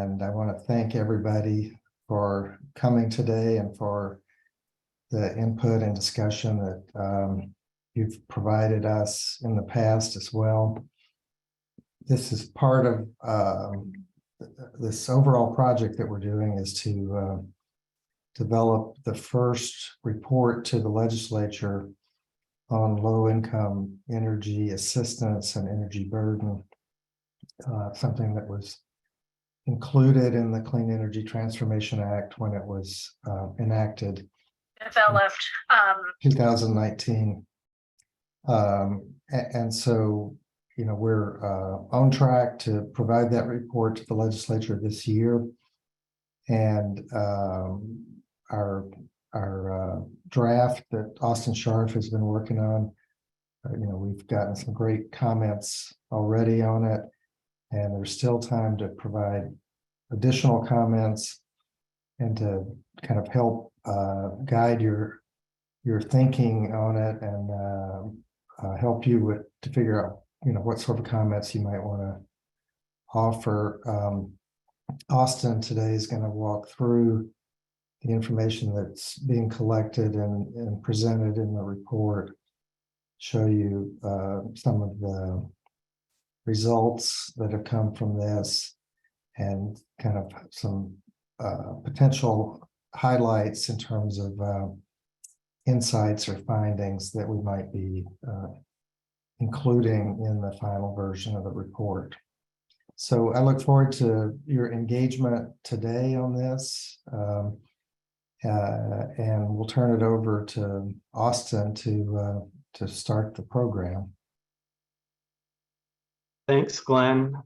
And I want to thank everybody for coming today and for the input and discussion that you've provided us in the past as well. This is part of this overall project that we're doing is to develop the first report to the legislature on low-income energy assistance and energy burden, something that was included in the Clean Energy Transformation Act when it was enacted. Developed 2019. And so, you know, we're on track to provide that report to the legislature this year. And our draft that Austin Scharf has been working on, you know, we've gotten some great comments already on it, and there's still time to provide additional comments and to kind of help guide your thinking on it and help you to figure out, you know, what sort of comments you might want to offer. Austin today is going to walk through the information that's being collected and presented in the report, show you some of the results that have come from this, and kind of some potential highlights in terms of insights or findings that we might be including in the final version of the report. So I look forward to your engagement today on this, and we'll turn it over to Austin to start the program. Thanks, Glenn,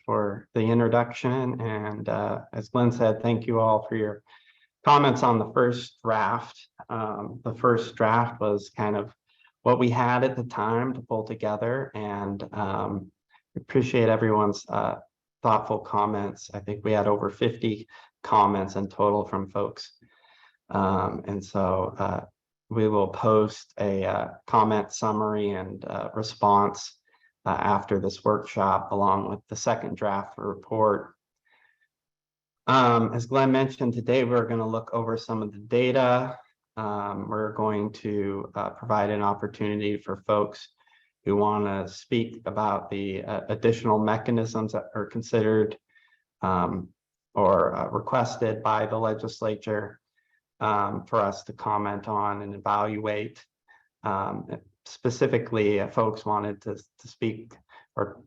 for the introduction. And as Glenn said, thank you all for your comments on the first draft. The first draft was kind of what we had at the time to pull together, and appreciate everyone's thoughtful comments. I think we had over 50 comments in total from folks. And so we will post a comment summary and response after this workshop, along with the second draft report. As Glenn mentioned, today we're going to look over some of the data. We're going to provide an opportunity for folks who want to speak about the additional mechanisms that are considered or requested by the legislature for us to comment on and evaluate. Specifically, folks wanted to speak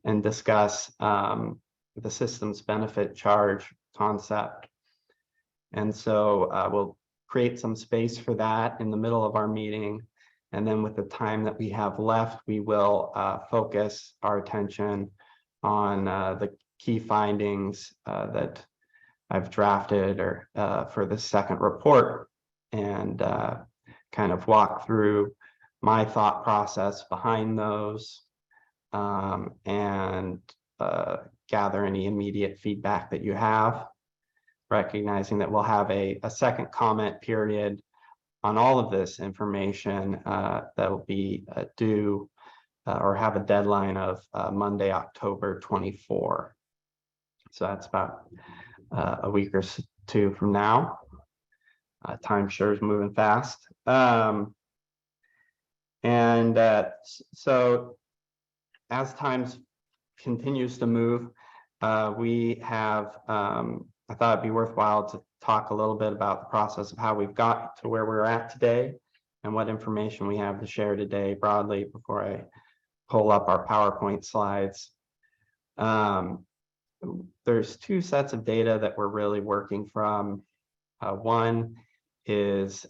and discuss the systems benefit charge concept. And so we'll create some space for that in the middle of our meeting. And then with the time that we have left, we will focus our attention on the key findings that I've drafted or for the second report, and kind of walk through my thought process behind those, and gather any immediate feedback that you have, recognizing that we'll have a second comment period on all of this information that will be due or have a deadline of Monday, October 24. So that's about a week or two from now. Time sure is moving fast. So as time continues to move, we have, I thought it'd be worthwhile to talk a little bit about the process of how we've got to where we're at today and what information we have to share today broadly before I pull up our PowerPoint slides. There's two sets of data that we're really working from. One is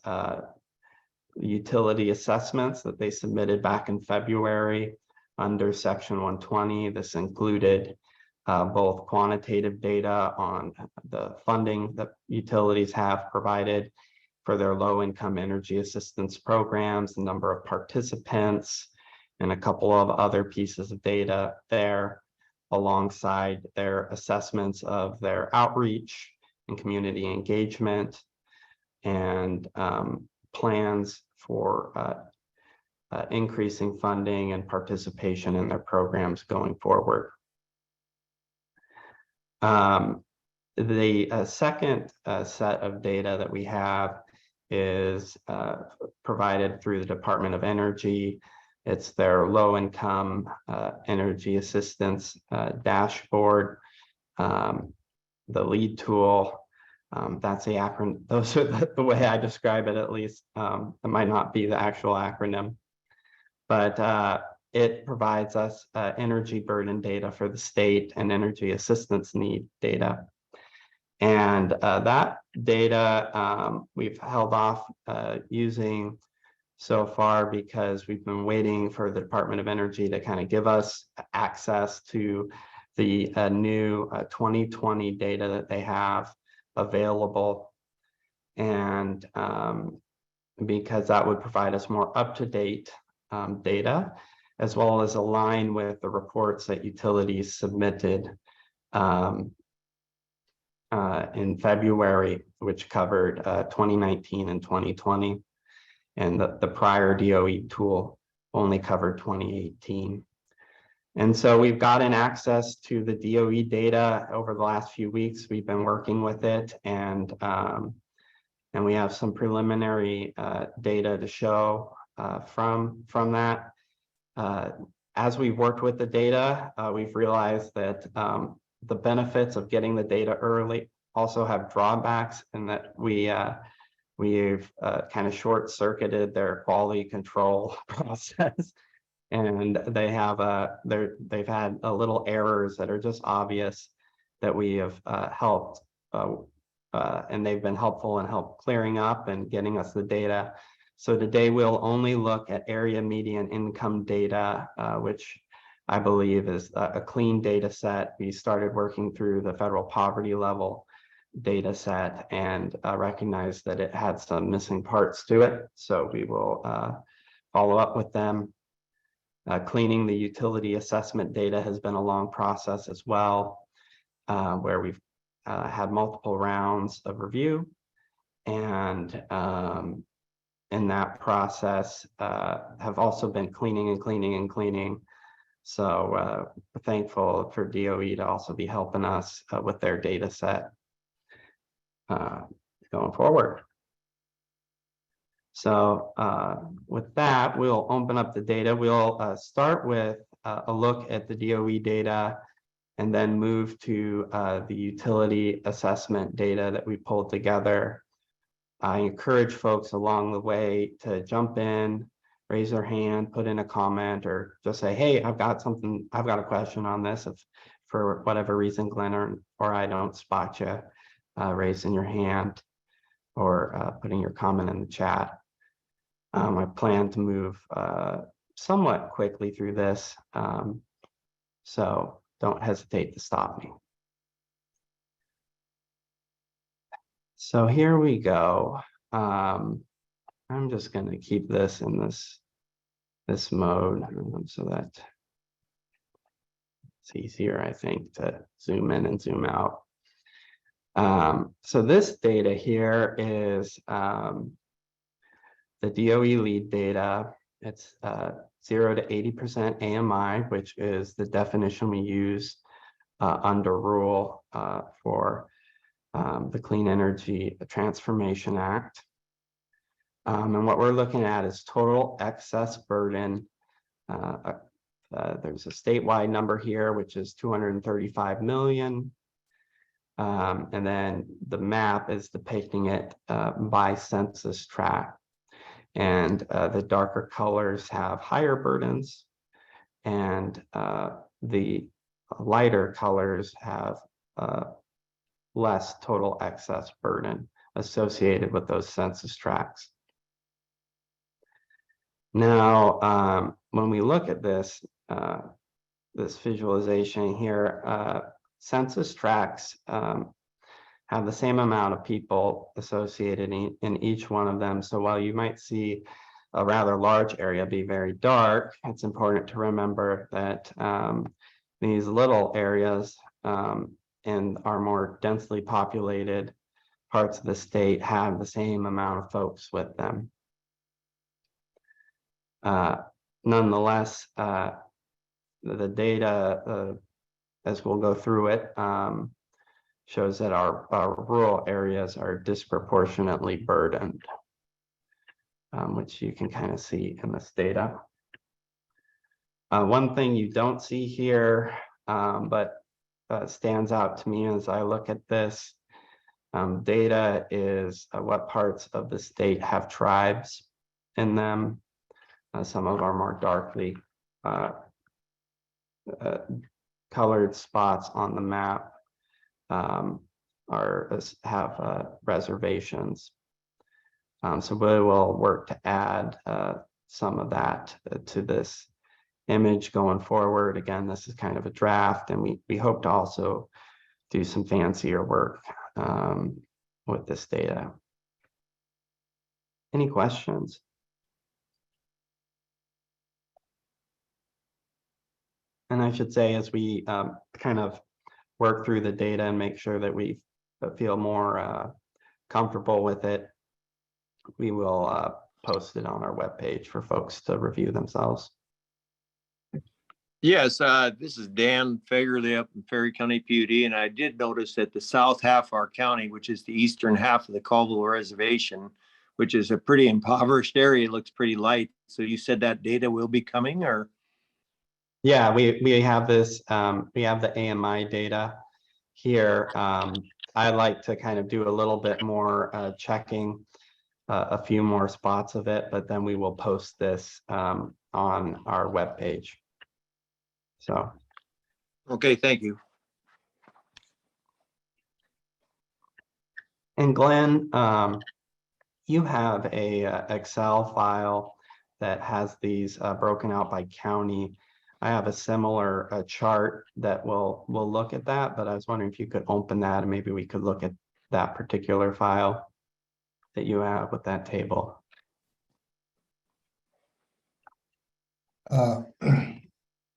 utility assessments that they submitted back in February under Section 120. This included both quantitative data on the funding that utilities have provided for their low-income energy assistance programs, the number of participants, and a couple of other pieces of data there, alongside their assessments of their outreach and community engagement, and plans for increasing funding and participation in their programs going forward. The second set of data that we have is provided through the Department of Energy. It's their low-income energy assistance dashboard, the LEAD tool. That's the acronym. Those are the way I describe it, at least. It might not be the actual acronym, but it provides us energy burden data for the state and energy assistance need data. And that data we've held off using so far because we've been waiting for the Department of Energy to kind of give us access to the new 2020 data that they have available. And because that would provide us more up-to-date data, as well as align with the reports that utilities submitted in February, which covered 2019 and 2020. And the prior DOE tool only covered 2018. And so we've gotten access to the DOE data over the last few weeks. We've been working with it, and we have some preliminary data to show from that. As we've worked with the data, we've realized that the benefits of getting the data early also have drawbacks, in that we've kind of short-circuited their quality control process, and they've had a little errors that are just obvious that we have helped, and they've been helpful in help clearing up and getting us the data. So today we'll only look at area median income data, which I believe is a clean data set. We started working through the federal poverty level data set and recognized that it had some missing parts to it. So we will follow up with them. Cleaning the utility assessment data has been a long process as well, where we've had multiple rounds of review, and in that process have also been cleaning. So we're thankful for DOE to also be helping us with their data set going forward. So with that, we'll open up the data. We'll start with a look at the DOE data, and then move to the utility assessment data that we pulled together. I encourage folks along the way to jump in, raise their hand, put in a comment, or just say, hey, I've got a question on this. If for whatever reason, Glenn or I don't spot you, raising your hand or putting your comment in the chat. I plan to move somewhat quickly through this, so don't hesitate to stop me. So here we go. I'm just going to keep this in this mode so that it's easier, I think, to zoom in and zoom out. So this data here is the DOE lead data. It's 0 to 80% AMI, which is the definition we use under rule for the Clean Energy Transformation Act. And what we're looking at is total excess burden. There's a statewide number here, which is 235 million. And then the map is depicting it by census tract. And the darker colors have higher burdens, and the lighter colors have less total excess burden associated with those census tracts. Now, when we look at this visualization here, census tracts have the same amount of people associated in each one of them. So while you might see a rather large area be very dark, it's important to remember that these little areas in our more densely populated parts of the state have the same amount of folks with them. Nonetheless, the data, as we'll go through it, shows that our rural areas are disproportionately burdened, which you can kind of see in this data. One thing you don't see here, but stands out to me as I look at this data is what parts of the state have tribes in them. Some of our more darkly colored spots on the map have reservations. So we will work to add some of that to this image going forward. Again, this is kind of a draft, and we hope to also do some fancier work with this data. Any questions? And I should say, as we kind of work through the data and make sure that we feel more comfortable with it, we will post it on our webpage for folks to review themselves. Yes, this is Dan Fagerly up in Ferry County PUD, and I did notice that the south half of our county, which is the eastern half of the Colville Reservation, which is a pretty impoverished area, looks pretty light. So you said that data will be coming, or? Yeah, we have this, we have the AMI data here. I like to kind of do a little bit more checking a few more spots of it, but then we will post this on our webpage. So. Okay, thank you. And Glenn, you have a Excel file that has these broken out by county. I have a similar chart that will look at that, but I was wondering if you could open that and maybe we could look at that particular file that you have with that table.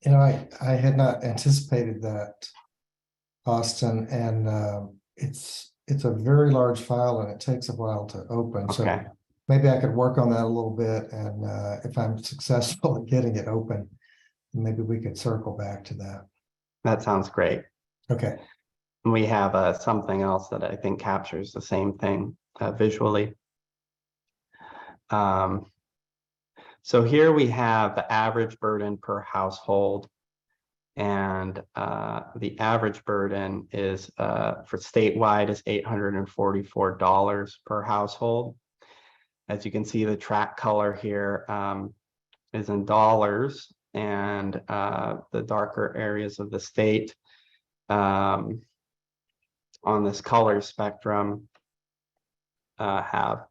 You know, I had not anticipated that, Austin, and it's a very large file and it takes a while to open. Okay. So maybe I could work on that a little bit, and if I'm successful at getting it open, maybe we could circle back to that. That sounds great. Okay. We have something else that I think captures the same thing visually. So here we have the average burden per household, and the average burden is for statewide is $844 per household. As you can see, the track color here is in dollars, and the darker areas of the state on this color spectrum have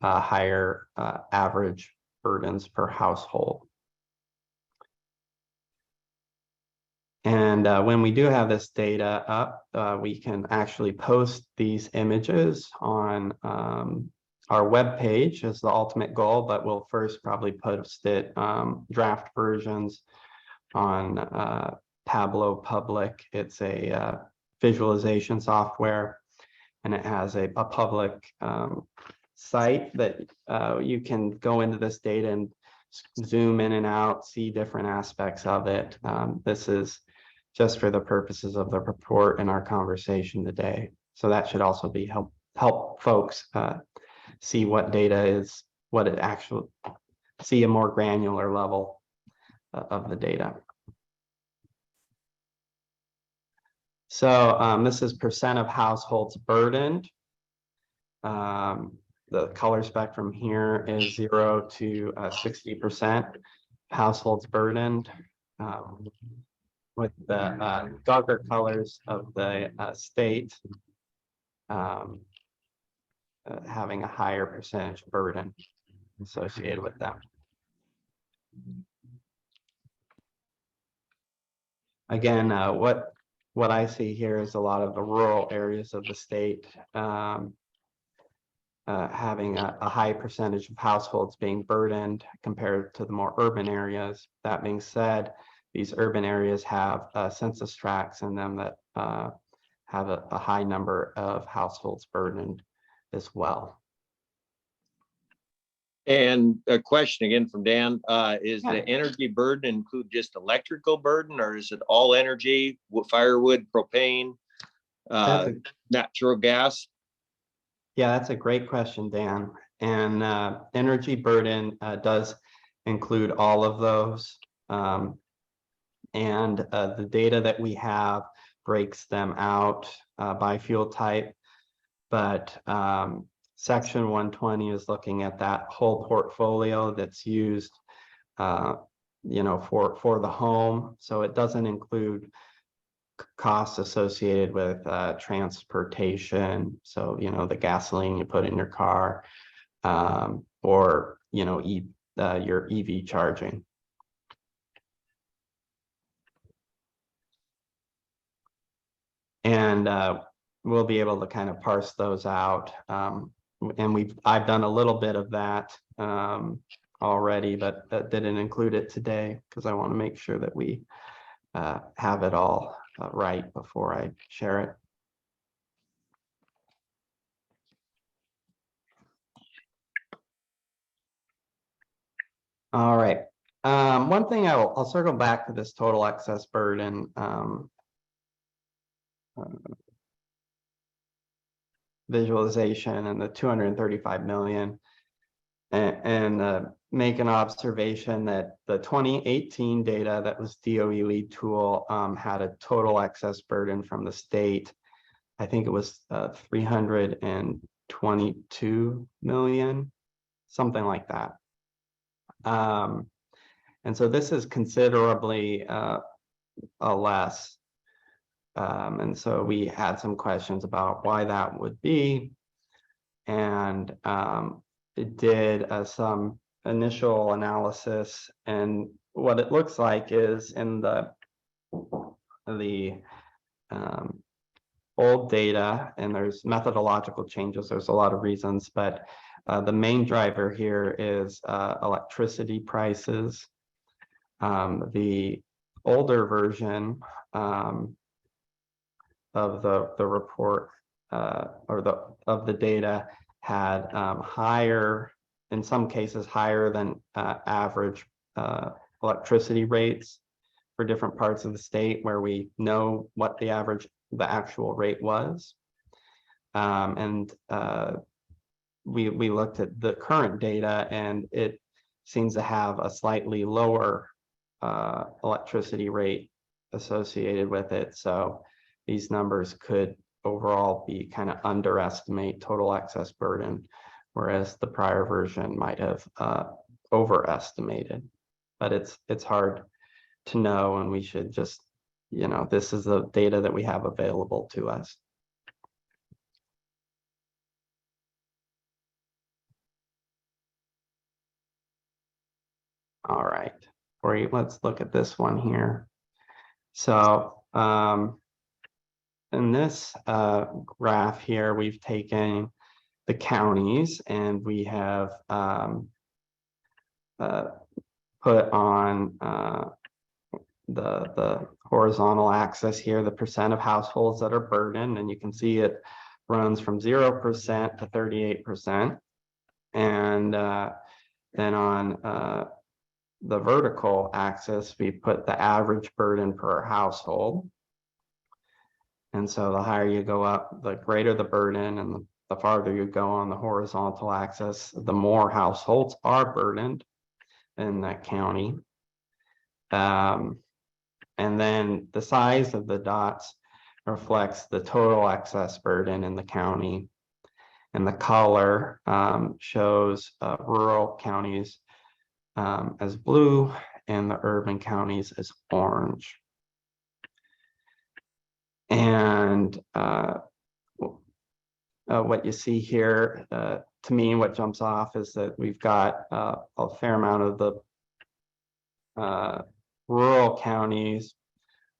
higher average burdens per household. And when we do have this data up, we can actually post these images on our web page as the ultimate goal, but we'll first probably post it draft versions on Tableau Public. It's a visualization software, and it has a public site that you can go into this data and zoom in and out, see different aspects of it. This is just for the purposes of the report and our conversation today. So that should also be help folks see what data is, what it actually, see a more granular level of the data. So this is percent of households burdened. The color spectrum here is 0 to 60% households burdened, with the darker colors of the state having a higher percentage burden associated with them. Again, what I see here is a lot of the rural areas of the state having a high percentage of households being burdened compared to the more urban areas. That being said, these urban areas have census tracts in them that have a high number of households burdened as well. And a question again from Dan, is Yeah. the energy burden include just electrical burden, or is it all energy, firewood, propane? That's natural gas? Yeah, that's a great question, Dan. And energy burden does include all of those. And the data that we have breaks them out by fuel type. But section 120 is looking at that whole portfolio that's used for the home. So it doesn't include costs associated with transportation. So, the gasoline you put in your car, or, your EV charging. And we'll be able to kind of parse those out. And I've done a little bit of that already, but that didn't include it today because I want to make sure that we have it all right before I share it. All right. One thing I'll circle back to this total excess burden visualization and the 235 million, and make an observation that the 2018 data that was DOE lead tool had a total excess burden from the state. I think it was 322 million, something like that. And so this is considerably less. And so we had some questions about why that would be. And it did some initial analysis. And what it looks like is in the old data, and there's methodological changes, there's a lot of reasons, but the main driver here is electricity prices. The older version of the report or of the data had higher, in some cases higher than average electricity rates for different parts of the state where we know what the actual rate was. And we looked at the current data, and it seems to have a slightly lower electricity rate associated with it. So these numbers could overall be kind of underestimate total excess burden, whereas the prior version might have overestimated. But it's hard to know, and we should just, this is the data that we have available to us. All right, let's look at this one here. So in this graph here, we've taken the counties and we have put on the horizontal axis here, the percent of households that are burdened, and you can see it runs from 0% to 38%. And then on the vertical axis, we put the average burden per household. And so the higher you go up, the greater the burden, and the farther you go on the horizontal axis, the more households are burdened in that county. And then the size of the dots reflects the total excess burden in the county. And the color shows rural counties as blue and the urban counties as orange. And what you see here, to me, what jumps off is that we've got a fair amount of the rural counties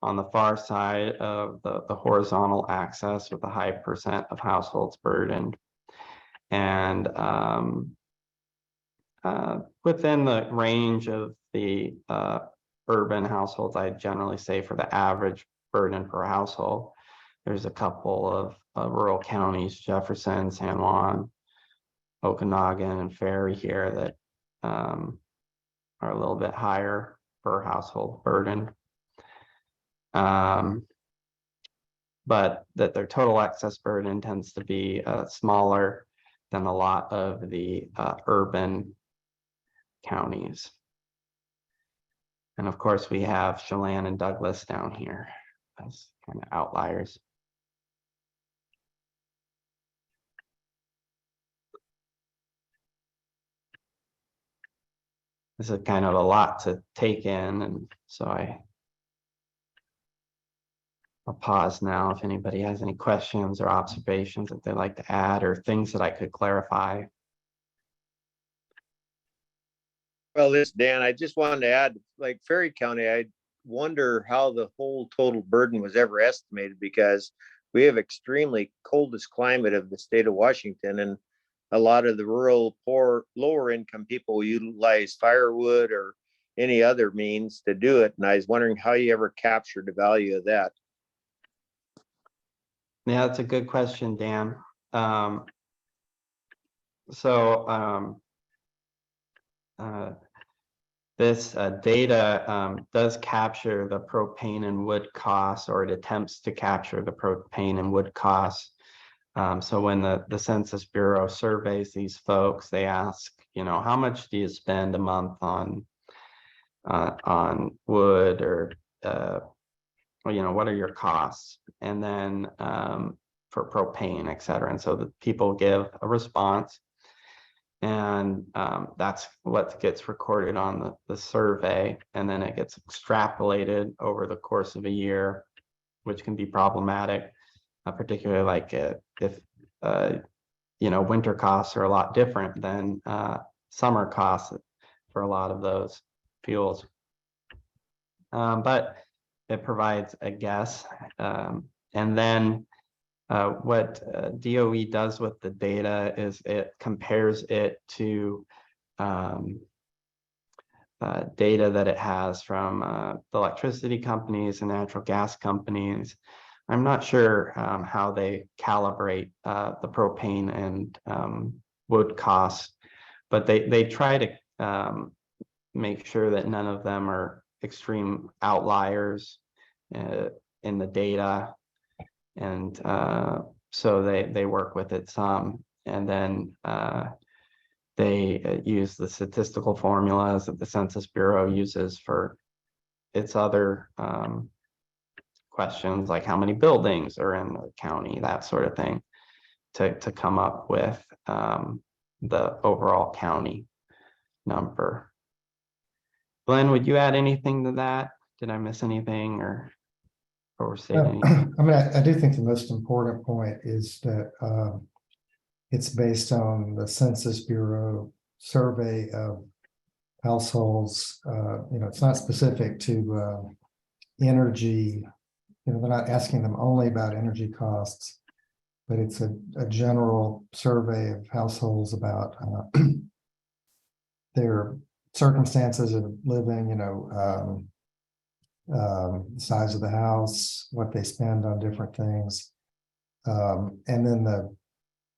on the far side of the horizontal axis with a high percent of households burdened. And within the range of the urban households, I generally say for the average burden per household, there's a couple of rural counties, Jefferson, San Juan, Okanagan, and Ferry here that are a little bit higher per household burden. but that their total excess burden tends to be smaller than a lot of the urban counties. And of course, we have Chelan and Douglas down here as kind of outliers. This is kind of a lot to take in, and so I'll pause now if anybody has any questions or observations that they'd like to add or things that I could clarify. Well, Dan, I just wanted to add, like Ferry County, I wonder how the whole total burden was ever estimated, because we have extremely coldest climate of the state of Washington, and a lot of the rural, poor, lower income people utilize firewood or any other means to do it. And I was wondering how you ever captured the value of that. Yeah, that's a good question, Dan. This data does capture the propane and wood costs, or it attempts to capture the propane and wood costs. So when the Census Bureau surveys these folks, they ask, how much do you spend a month on wood, or what are your costs? And then for propane, et cetera. And so the people give a response, and that's what gets recorded on the survey, and then it gets extrapolated over the course of a year, which can be problematic, particularly like if winter costs are a lot different than summer costs for a lot of those fuels. But it provides a guess, and then what DOE does with the data is it compares it to data that it has from the electricity companies and natural gas companies. I'm not sure how they calibrate the propane and wood costs, but they try to make sure that none of them are extreme outliers in the data. And so they work with it some, and then they use the statistical formulas that the Census Bureau uses for its other questions, like how many buildings are in the county, that sort of thing, to come up with the overall county number. Glenn, would you add anything to that? Did I miss anything or overstate anything? I mean, I do think the most important point is that it's based on the Census Bureau survey of households. It's not specific to energy. They're not asking them only about energy costs, but it's a general survey of households about their circumstances of living, size of the house, what they spend on different things. And then the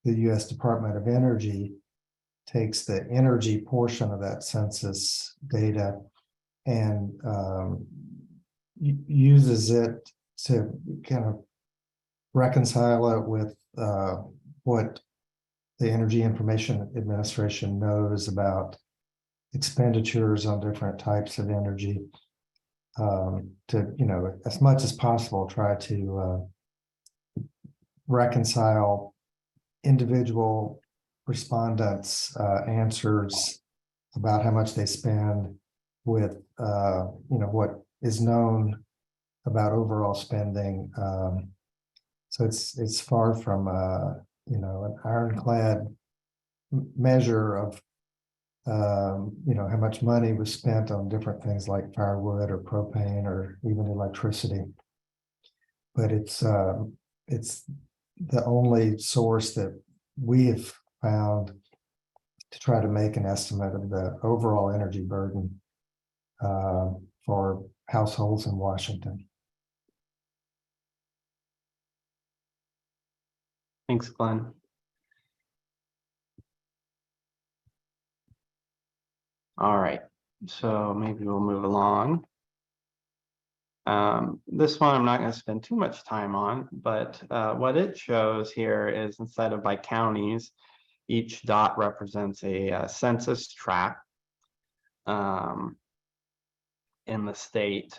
U.S. Department of Energy takes the energy portion of that census data and uses it to kind of reconcile it with what the Energy Information Administration knows about expenditures on different types of energy, to, as much as possible, try to reconcile individual respondents' answers about how much they spend with, what is known about overall spending. So it's far from, an ironclad measure of, how much money was spent on different things like firewood or propane or even electricity. But it's the only source that we have found to try to make an estimate of the overall energy burden for households in Washington. Thanks, Glenn. All right, so maybe we'll move along. This one I'm not going to spend too much time on, but what it shows here is instead of by counties, each dot represents a census tract in the state.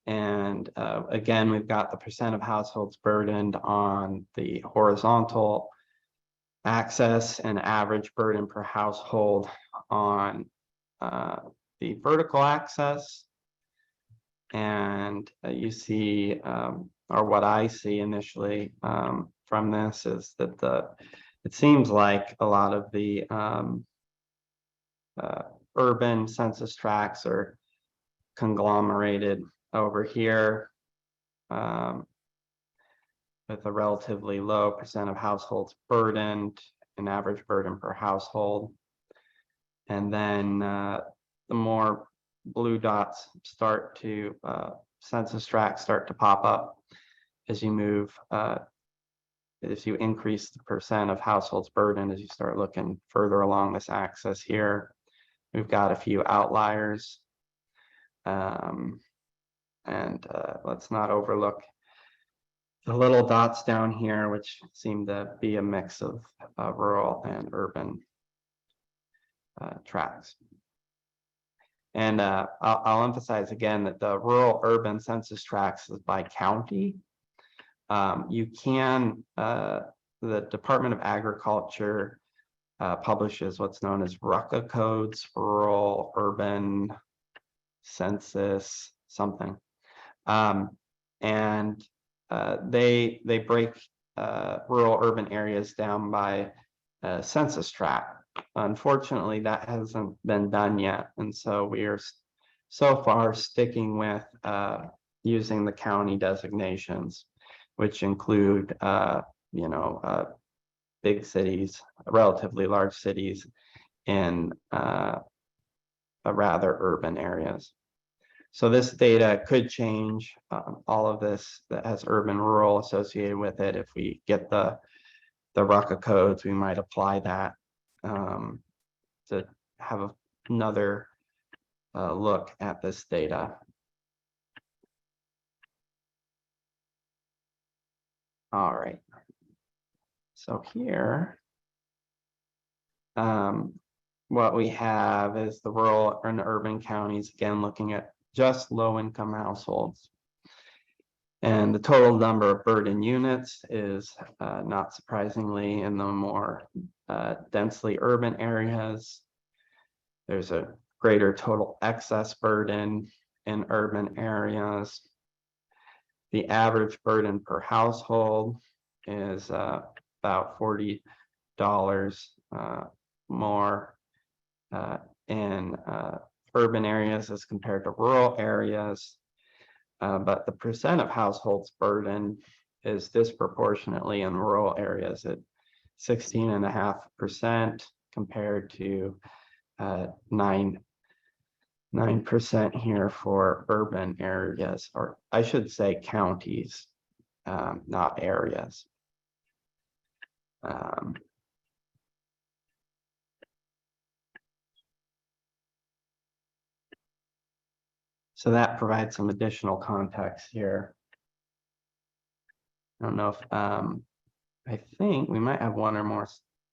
And again, we've got the percent of households burdened on the horizontal axis and average burden per household on the vertical axis. And you see, or what I see initially from this is that it seems like a lot of the urban census tracts are conglomerated over here with a relatively low percent of households burdened, an average burden per household. And then the more blue dots start to census tracts start to pop up as you move as you increase the percent of households burdened. As you start looking further along this axis here, we've got a few outliers, and let's not overlook the little dots down here, which seem to be a mix of rural and urban tracts. And I'll emphasize again that the rural urban census tracts is by county. You can, the Department of Agriculture publishes what's known as RUCA codes, rural urban census something. And they break rural urban areas down by census tract. Unfortunately, that hasn't been done yet, and so we are so far sticking with using the county designations, which include big cities, relatively large cities in rather urban areas. So this data could change. All of this that has urban rural associated with it. If we get the RUCA codes, we might apply that to have another look at this data. All right. So here, what we have is the rural and urban counties, again, looking at just low-income households. And the total number of burden units is not surprisingly in the more densely urban areas. There's a greater total excess burden in urban areas. The average burden per household is about $40 more in urban areas as compared to rural areas. But the percent of households burdened is disproportionately in rural areas at 16.5% compared to 9% here for urban areas, or I should say counties, not areas. So that provides some additional context here. I don't know if I think we might have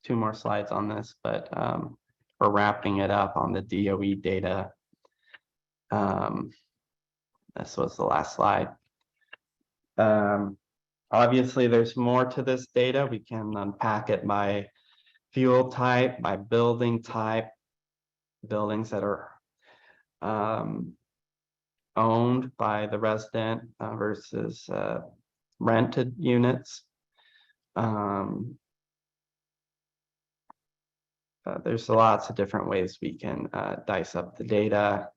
two more slides on this, but we're wrapping it up on the DOE data. This was the last slide. Obviously, there's more to this data. We can unpack it by fuel type, by building type, buildings that are owned by the resident versus rented units. There's lots of different ways we can dice up the data.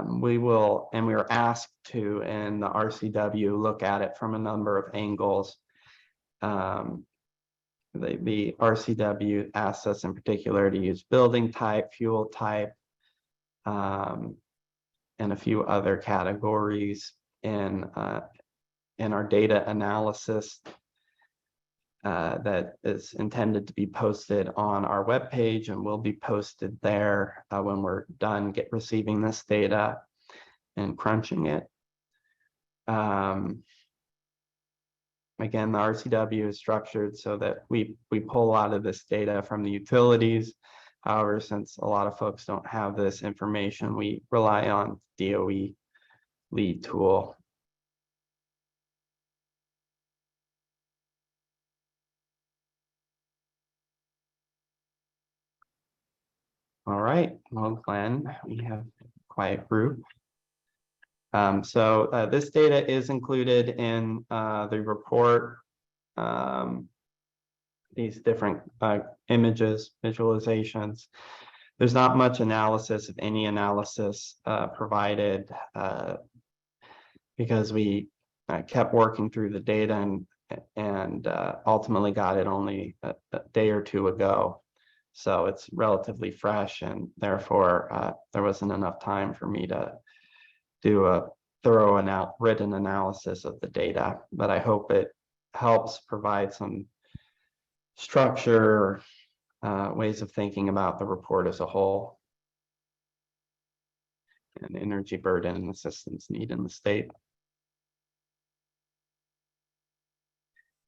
We will, and we were asked to, in the RCW, look at it from a number of angles. The RCW asked us in particular to use building type, fuel type, and a few other categories in our data analysis that is intended to be posted on our webpage and will be posted there when we're done receiving this data and crunching it. Again, the RCW is structured so that we pull a lot of this data from the utilities. However, since a lot of folks don't have this information, we rely on DOE lead tool. All right, well, Glenn, we have a quiet group. So this data is included in the report. These different images, visualizations. There's not much analysis, if any analysis, provided because we kept working through the data and ultimately got it only a day or two ago. So it's relatively fresh, and therefore there wasn't enough time for me to do a thorough written analysis of the data. But I hope it helps provide some structure, ways of thinking about the report as a whole, and energy burden and assistance need in the state.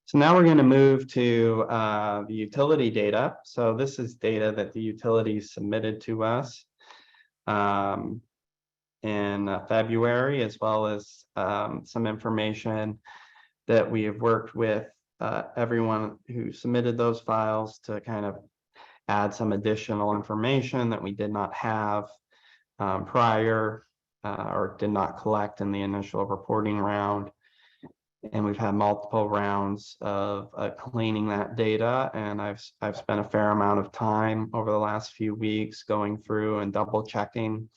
So now we're going to move to the utility data. So this is data that the utilities submitted to us in February, as well as some information that we have worked with everyone who submitted those files to kind of add some additional information that we did not have prior or did not collect in the initial reporting round. And we've had multiple rounds of cleaning that data, and I've spent a fair amount of time over the last few weeks going through and double checking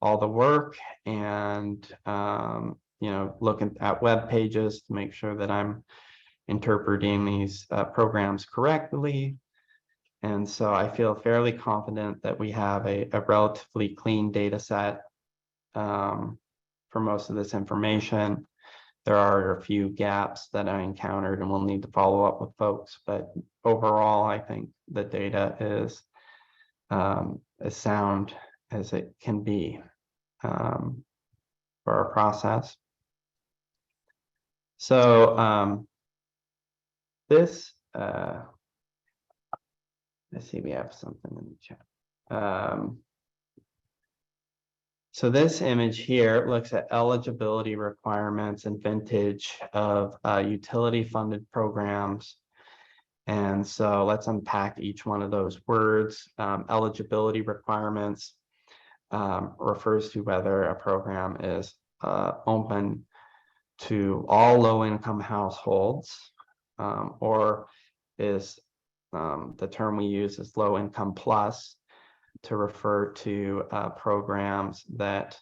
all the work, and you know, looking at web pages to make sure that I'm interpreting these programs correctly. And so I feel fairly confident that we have a relatively clean data set for most of this information. There are a few gaps that I encountered, and we'll need to follow up with folks. But overall, I think the data is as sound as it can be for our process. So this, let's see, we have something in the chat. So this image here looks at eligibility requirements and vintage of utility funded programs. And so let's unpack each one of those words. Eligibility requirements refers to whether a program is open to all low-income households, or is the term we use is low-income plus, to refer to programs that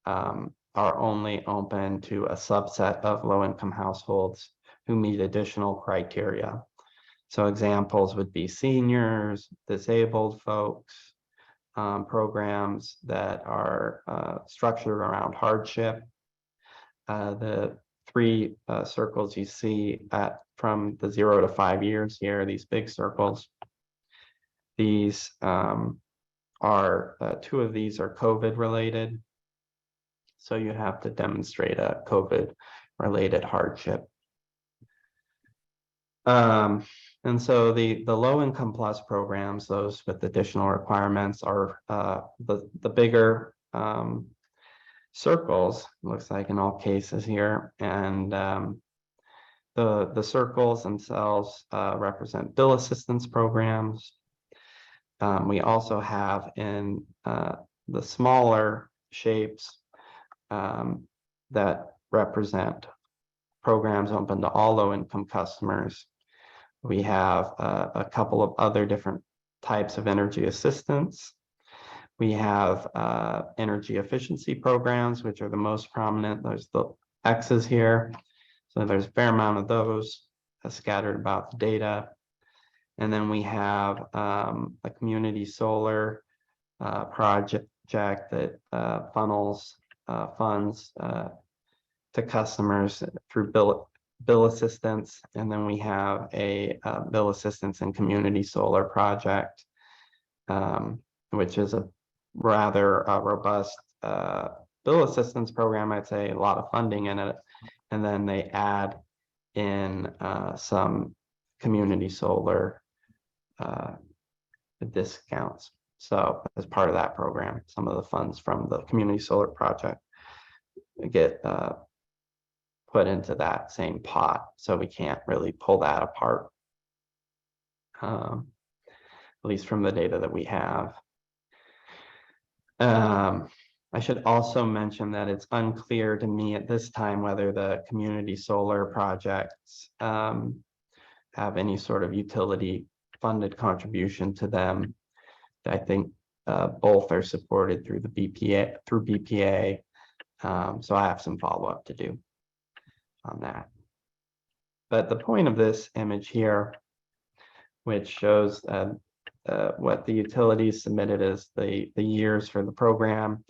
are only open to a subset of low-income households who meet additional criteria. So examples would be seniors, disabled folks, programs that are structured around hardship. The three circles you see from the 0 to 5 years here, these big circles, these two of these are COVID related. So you have to demonstrate a COVID related hardship. And so the low income plus programs, those with additional requirements, are the bigger circles, looks like in all cases here. And the circles themselves represent bill assistance programs. We also have in the smaller shapes that represent programs open to all low-income customers. We have a couple of other different types of energy assistance. We have energy efficiency programs, which are the most prominent. There's the X's here. So there's a fair amount of those scattered about the data. And then we have a community solar project that funnels funds to customers through bill assistance. And then we have a bill assistance and community solar project, which is a rather robust bill assistance program, I'd say a lot of funding in it. And then they add in some community solar discounts. So as part of that program, some of the funds from the community solar project get put into that same pot. So we can't really pull that apart, at least from the data that we have. I should also mention that it's unclear to me at this time whether the community solar projects have any sort of utility funded contribution to them. I think both are supported through the BPA. So I have some follow-up to do on that. But the point of this image here, which shows what the utilities submitted as the years for the program.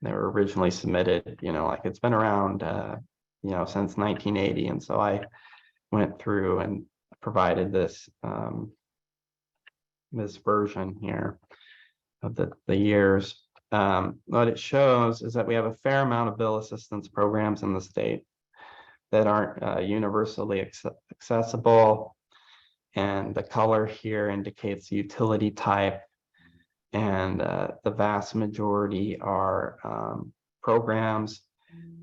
They were originally submitted, like it's been around, since 1980. And so I went through and provided this this version here of the years. What it shows is that we have a fair amount of bill assistance programs in the state that aren't universally accessible. And the color here indicates the utility type. And the vast majority are programs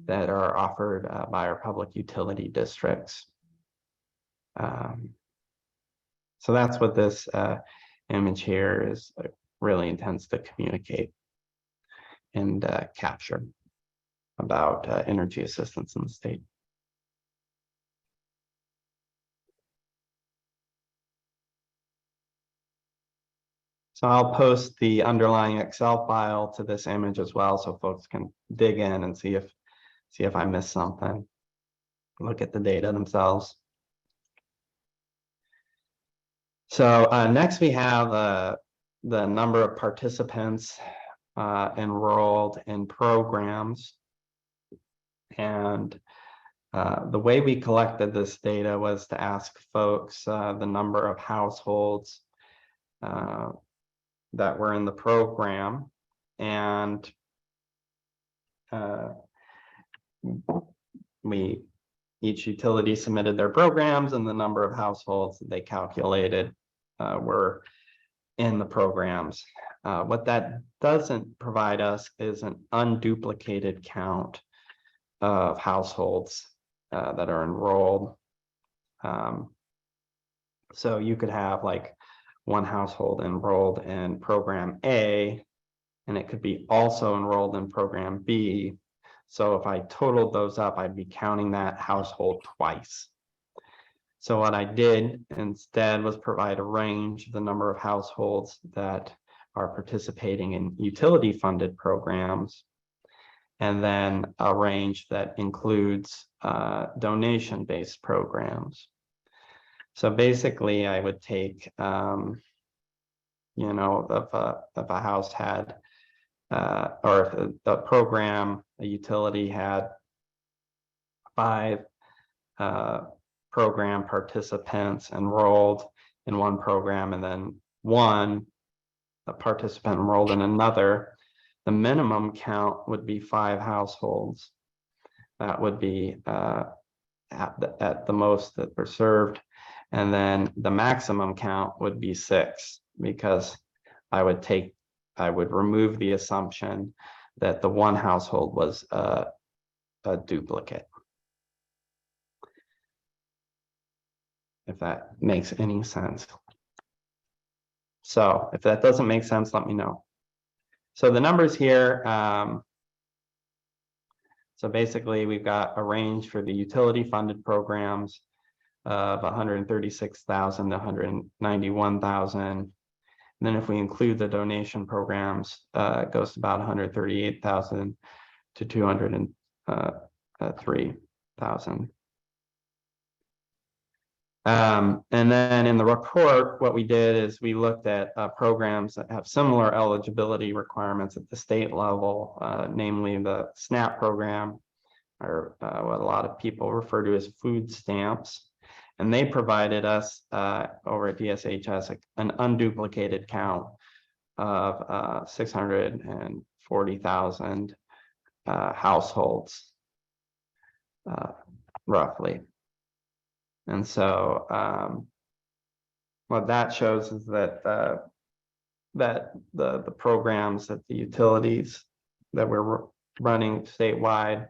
that are offered by our public utility districts. So that's what this image here is really intends to communicate and capture about energy assistance in the state. So I'll post the underlying Excel file to this image as well, so folks can dig in and see if I missed something. Look at the data themselves. So next we have the number of participants enrolled in programs. And the way we collected this data was to ask folks the number of households that were in the program. And each utility submitted their programs, and the number of households that they calculated were in the programs. What that doesn't provide us is an unduplicated count of households that are enrolled. So you could have like one household enrolled in program A, and it could be also enrolled in program B. So if I totaled those up, I'd be counting that household twice. So what I did instead was provide a range of the number of households that are participating in utility funded programs, and then a range that includes donation-based programs. So basically I would take, if a house had, or if a program, a utility had 5 program participants enrolled in one program, and then a participant enrolled in another, the minimum count would be 5 households. That would be at the most that were served. And then the maximum count would be 6, because I would remove the assumption that the one household was a duplicate. If that makes any sense. So if that doesn't make sense, let me know. So the numbers here, so basically we've got a range for the utility funded programs of 136,000 to 191,000. And then if we include the donation programs, it goes to about 138,000 to 203,000. And then in the report, what we did is we looked at programs that have similar eligibility requirements at the state level, namely the SNAP program, or what a lot of people refer to as food stamps. And they provided us over at DSHS an unduplicated count of 40,000 households, roughly. And so what that shows is that the programs that the utilities that we're running statewide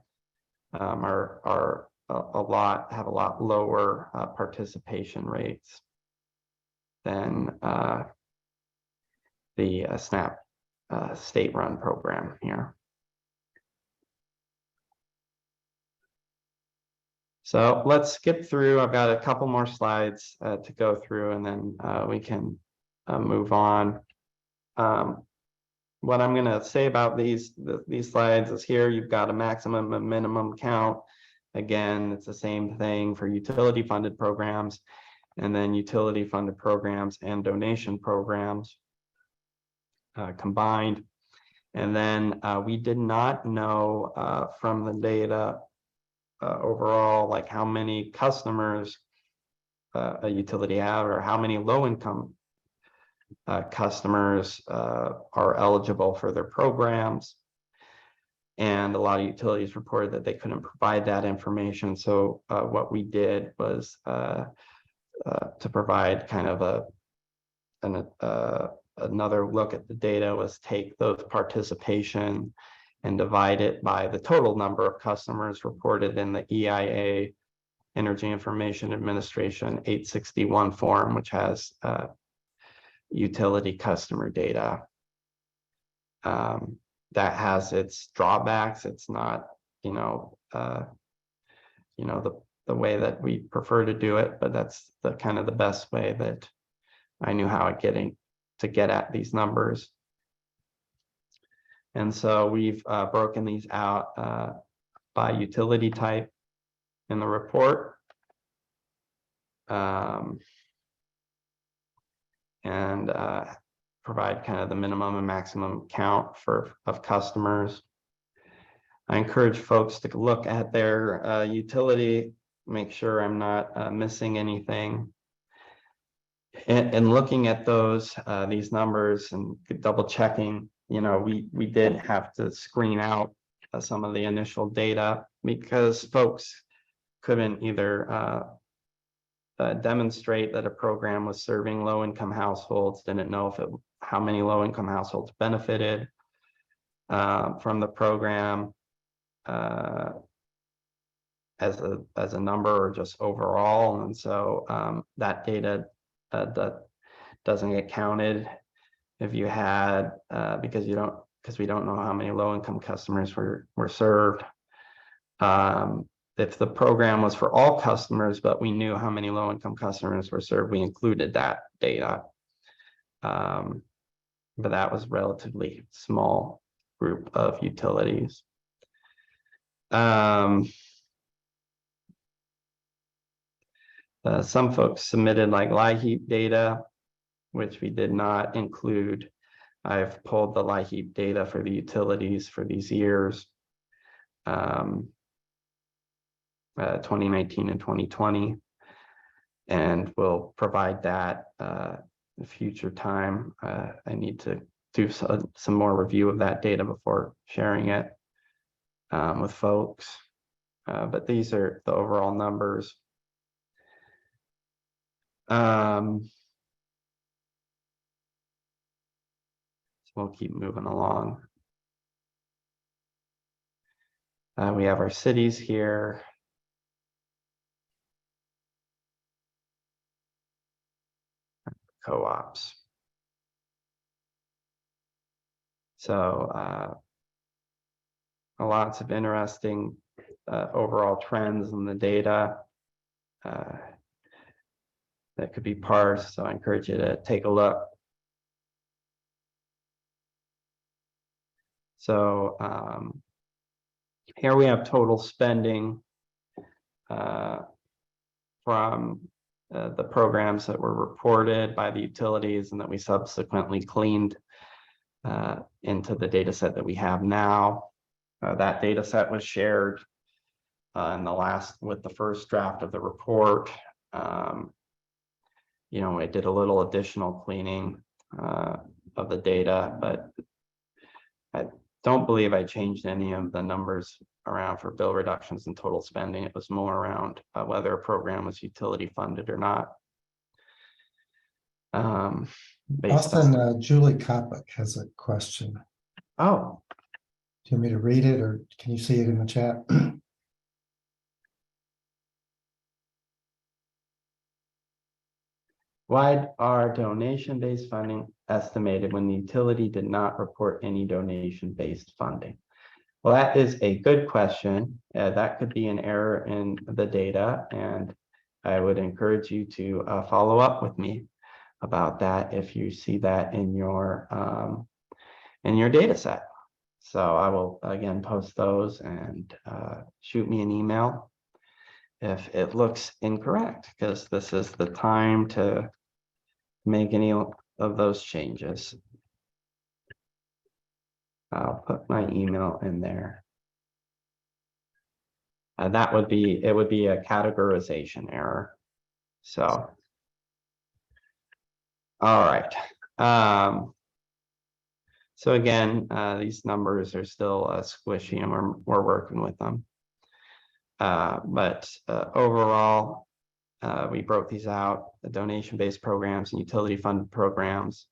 have a lot lower participation rates than the SNAP state-run program here. So let's skip through. I've got a couple more slides to go through, and then we can move on. What I'm going to say about these slides is here you've got a maximum and minimum count. Again, it's the same thing for utility funded programs, and then utility funded programs and donation programs combined. And then we did not know from the data overall, like how many customers a utility have, or how many low-income customers are eligible for their programs. And a lot of utilities reported that they couldn't provide that information. So what we did was to provide kind of another look at the data, was take those participation and divide it by the total number of customers reported in the EIA, Energy Information Administration 861 form, which has utility customer data. That has its drawbacks. It's not, the way that we prefer to do it, but that's the kind of the best way that I knew how to get at these numbers. And so we've broken these out by utility type in the report. And provide kind of the minimum and maximum count of customers. I encourage folks to look at their utility, make sure I'm not missing anything. And looking at these numbers and double checking, we did have to screen out some of the initial data because folks couldn't either demonstrate that a program was serving low-income households, didn't know how many low-income households benefited from the program as a number or just overall. And so that data that doesn't get counted if you had because we don't know how many low-income customers were served. If the program was for all customers, but we knew how many low-income customers were served, we included that data. But that was a relatively small group of utilities. Some folks submitted like LIHEAP data, which we did not include. I've pulled the LIHEAP data for the utilities for these years. 2019 and 2020, and we'll provide that in a future time. I need to do some more review of that data before sharing it with folks, but these are the overall numbers. So we'll keep moving along. We have our cities here. Co-ops. So lots of interesting overall trends in the data that could be parsed. So I encourage you to take a look. So here we have total spending from the programs that were reported by the utilities and that we subsequently cleaned into the data set that we have now. That data set was shared with the first draft of the report. I did a little additional cleaning of the data, but don't believe I changed any of the numbers around for bill reductions and total spending. It was more around whether a program was utility funded or not. Based Austin, on, Julie Kopic has a question. oh, Do you want me to read it, or can you see it in the chat? why are donation-based funding estimated when the utility did not report any donation-based funding? Well, that is a good question. That could be an error in the data, and I would encourage you to follow up with me about that if you see that in your data set. So I will again post those, and shoot me an email if it looks incorrect, because this is the time to make any of those changes. I'll put my email in there. That would be, it would be a categorization error. So, all right. So again, these numbers are still squishy, and we're working with them. But overall, we broke these out: the donation-based programs and utility-funded programs.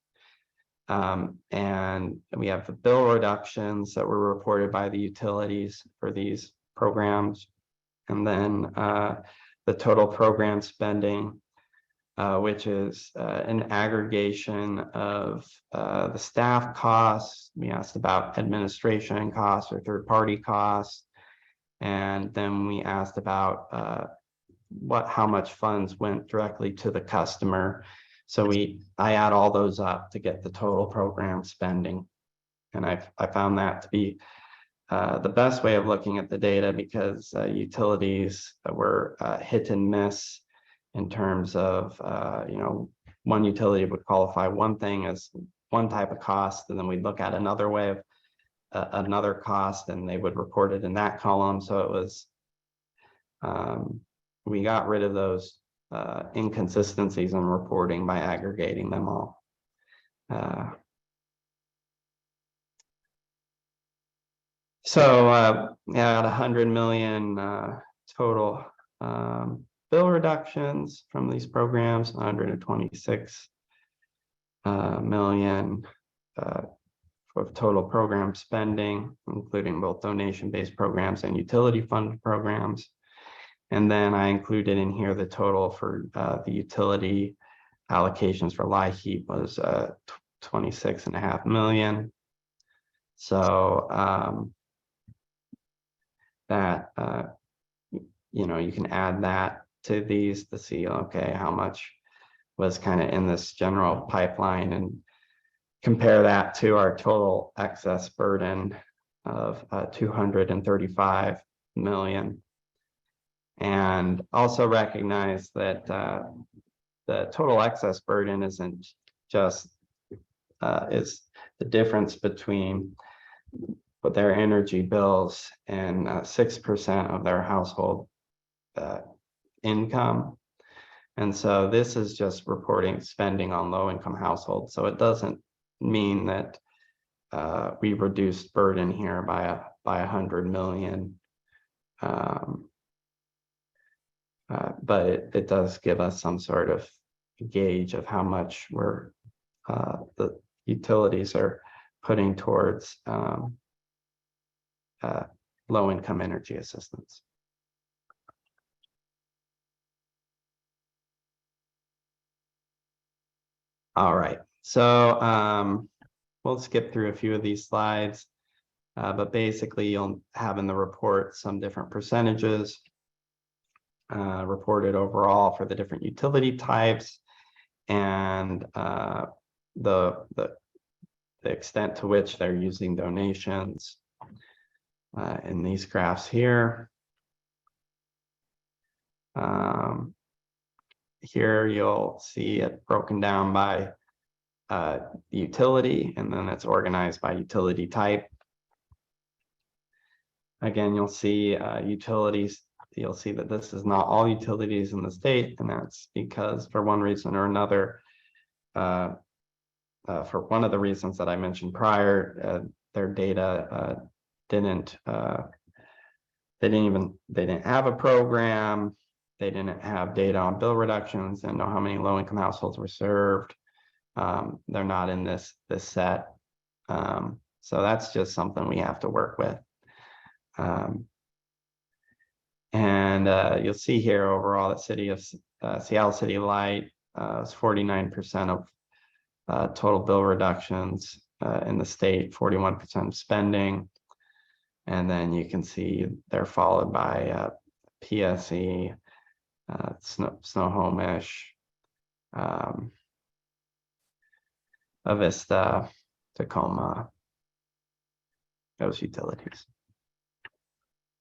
And we have the bill reductions that were reported by the utilities for these programs. And then the total program spending, which is an aggregation of the staff costs. We asked about administration costs or third-party costs. And then we asked about how much funds went directly to the customer. So I add all those up to get the total program spending. And I found that to be the best way of looking at the data, because utilities were hit and miss in terms of, one utility would qualify one thing as one type of cost, and then we'd look at another way of another cost, and they would report it in that column. So it was, we got rid of those inconsistencies in reporting by aggregating them all. So yeah, at 100 million total bill reductions from these programs, 126 million of total program spending, including both donation-based programs and utility-funded programs. And then I included in here the total for the utility allocations for LIHEAP was 26.5 million. So that you can add that to these to see, okay, how much was kind of in this general pipeline, and compare that to our total excess burden of 235 million. And also recognize that the total excess burden isn't just is the difference between their energy bills and 6% of their household income. And so this is just reporting spending on low-income households. So it doesn't mean that we reduced burden here by 100 million. But it does give us some sort of gauge of how much the utilities are putting towards low-income energy assistance. All right, so we'll skip through a few of these slides, but basically you'll have in the report some different percentages reported overall for the different utility types, and the extent to which they're using donations in these graphs here. Here you'll see it broken down by utility, and then it's organized by utility type. Again, you'll see utilities. You'll see that this is not all utilities in the state, and that's because for one reason or another, for one of the reasons that I mentioned prior, their data didn't they didn't have a program. They didn't have data on bill reductions, didn't know how many low-income households were served. They're not in this set. So that's just something we have to work with. And you'll see here overall that city of Seattle City Light is 49% of total bill reductions in the state, 41% of spending. And then you can see they're followed by PSE, Snohomish, Avista, Tacoma, those utilities.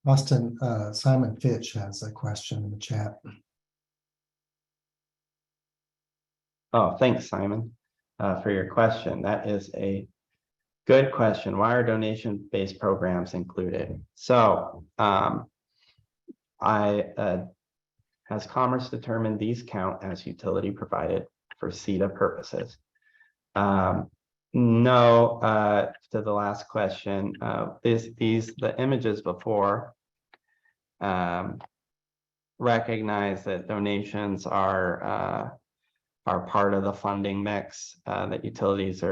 Austin, Simon Fitch has a question in the chat. Oh, thanks, Simon, for your question. That is a good question. Why are donation-based programs included? So, has Commerce determined these count as utility provided for CETA purposes? No, to the last question, the images before recognize that donations are part of the funding mix, that utilities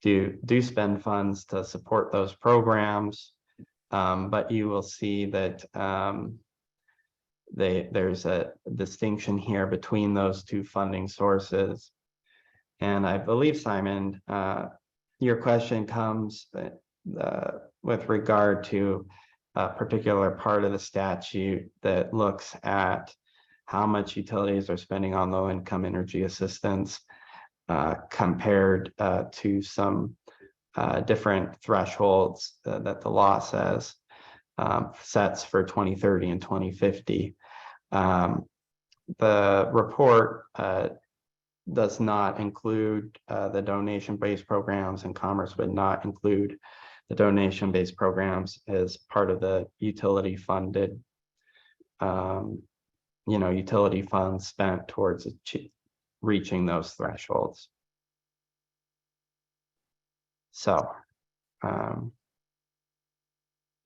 do spend funds to support those programs, but you will see that there's a distinction here between those two funding sources. And I believe, Simon, your question comes with regard to a particular part of the statute that looks at how much utilities are spending on low-income energy assistance compared to some different thresholds that the law says sets for 2030 and 2050. The report does not include the donation-based programs, and Commerce would not include the donation-based programs as part of the utility funded, utility funds spent towards reaching those thresholds. So,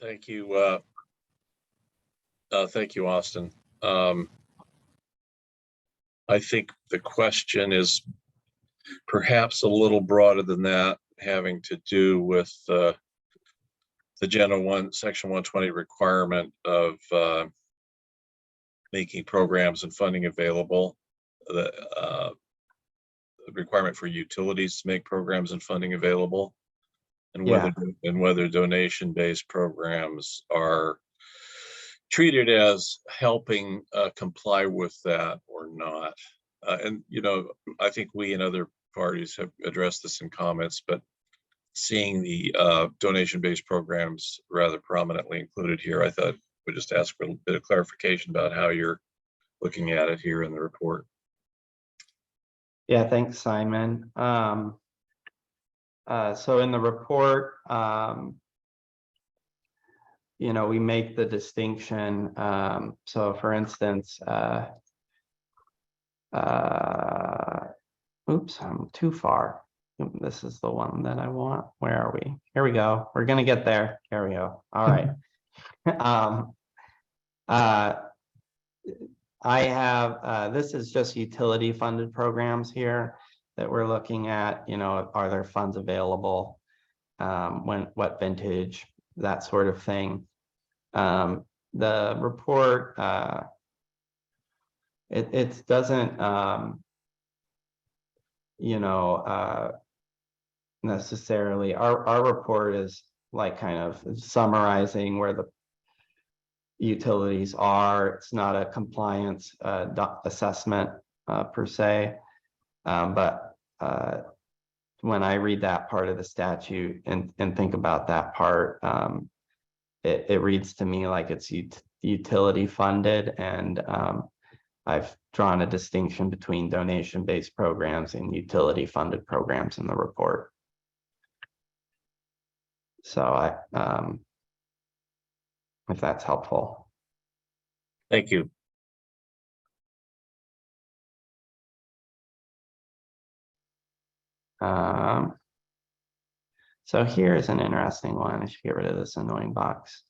thank you. Thank you, Austin. I think the question is perhaps a little broader than that, having to do with the General Section 120 requirement of making programs and funding available, the requirement for utilities to make programs and funding available, and whether donation-based programs are treated as helping comply with that or not. And, I think we and other parties have addressed this in comments, but seeing the donation-based programs rather prominently included here, I thought we'd just ask for a bit of clarification about how you're looking at it here in the report. Yeah, thanks, Simon. So in the report, we make the distinction. So for instance, oops, I'm too far. This is the one that I want. Where are we? Here we go. We're going to get there. Here we go. All right. I have, this is just utility funded programs here that we're looking at. Are there funds available? What vintage? That sort of thing. The report, it doesn't, necessarily, our report is like kind of summarizing where the utilities are. It's not a compliance assessment per se, but when I read that part of the statute and think about that part, it reads to me like it's utility funded, and I've drawn a distinction between donation-based programs and utility funded programs in the report. So if that's helpful. Thank you. So here's an interesting one. I should get rid of this annoying box.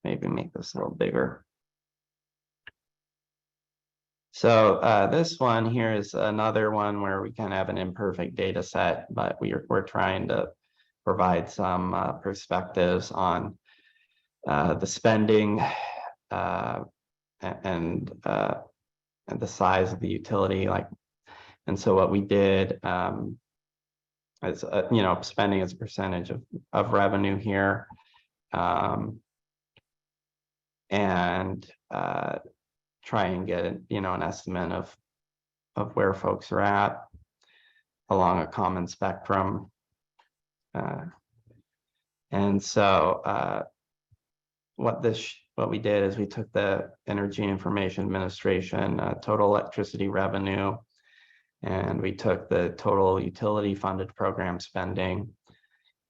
Maybe make this a little bigger. So this one here is another one where we kind of have an imperfect data set, but we're trying to provide some perspectives on the spending and the size of the utility. And so what we did is spending as a percentage of revenue here, and try and get an estimate of where folks are at along a common spectrum. And so what we did is we took the Energy Information Administration total electricity revenue, and we took the total utility funded program spending,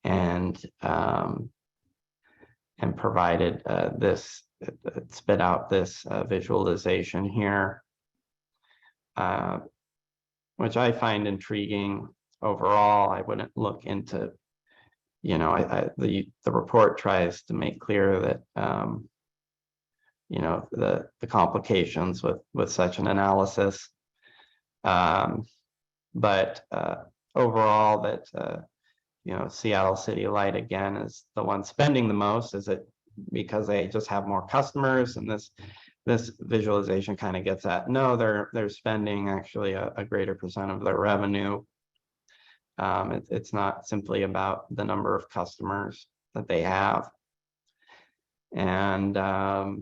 and provided this. It spit out this visualization here, which I find intriguing overall. I wouldn't look into, the report tries to make clear that, the complications with such an analysis. But overall that, Seattle City Light again is the one spending the most. Is it because they just have more customers? And this visualization kind of gets at, no, they're spending actually a greater percent of their revenue. It's not simply about the number of customers that they have. And I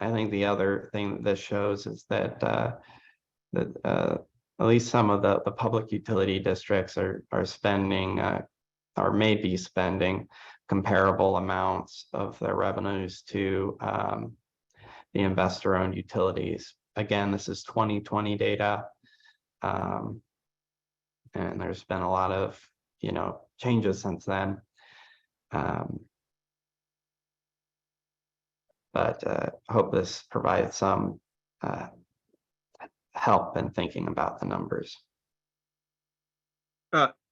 think the other thing that this shows is that at least some of the public utility districts are spending or may be spending comparable amounts of their revenues to the investor-owned utilities. Again, this is 2020 data, and there's been a lot of changes since then. But hope this provides some help in thinking about the numbers.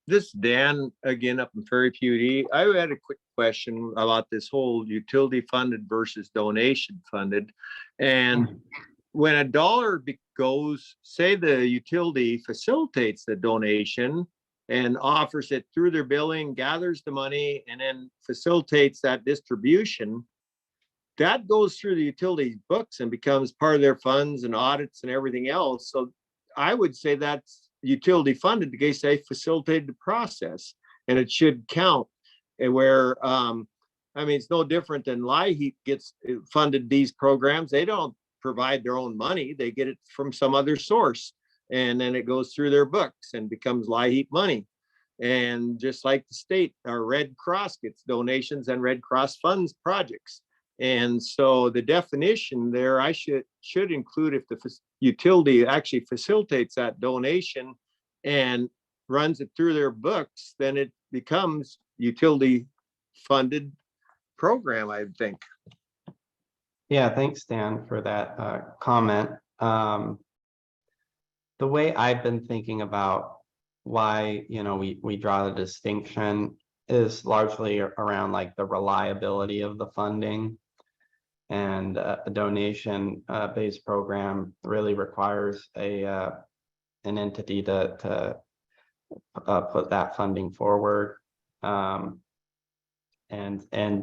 This is Dan again up in Ferry PUD. I had a quick question about this whole utility funded versus donation funded. And when a dollar goes, say the utility facilitates the donation and offers it through their billing, gathers the money, and then facilitates that distribution, that goes through the utility books and becomes part of their funds and audits and everything else. So I would say that's utility funded because they facilitated the process, and it should count. And where it's no different than LIHEAP gets funded these programs. They don't provide their own money, they get it from some other source, and then it goes through their books and becomes LIHEAP money. And just like the state, our Red Cross gets donations and Red Cross funds projects. And so the definition there, I should include, if the utility actually facilitates that donation and runs it through their books, then it becomes utility funded program, I think. Yeah, thanks, Dan, for that comment. The way I've been thinking about why we draw the distinction is largely around like the reliability of the funding. And a donation based program really requires an entity to put that funding forward. And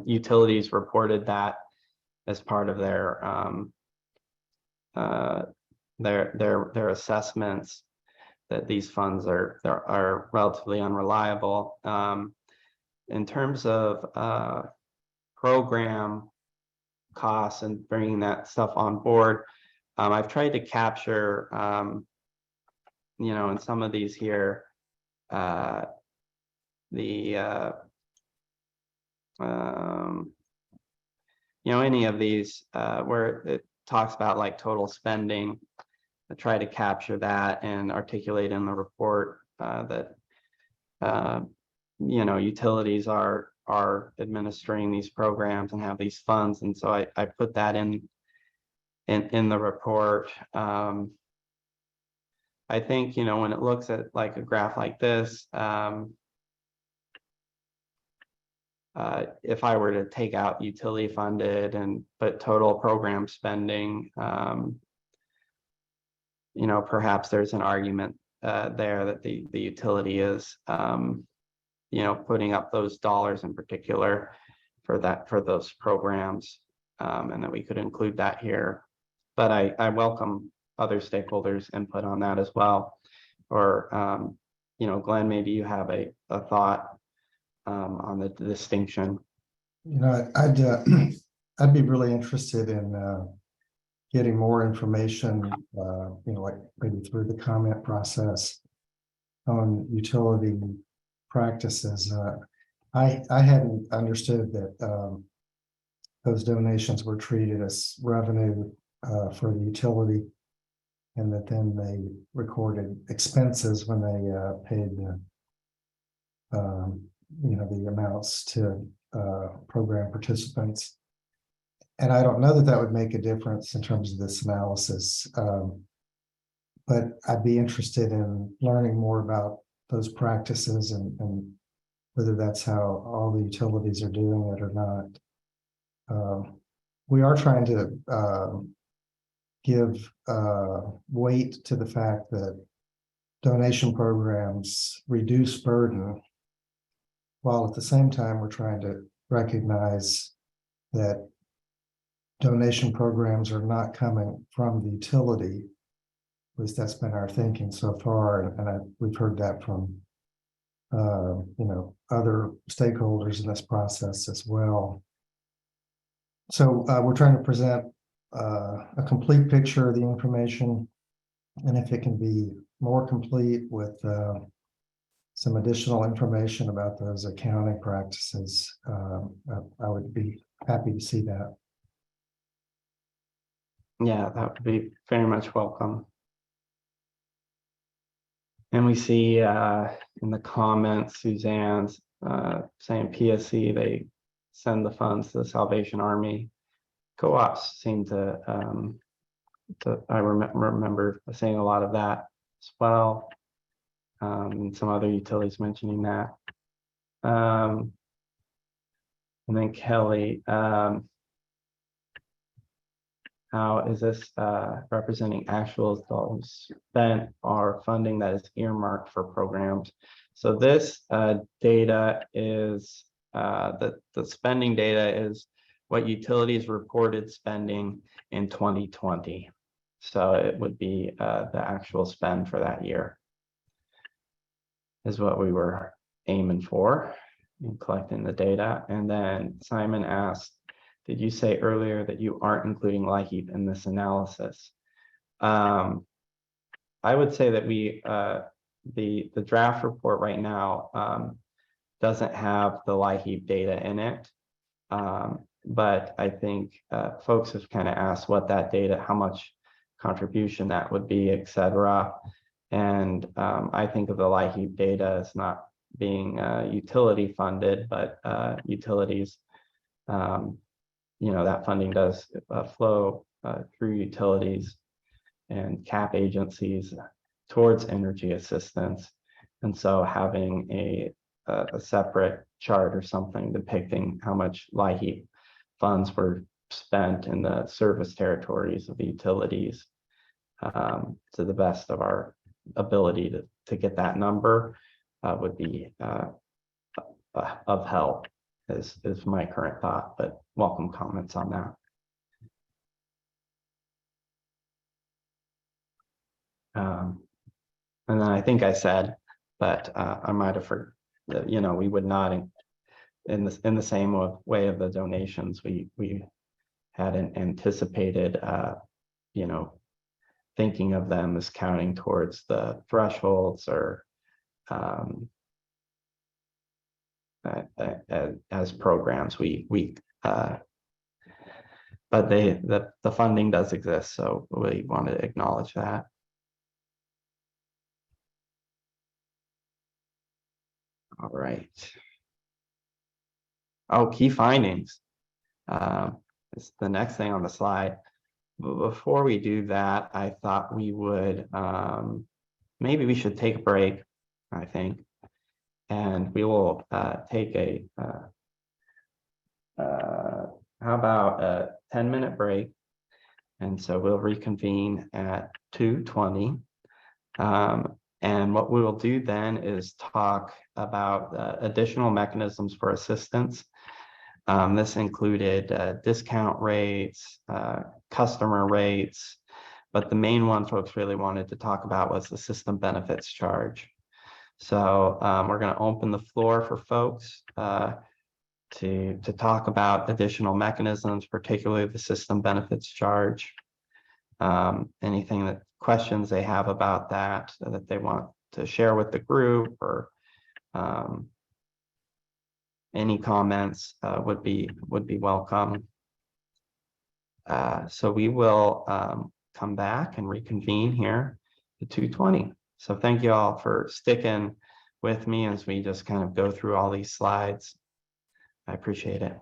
utilities reported that as part of their assessments, that these funds are relatively unreliable. In terms of program costs and bringing that stuff on board, I've tried to capture in some of these here any of these where it talks about like total spending. I try to capture that and articulate in the report that utilities are administering these programs and have these funds, and so I put that in the report. I think when it looks at like a graph like this, if I were to take out utility funded and put total program spending, you know, perhaps there's an argument there that the utility is, you know, putting up those dollars in particular for those programs, and that we could include that here. But I welcome other stakeholders' input on that as well. Or, you know, Glenn, maybe you have a thought on the distinction. You know, I'd be really interested in getting more information, you know, like maybe through the comment process on utility practices. I hadn't understood that those donations were treated as revenue for the utility, and that then they recorded expenses when they paid the, you know, the amounts to program participants. And I don't know that that would make a difference in terms of this analysis, but I'd be interested in learning more about those practices and whether that's how all the utilities are doing it or not. We are trying to give weight to the fact that donation programs reduce burden, while at the same time we're trying to recognize that donation programs are not coming from the utility. At least that's been our thinking so far, and we've heard that from you know, other stakeholders in this process as well. So we're trying to present a complete picture of the information, and if it can be more complete with some additional information about those accounting practices, I would be happy to see that. Yeah, that would be very much welcome. And we see in the comments, Suzanne's saying PSC, they send the funds to the Salvation Army. Co-ops seem to I remember saying a lot of that as well. And some other utilities mentioning that. And then Kelly, how is this representing actual dollars spent or funding that is earmarked for programs? So this data is, the spending data is what utilities reported spending in 2020. So it would be the actual spend for that year is what we were aiming for in collecting the data. And then Simon asked, did you say earlier that you aren't including LIHEAP in this analysis? I would say that we, the draft report right now doesn't have the LIHEAP data in it. But I think folks have kind of asked what that data, how much contribution that would be, et cetera. And I think of the LIHEAP data as not being utility funded, but utilities, you know, that funding does flow through utilities and CAP agencies towards energy assistance. And so having a separate chart or something depicting how much LIHEAP funds were spent in the service territories of the utilities, to the best of our ability to get that number, would be of help, is my current thought, but welcome comments on that. And then I think I said, but I might have forgotten that, you know, we would not, in the same way of the donations, we hadn't anticipated, you know, thinking of them as counting towards the thresholds or as programs. But the funding does exist, so we want to acknowledge that. All right. Oh, key findings. It's the next thing on the slide. But before we do that, I thought we would, maybe we should take a break, I think. And we will take a how about a 10-minute break? And so we'll reconvene at 2:20. And what we will do then is talk about additional mechanisms for assistance. This included discount rates, customer rates, but the main one folks really wanted to talk about was the system benefits charge. So we're going to open the floor for folks to talk about additional mechanisms, particularly the system benefits charge. Anything that questions they have about that they want to share with the group, or any comments would be welcome. So we will come back and reconvene here at 2:20. So thank you all for sticking with me as we just kind of go through all these slides. I appreciate it.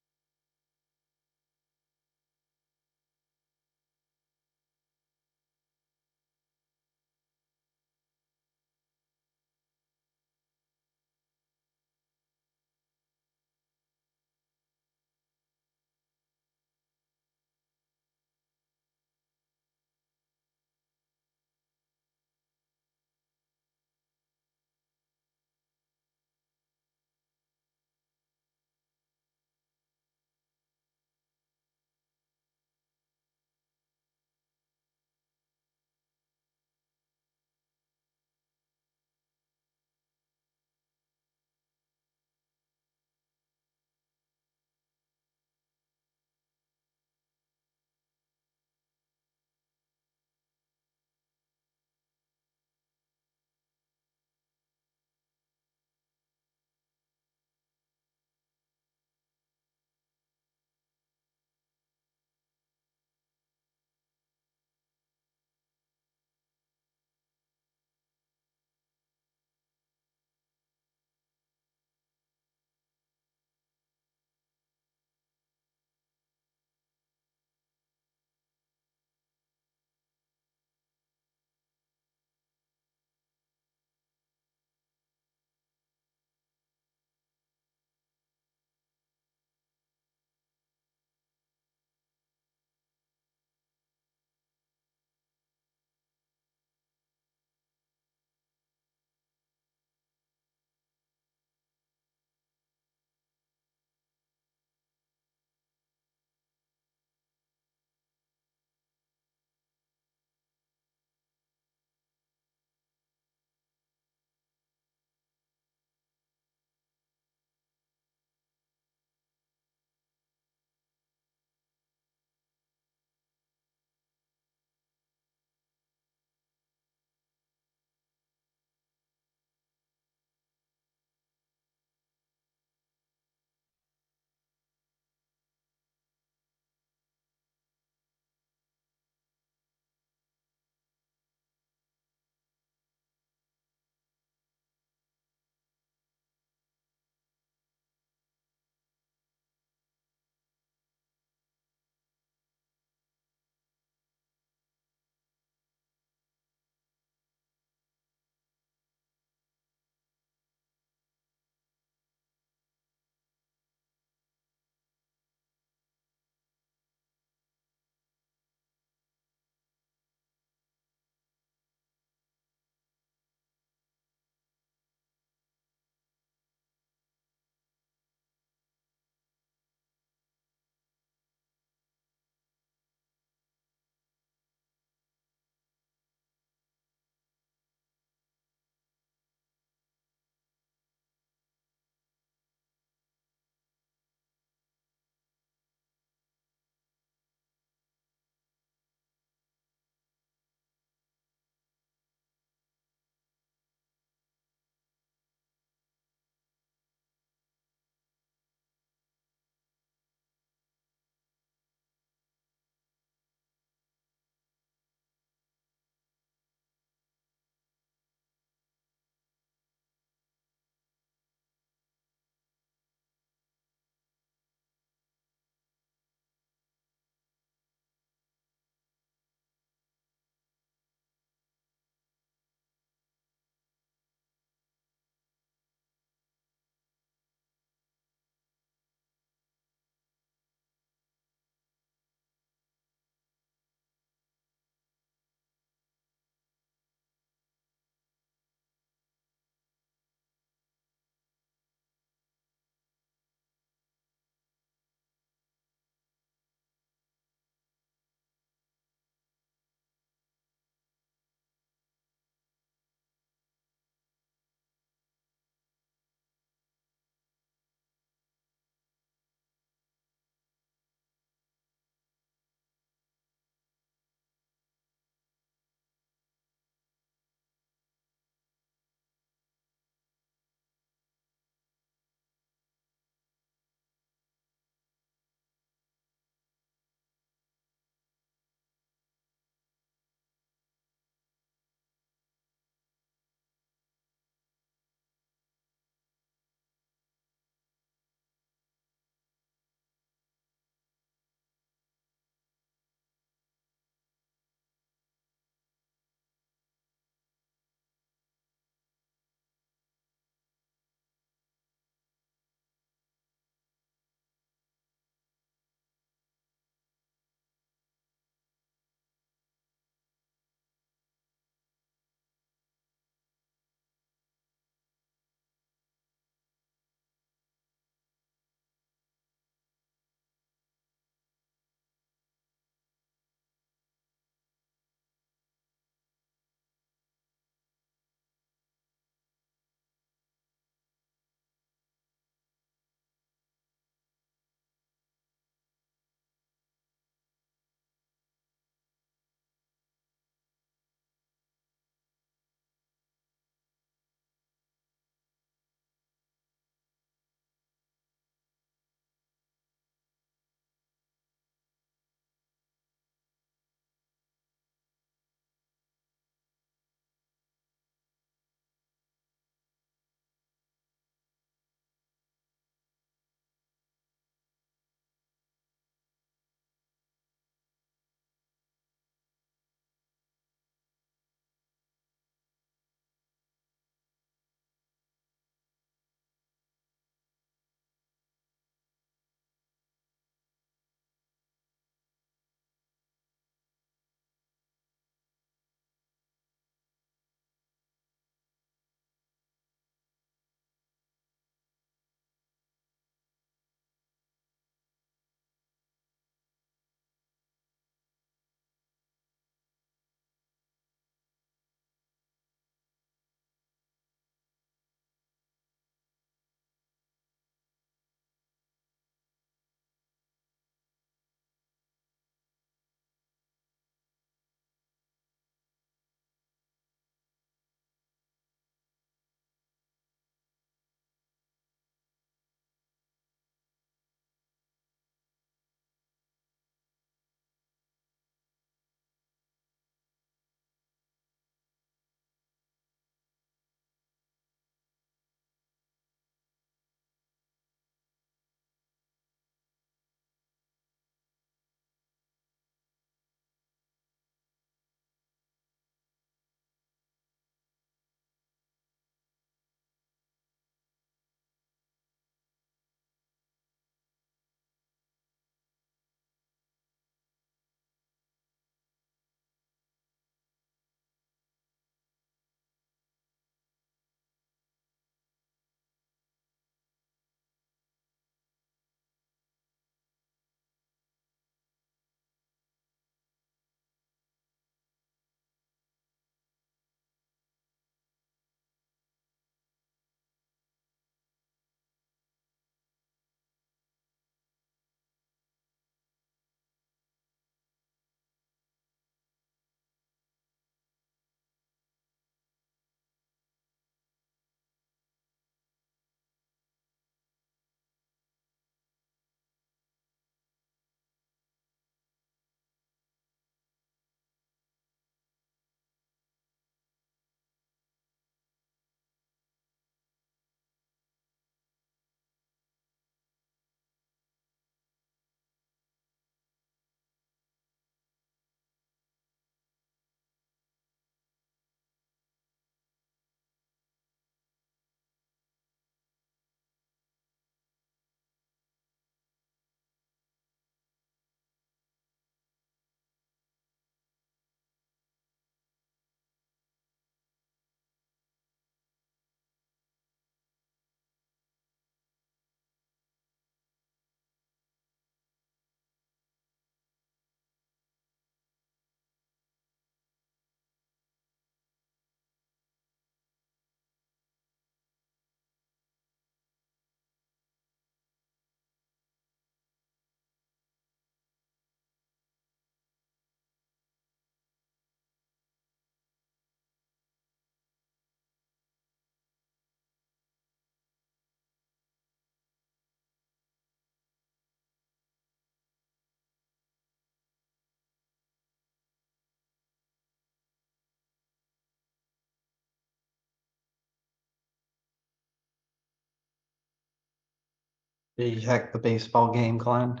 Did you check the baseball game, Glenn?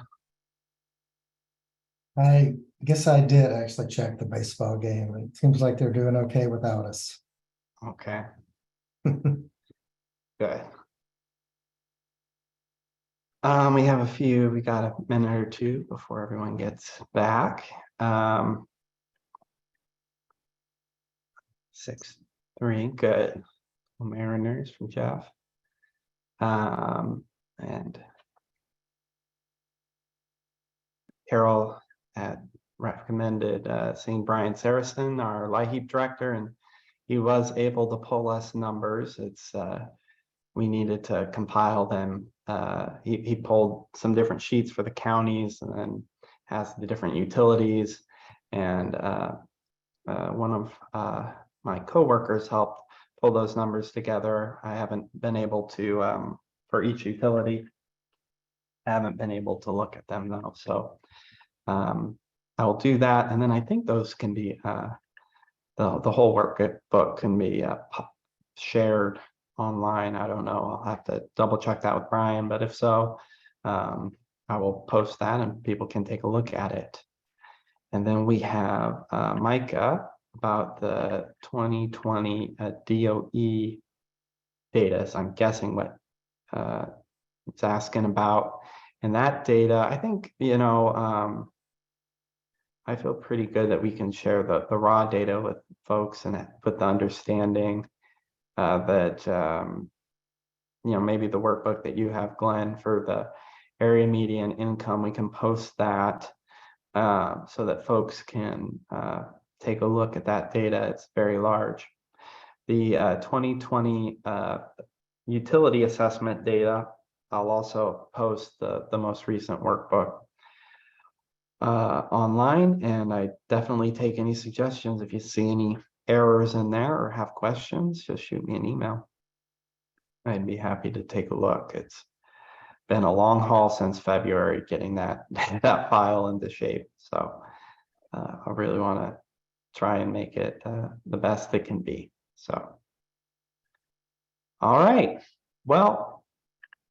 I guess I did actually check the baseball game. It seems like they're doing okay without us. Okay, good. We have we got a minute or two before everyone gets back. 6-3, good. Mariners from Jeff. And Carol had recommended seeing Brian Saracen, our LIHEAP director, and he was able to pull us numbers. It's we needed to compile them. He pulled some different sheets for the counties and then has the different utilities. And one of my coworkers helped pull those numbers together. I haven't been able to, for each utility, I haven't been able to look at them though. So I will do that. And then I think those can be, the whole workbook can be shared online. I don't know. I'll have to double check that with Brian, but if so, I will post that and people can take a look at it. And then we have Micah about the 2020 DOE data. So I'm guessing what it's asking about. And that data, I think, you know, I feel pretty good that we can share the raw data with folks and with the understanding that, you know, maybe the workbook that you have, Glenn, for the area median income, we can post that so that folks can take a look at that data. It's very large. The 2020 utility assessment data, I'll also post the most recent workbook online, and I definitely take any suggestions. If you see any errors in there or have questions, just shoot me an email. I'd be happy to take a look. It's been a long haul since February getting that file into shape. So I really want to try and make it the best it can be. So, all right. Well,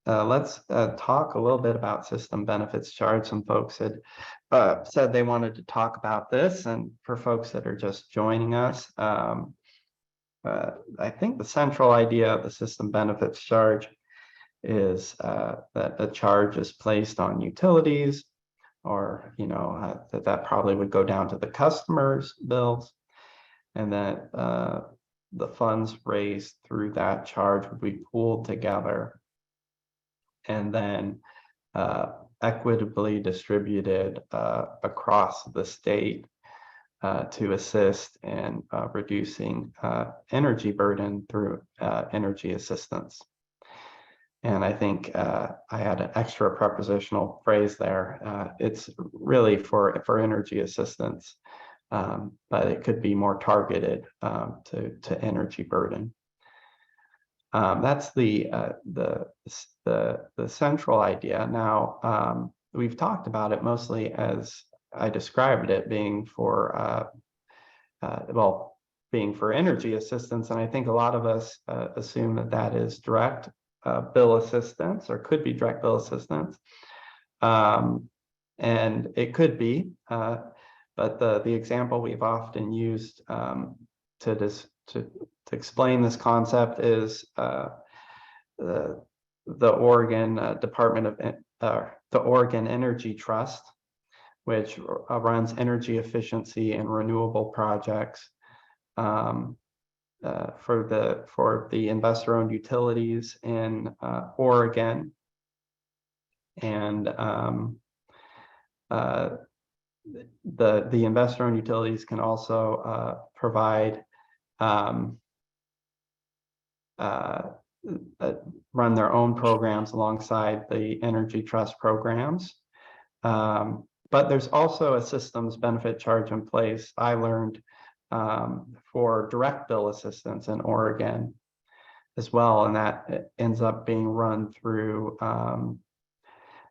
let's talk a little bit about system benefits charge. Some folks had said they wanted to talk about this, and for folks that are just joining us, I think the central idea of the system benefits charge is that the charge is placed on utilities, or that probably would go down to the customer's bills, and that the funds raised through that charge would be pooled together and then equitably distributed across the state to assist in reducing energy burden through energy assistance. And I think I had an extra prepositional phrase there. It's really for energy assistance, but it could be more targeted to energy burden. That's the central idea. Now, we've talked about it mostly as I described it, being for being for energy assistance, and I think a lot of us assume that that is direct bill assistance, or could be direct bill assistance, and it could be, but the example we've often used to explain this concept is the Oregon Department of the Oregon Energy Trust, which runs energy efficiency and renewable projects for the investor-owned utilities in Oregon, and the investor-owned utilities can also provide run their own programs alongside the Energy Trust programs. But there's also a systems benefit charge in place, I learned, for direct bill assistance in Oregon as well, and that ends up being run through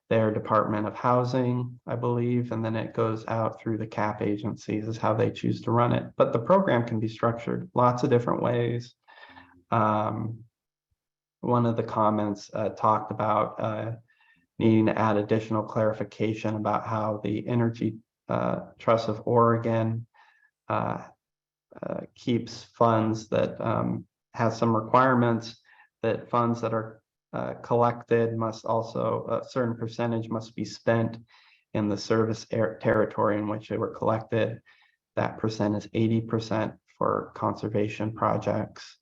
their Department of Housing, I believe, and then it goes out through the CAP agencies is how they choose to run it. But the program can be structured lots of different ways. One of the comments talked about needing to add additional clarification about how the Energy Trust of Oregon keeps funds that has some requirements that funds that are collected must also, a certain percentage must be spent in the service territory in which they were collected. That percent is 80% for conservation projects.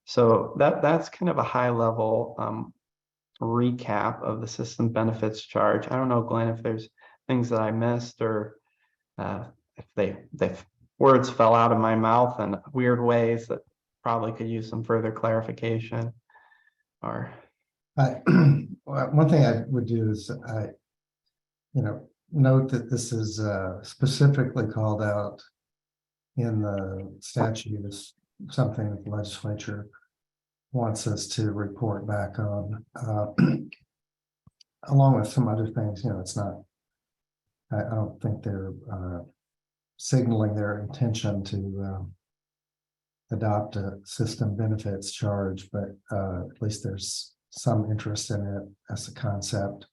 So that's kind of a high level recap of the system benefits charge. I don't know, Glenn, if there's things that I missed, or if they words fell out of my mouth in weird ways that probably could use some further clarification. Or one thing I would do is note that this is specifically called out in the statute as something that the legislature wants us to report back on, along with some other things. It's not, I don't think they're signaling their intention to adopt a system benefits charge, but at least there's some interest in it as a concept.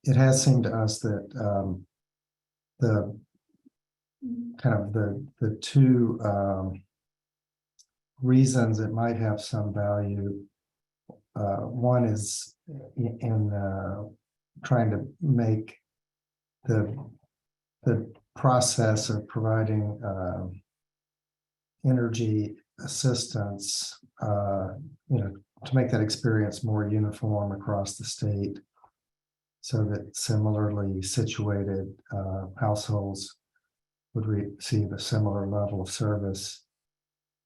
It has seemed to us that the kind of the two reasons it might have some value. One is in trying to make the process of providing energy assistance, to make that experience more uniform across the state, so that similarly situated households would receive a similar level of service,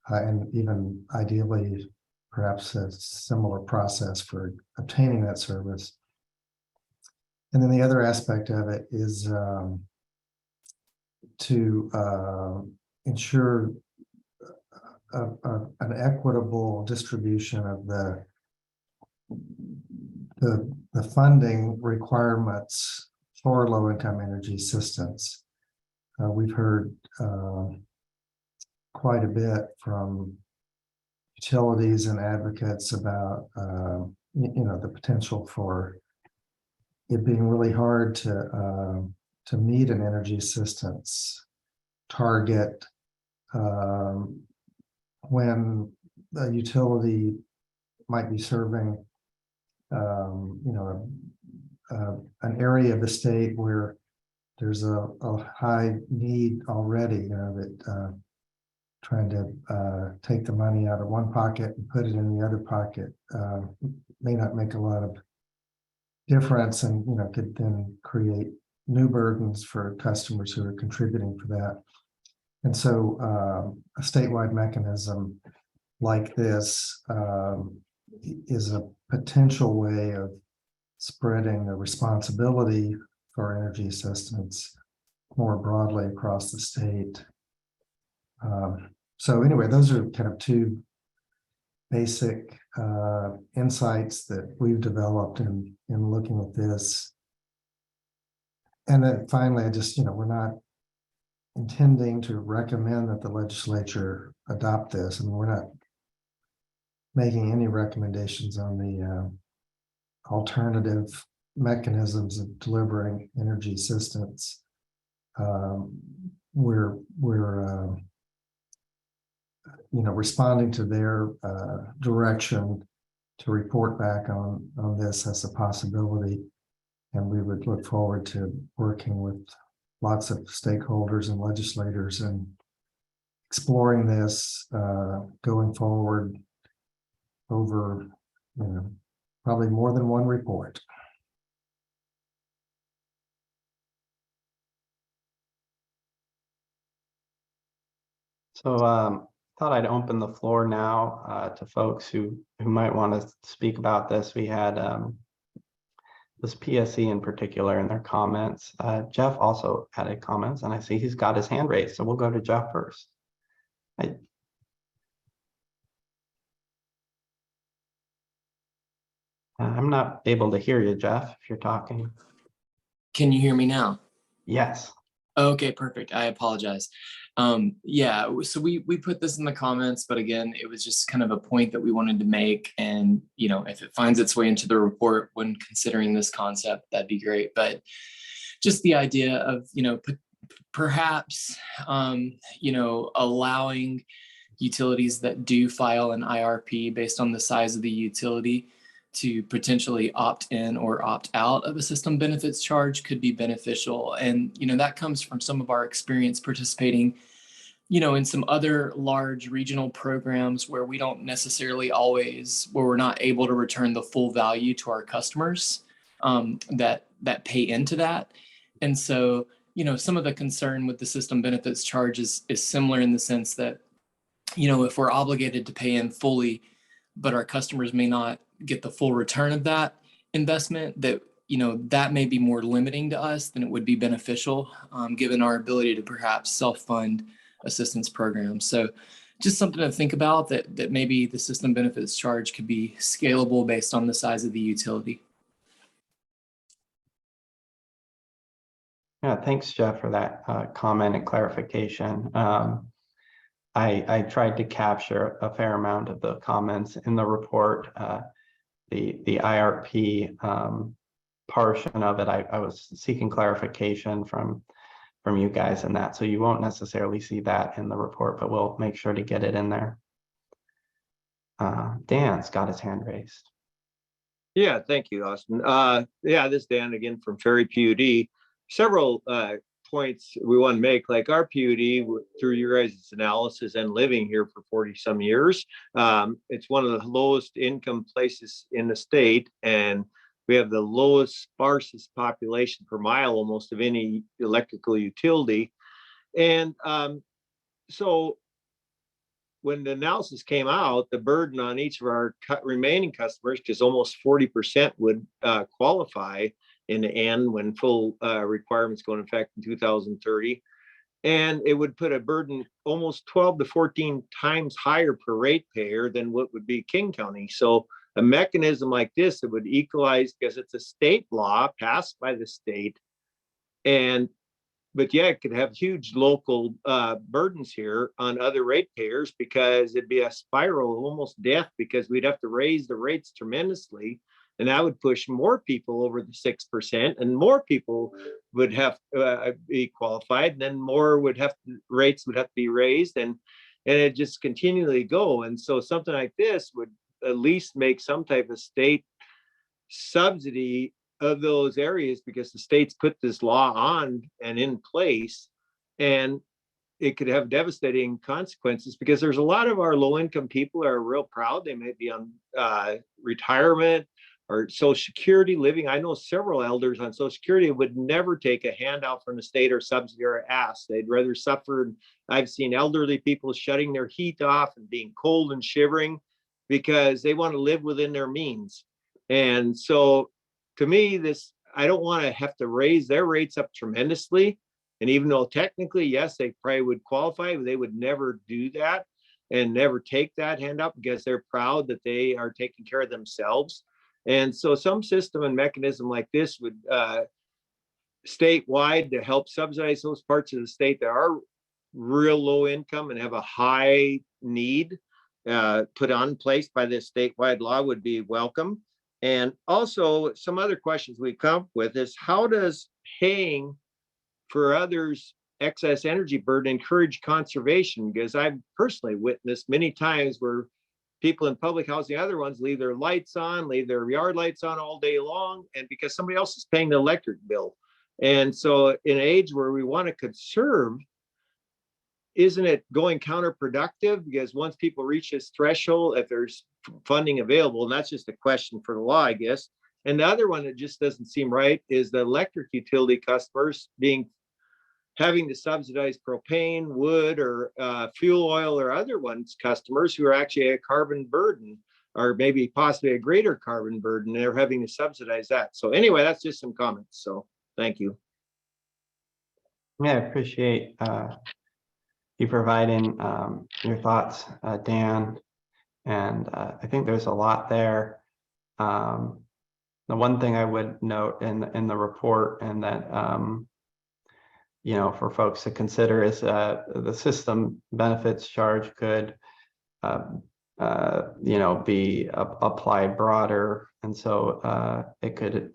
and even ideally, perhaps a similar process for obtaining that service. And then the other aspect of it is to ensure an equitable distribution of the funding requirements for low-income energy assistance. We've heard quite a bit from utilities and advocates about the potential for it being really hard to meet an energy assistance target when the utility might be serving an area of the state where there's a high need already, that trying to take the money out of one pocket and put it in the other pocket may not make a lot of difference, and could then create new burdens for customers who are contributing for that. And so a statewide mechanism like this is a potential way of spreading the responsibility for energy assistance more broadly across the state. So anyway, those are kind of two basic insights that we've developed in looking at this. And then finally, we're not intending to recommend that the legislature adopt this, and we're not making any recommendations on the alternative mechanisms of delivering energy assistance. We're responding to their direction to report back on this as a possibility, and we would look forward to working with lots of stakeholders and legislators and exploring this going forward over probably more than one report. so thought I'd open the floor now to folks who might want to speak about this. We had this PSE in particular in their comments. Jeff also added comments, and I see he's got his hand raised, so we'll go to Jeff first. I'm not able to hear you, Jeff, if you're talking. Can you hear me now? Yes. Okay, perfect. I apologize. Yeah, so we put this in the comments, but again, it was just kind of a point that we wanted to make. And, you know, if it finds its way into the report when considering this concept, that'd be great. But just the idea of, you know, perhaps, you know, allowing utilities that do file an IRP based on the size of the utility to potentially opt in or opt out of a system benefits charge could be beneficial. And, you know, that comes from some of our experience participating, you know, in some other large regional programs where we don't necessarily always, where we're not able to return the full value to our customers that pay into that. And so, you know, some of the concern with the system benefits charge is similar in the sense that, you know, if we're obligated to pay in fully, but our customers may not get the full return of that investment, that, you know, that may be more limiting to us than it would be beneficial, given our ability to perhaps self-fund assistance programs. So just something to think about, that maybe the system benefits charge could be scalable based on the size of the utility. Yeah, thanks, Jeff, for that comment and clarification. I tried to capture a fair amount of the comments in the report. The IRP portion of it, I was seeking clarification from you guys in that, so you won't necessarily see that in the report, but we'll make sure to get it in there. Dan's got his hand raised. Yeah, thank you, Austin. Yeah, this is Dan again from Ferry PUD. Several points we want to make, like our PUD, through your guys' analysis and living here for 40 some years, it's one of the lowest income places in the state, and we have the lowest, sparsest population per mile almost of any electrical utility. And so when the analysis came out, the burden on each of our remaining customers, because almost 40% would qualify in the end when full requirements go into effect in 2030. And it would put a burden almost 12 to 14 times higher per ratepayer than what would be King County. So a mechanism like this, it would equalize, because it's a state law passed by the state. But yeah, it could have huge local burdens here on other ratepayers, because it'd be a spiral of almost death, because we'd have to raise the rates tremendously. And that would push more people over the 6%, and more people would have to be qualified, and then more rates would have to be raised, and it just continually go. And so something like this would at least make some type of state subsidy of those areas, because the states put this law on and in place, and it could have devastating consequences, because there's a lot of our low income people are real proud. They may be on retirement or Social Security living. I know several elders on Social Security would never take a handout from the state or subsidy or ask. They'd rather suffer. I've seen elderly people shutting their heat off and being cold and shivering because they want to live within their means. And so to me, I don't want to have to raise their rates up tremendously. And even though technically, yes, they probably would qualify, they would never do that and never take that handout, because they're proud that they are taking care of themselves. And so some system and mechanism like this would statewide to help subsidize those parts of the state that are real low income and have a high need put on place by this statewide law would be welcome. And also some other questions we come up with is, how does paying for others' excess energy burden encourage conservation? Because I've personally witnessed many times where people in public housing, other ones, leave their lights on, leave their yard lights on all day long, and because somebody else is paying the electric bill. And so in an age where we want to conserve, isn't it going counterproductive? Because once people reach this threshold, if there's funding available, and that's just a question for the law, I guess. And the other one that just doesn't seem right is the electric utility customers having to subsidize propane, wood, or fuel oil, or other ones customers who are actually a carbon burden, or maybe possibly a greater carbon burden. They're having to subsidize that. So anyway, that's just some comments. So thank you. Yeah, I appreciate you providing your thoughts, Dan. And I think there's a lot there. The one thing I would note in the report, and that for folks to consider is the system benefits charge could be applied broader, and so it could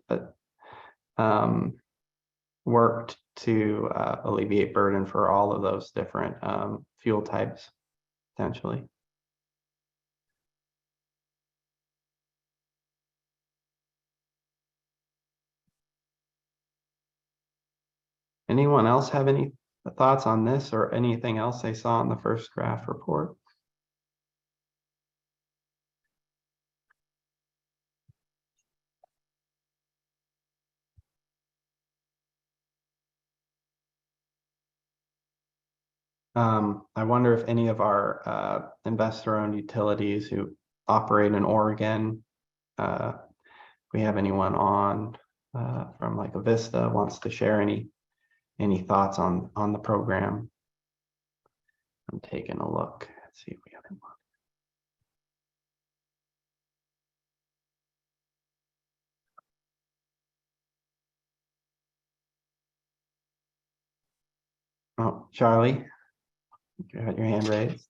work to alleviate burden for all of those different fuel types potentially. Anyone else have any thoughts on this or anything else they saw in the first draft report? I wonder if any of our investor-owned utilities who operate in Oregon, we have anyone on from like Avista wants to share any thoughts on the program. I'm taking a look. Let's see if we have anyone. Oh, Charlie, you had your hand raised.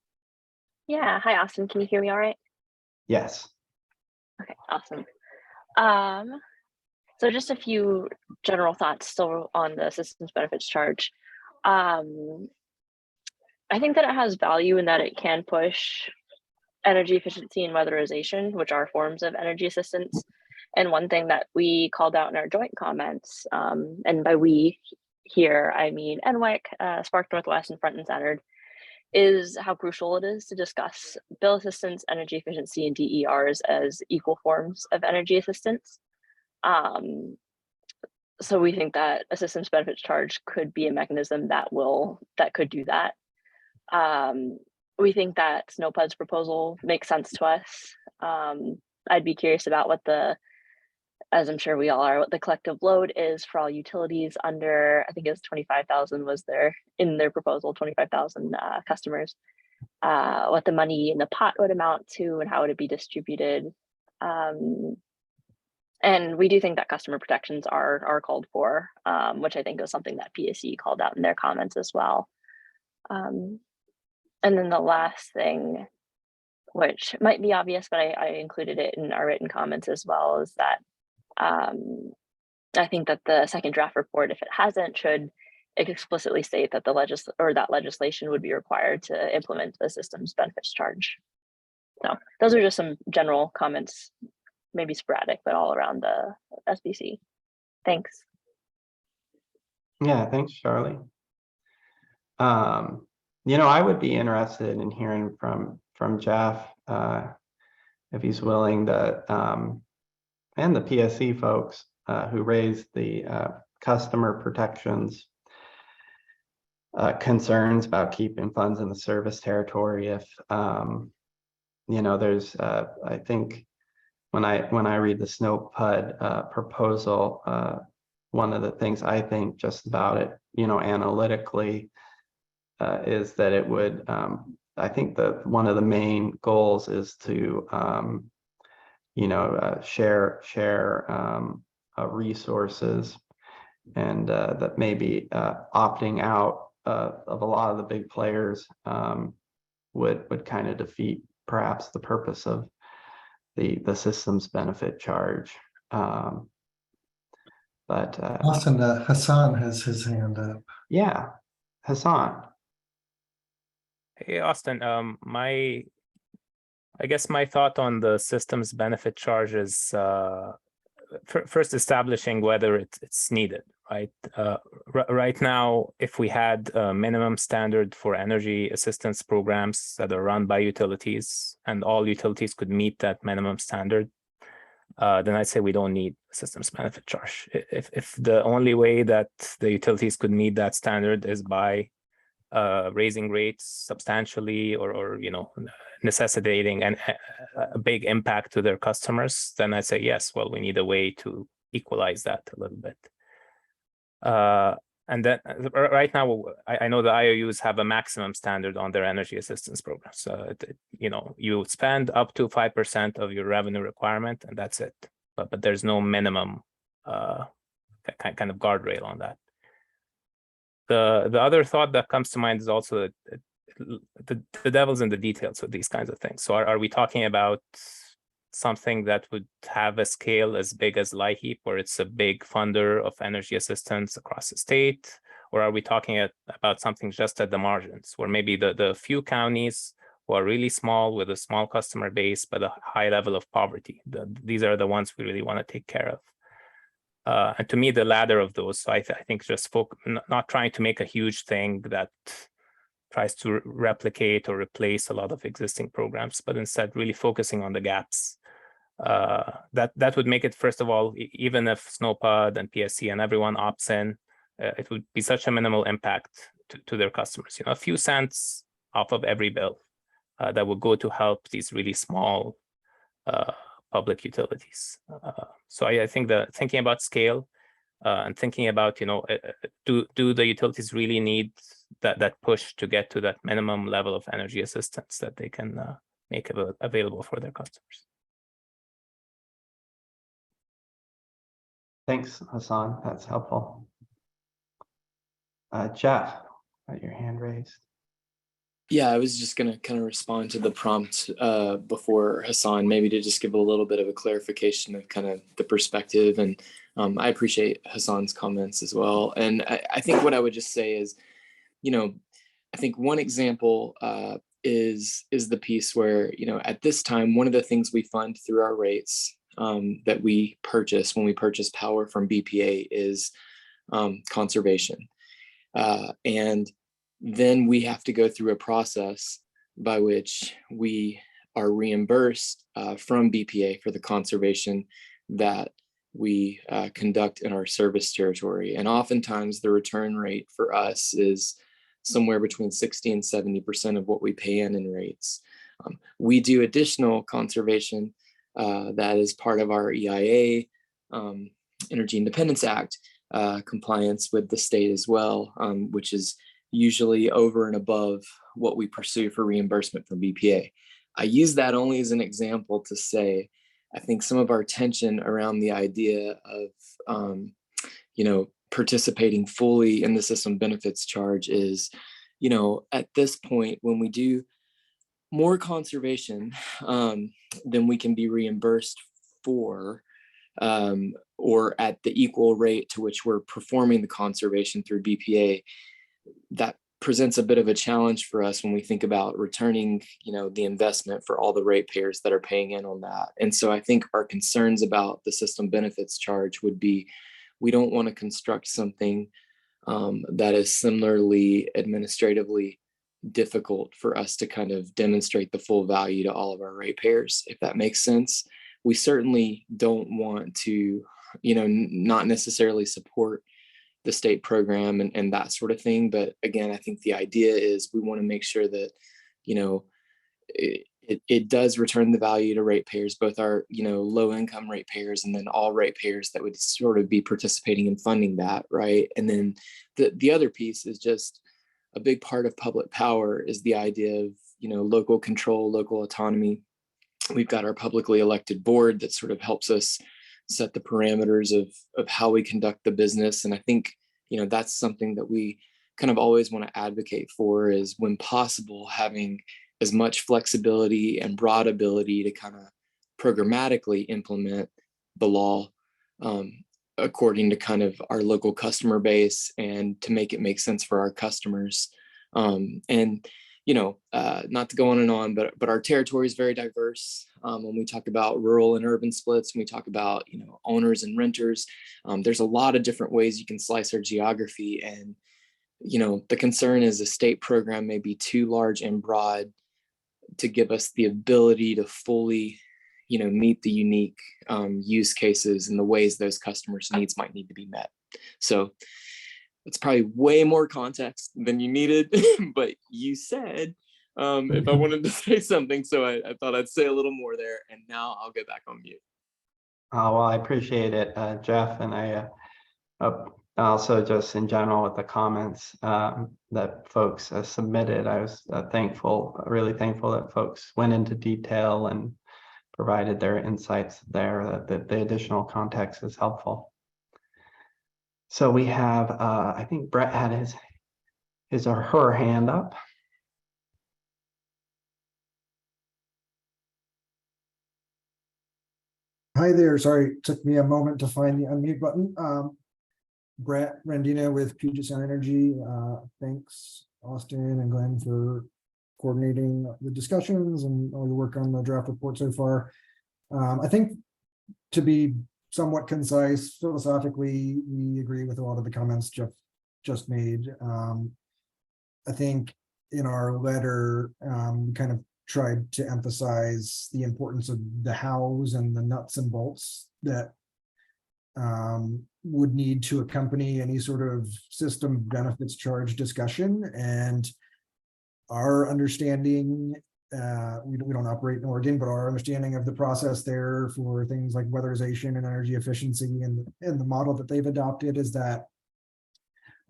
Yeah, hi Austin, can you hear me all right? Yes. Okay, awesome. So just a few general thoughts still on the systems benefits charge. I think that it has value in that it can push energy efficiency and weatherization, which are forms of energy assistance. And one thing that we called out in our joint comments, and by we here, I mean NWEC, Spark Northwest, and Front and Centered, is how crucial it is to discuss bill assistance, energy efficiency, and DERs as equal forms of energy assistance. So we think that a systems benefits charge could be a mechanism that could do that. We think that SNOPUD's proposal makes sense to us. I'd be curious about what as I'm sure we all are, what the collective load is for all utilities under, I think it's 25,000 was in their proposal, 25,000 customers. What the money in the pot would amount to and how would it be distributed. And we do think that customer protections are called for, which I think was something that PSC called out in their comments as well. And then the last thing, which might be obvious, but I included it in our written comments as well, is that I think that the second draft report, if it hasn't, should explicitly state that that legislation would be required to implement the systems benefits charge. So those are just some general comments, maybe sporadic, but all around the SBC. Thanks. Yeah, thanks, Charlie. I would be interested in hearing from Jeff if he's willing to, and the PSC folks who raised the customer protections concerns about keeping funds in the service territory. If there's I think when I read the SNOPUD proposal, one of the things I think just about it, analytically, is that it would, I think that one of the main goals is to, share resources, and that maybe opting out of a lot of the big players would kind of defeat perhaps the purpose of the systems benefit charge. But Austin, Hassan has his hand up. yeah, Hassan. Hey, Austin, I guess my thought on the systems benefit charge is first establishing whether it's needed, right? Right now, if we had a minimum standard for energy assistance programs that are run by utilities and all utilities could meet that minimum standard, then I'd say we don't need a systems benefit charge. If the only way that the utilities could meet that standard is by raising rates substantially or necessitating a big impact to their customers, then I'd say yes, well, we need a way to equalize that a little bit. And then right now, I know the IOUs have a maximum standard on their energy assistance programs. So, you spend up to 5% of your revenue requirement, and that's it. But there's no minimum kind of guardrail on that. The other thought that comes to mind is also that the devil's in the details with these kinds of things. So are we talking about something that would have a scale as big as LIHEAP, where it's a big funder of energy assistance across the state? Or are we talking about something just at the margins, where maybe the few counties who are really small with a small customer base, but a high level of poverty, these are the ones we really want to take care of. And to me, the latter of those, so I think just not trying to make a huge thing that tries to replicate or replace a lot of existing programs, but instead really focusing on the gaps. That would make it, first of all, even if Snowpod and PSC and everyone opts in, it would be such a minimal impact to their customers. A few cents off of every bill that would go to help these really small public utilities. So I think that thinking about scale and thinking about, do the utilities really need that push to get to that minimum level of energy assistance that they can make available for their customers? Thanks, Hassan. That's helpful. Jeff, got your hand raised. Yeah, I was just going to kind of respond to the prompt before Hassan, maybe to just give a little bit of a clarification of kind of the perspective. And I appreciate Hassan's comments as well. And I think what I would just say is, I think one example is the piece where, at this time, one of the things we fund through our rates that we purchase when we purchase power from BPA is conservation. And then we have to go through a process by which we are reimbursed from BPA for the conservation that we conduct in our service territory. And oftentimes the return rate for us is somewhere between 60 and 70% of what we pay in rates. We do additional conservation that is part of our EIA, Energy Independence Act, compliance with the state as well, which is usually over and above what we pursue for reimbursement from BPA. I use that only as an example to say, I think some of our tension around the idea of, participating fully in the system benefits charge is, at this point, when we do more conservation than we can be reimbursed for, or at the equal rate to which we're performing the conservation through BPA, that presents a bit of a challenge for us when we think about returning, the investment for all the ratepayers that are paying in on that. And so I think our concerns about the system benefits charge would be, we don't want to construct something that is similarly administratively difficult for us to kind of demonstrate the full value to all of our ratepayers, if that makes sense. We certainly don't want to, not necessarily support the state program and that sort of thing. But again, I think the idea is we want to make sure that, it does return the value to ratepayers, both our, low income ratepayers and then all ratepayers that would sort of be participating in funding that, right? And then the other piece is just a big part of public power is the idea of, local control, local autonomy. We've got our publicly elected board that sort of helps us set the parameters of how we conduct the business. And I think, that's something that we kind of always want to advocate for, is when possible, having as much flexibility and broad ability to kind of programmatically implement the law according to kind of our local customer base and to make it make sense for our customers. And not to go on and on, but our territory is very diverse. When we talk about rural and urban splits, when we talk about, owners and renters, there's a lot of different ways you can slice our geography. And, the concern is a state program may be too large and broad to give us the ability to fully, meet the unique use cases and the ways those customers' needs might need to be met. So it's probably way more context than you needed, but you said if I wanted to say something, so I thought I'd say a little more there, and now I'll get back on mute. Well, I appreciate it, Jeff, and I also just in general with the comments that folks submitted, I was really thankful that folks went into detail and provided their insights there, that the additional context is helpful. So we have, I think Brett had his his or her hand up. Hi there. Sorry, it took me a moment to find the unmute button. Brett Rendina with Puget Sound Energy. Thanks, Austin and Glenn, for coordinating the discussions and all your work on the draft report so far. I think, to be somewhat concise, philosophically, we agree with a lot of the comments Jeff just made. I think in our letter, we kind of tried to emphasize the importance of the hows and the nuts and bolts that would need to accompany any sort of system benefits charge discussion. And our understanding, we don't operate in Oregon, but our understanding of the process there for things like weatherization and energy efficiency and the model that they've adopted is that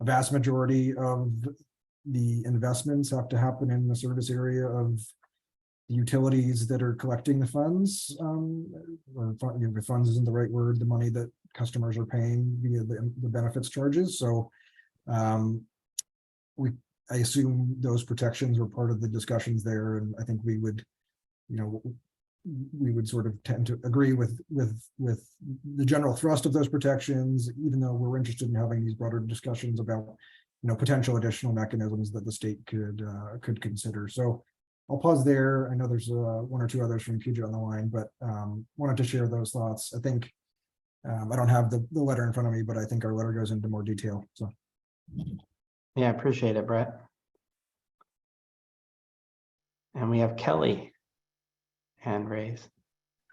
a vast majority of the investments have to happen in the service area of the utilities that are collecting the funds, or the funds isn't the right word, the money that customers are paying via the benefits charges. So I assume those protections were part of the discussions there, and I think we would, we would sort of tend to agree with the general thrust of those protections, even though we're interested in having these broader discussions about, potential additional mechanisms that the state could consider. So I'll pause there. I know there's one or two others from Puget on the line, but wanted to share those thoughts. I think I don't have the letter in front of me, but I think our letter goes into more detail. So. Yeah, I appreciate it, Brett. And we have Kelly, hand raised.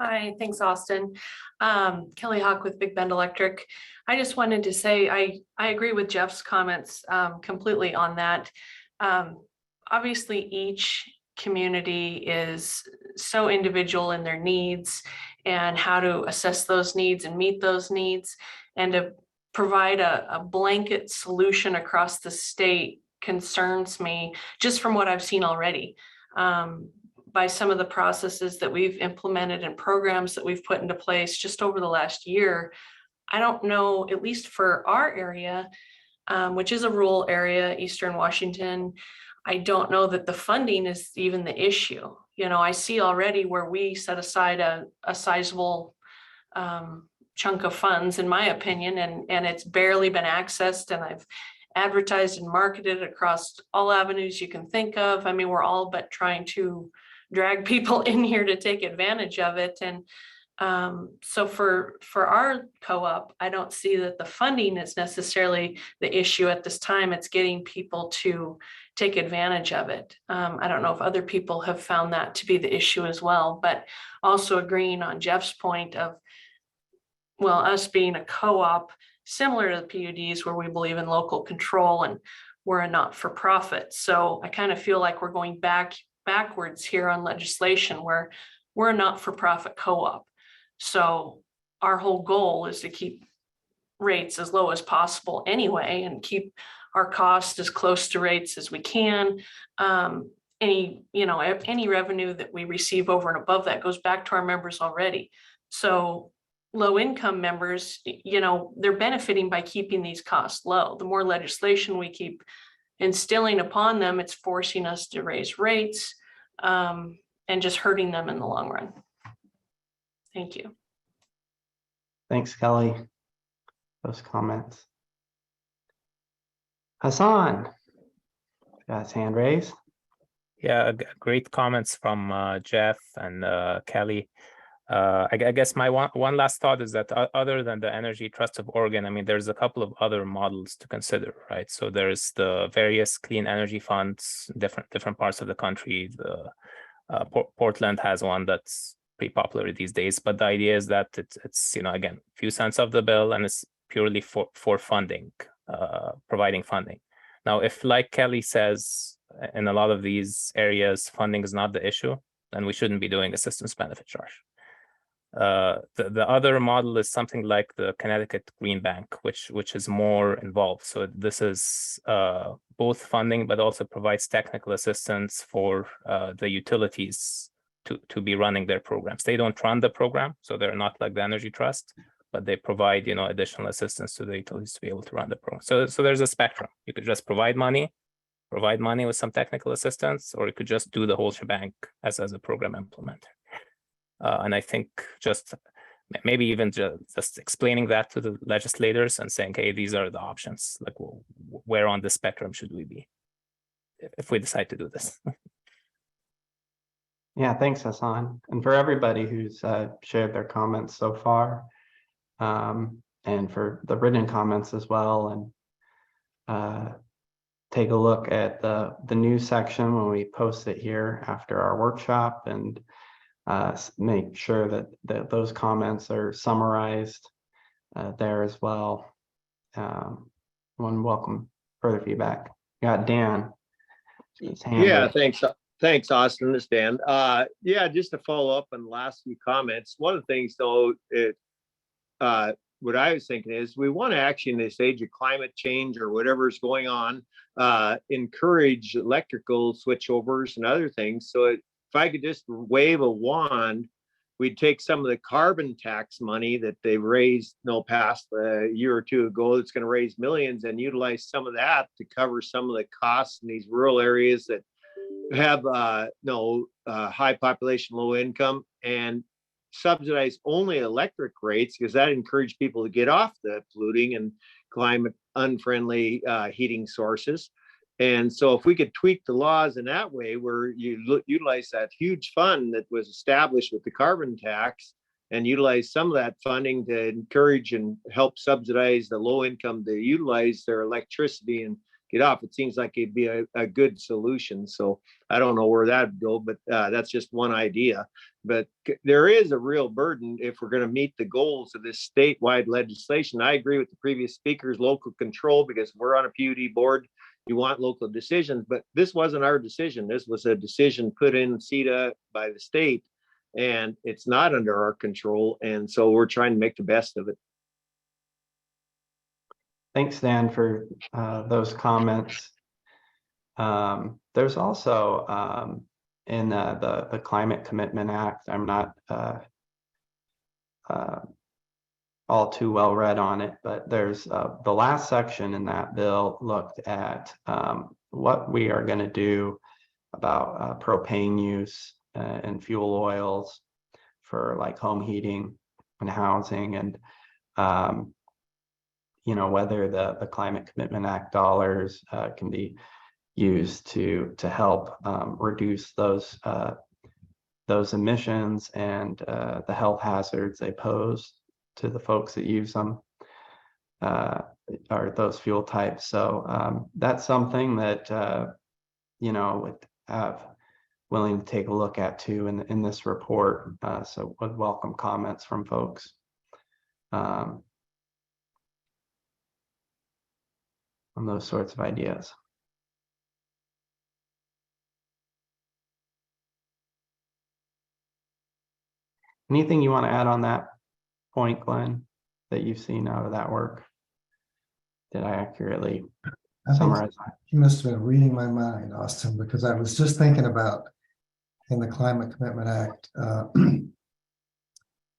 Hi, thanks, Austin. Kelly Hawk with Big Bend Electric. I just wanted to say I agree with Jeff's comments completely on that. Obviously, each community is so individual in their needs and how to assess those needs and meet those needs, and to provide a blanket solution across the state concerns me just from what I've seen already. By some of the processes that we've implemented and programs that we've put into place just over the last year. I don't know, at least for our area, which is a rural area, Eastern Washington, I don't know that the funding is even the issue. I see already where we set aside a sizable chunk of funds, in my opinion, and it's barely been accessed, and I've advertised and marketed across all avenues you can think of. I mean, we're all but trying to drag people in here to take advantage of it. And so for our co-op, I don't see that the funding is necessarily the issue at this time. It's getting people to take advantage of it. I don't know if other people have found that to be the issue as well, but also agreeing on Jeff's point of, well, us being a co-op similar to the PUDs where we believe in local control and we're a not-for-profit. So I kind of feel like we're going backwards here on legislation where we're a not-for-profit co-op. So our whole goal is to keep rates as low as possible anyway, and keep our costs as close to rates as we can. Any revenue that we receive over and above that goes back to our members already. So low income members, they're benefiting by keeping these costs low. The more legislation we keep instilling upon them, it's forcing us to raise rates and just hurting them in the long run. Thank you. Thanks, Kelly. Those comments. Hassan, got his hand raised. Yeah, great comments from Jeff and Kelly. I guess my one last thought is that other than the Energy Trust of Oregon, I mean, there's a couple of other models to consider, right? So there's the various clean energy funds, different parts of the country. The Portland has one that's pretty popular these days, but the idea is that it's again, a few cents of the bill, and it's purely for funding, providing funding. Now, if, like Kelly says, in a lot of these areas, funding is not the issue, then we shouldn't be doing a systems benefit charge. The other model is something like the Connecticut Green Bank, which is more involved. So this is both funding, but also provides technical assistance for the utilities to be running their programs. They don't run the program, so they're not like the Energy Trust, but they provide additional assistance to the utilities to be able to run the program. So there's a spectrum. You could just provide money, provide money with some technical assistance, or it could just do the whole shebang as a program implementer. And I think just maybe even just explaining that to the legislators and saying, hey, these are the options, like where on the spectrum should we be if we decide to do this. Yeah, thanks, Hassan. And for everybody who's shared their comments so far, and for the written comments as well. And take a look at the news section when we post it here after our workshop, and make sure that those comments are summarized there as well. One welcome further feedback. You got Dan. Yeah, thanks, Austin. This is Dan. Yeah, just to follow up on the last few comments. One of the things, though, what I was thinking is we want to actually, in this age of climate change or whatever is going on, encourage electrical switchovers and other things. So if I could just wave a wand, we'd take some of the carbon tax money that they raised past a year or two ago, that's going to raise millions, and utilize some of that to cover some of the costs in these rural areas that have high population, low income, and subsidize only electric rates, because that encouraged people to get off the polluting and climate unfriendly heating sources. And so if we could tweak the laws in that way, where you utilize that huge fund that was established with the carbon tax, and utilize some of that funding to encourage and help subsidize the low income to utilize their electricity and get off, it seems like it'd be a good solution. So I don't know where that would go, but that's just one idea. But there is a real burden if we're going to meet the goals of this statewide legislation. I agree with the previous speakers, local control, because we're on a PUD board. You want local decisions, but this wasn't our decision. This was a decision put in CETA by the state, and it's not under our control. And so we're trying to make the best of it. Thanks, Dan, for those comments. There's also in the Climate Commitment Act, I'm not all too well read on it, but there's the last section in that bill looked at what we are going to do about propane use and fuel oils for like home heating and housing, and whether the Climate Commitment Act dollars can be used to help reduce those emissions and the health hazards they pose to the folks that use them, or those fuel types. So that's something that would have willing to take a look at too in this report. So would welcome comments from folks. On those sorts of ideas. Anything you want to add on that point, Glenn, that you've seen out of that work? Did I accurately summarize that? You must have been reading my mind, Austin, because I was just thinking about in the Climate Commitment Act,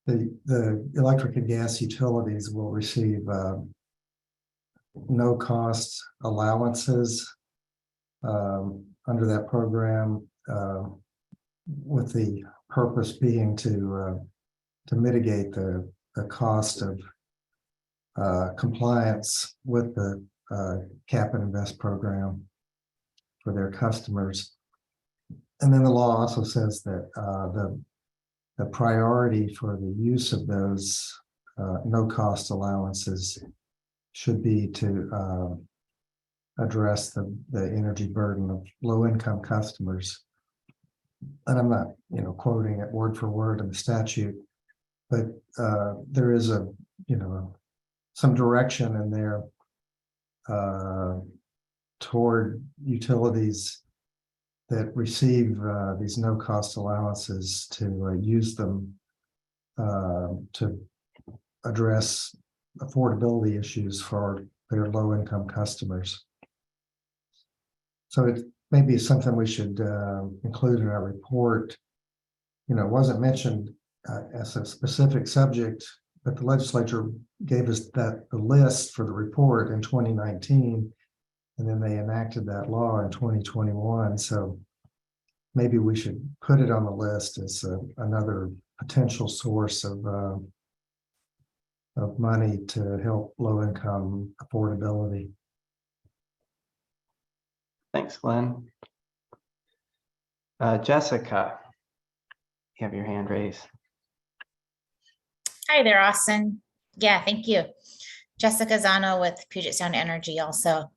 the electric and gas utilities will receive no cost allowances under that program, with the purpose being to mitigate the cost of compliance with the cap and invest program for their customers. And then the law also says that the priority for the use of those no cost allowances should be to address the energy burden of low income customers. And I'm not, quoting it word for word in the statute, but there is some direction in there toward utilities that receive these no cost allowances to use them to address affordability issues for their low income customers. So it may be something we should include in our report. It wasn't mentioned as a specific subject, but the legislature gave us the list for the report in 2019. And then they enacted that law in 2021. So maybe we should put it on the list as another potential source of money to help low-income affordability. Thanks, Glenn. Jessica, you have your hand raised. Hi there, Austin. Yeah, thank you. Jessica Zano with Puget Sound Energy also.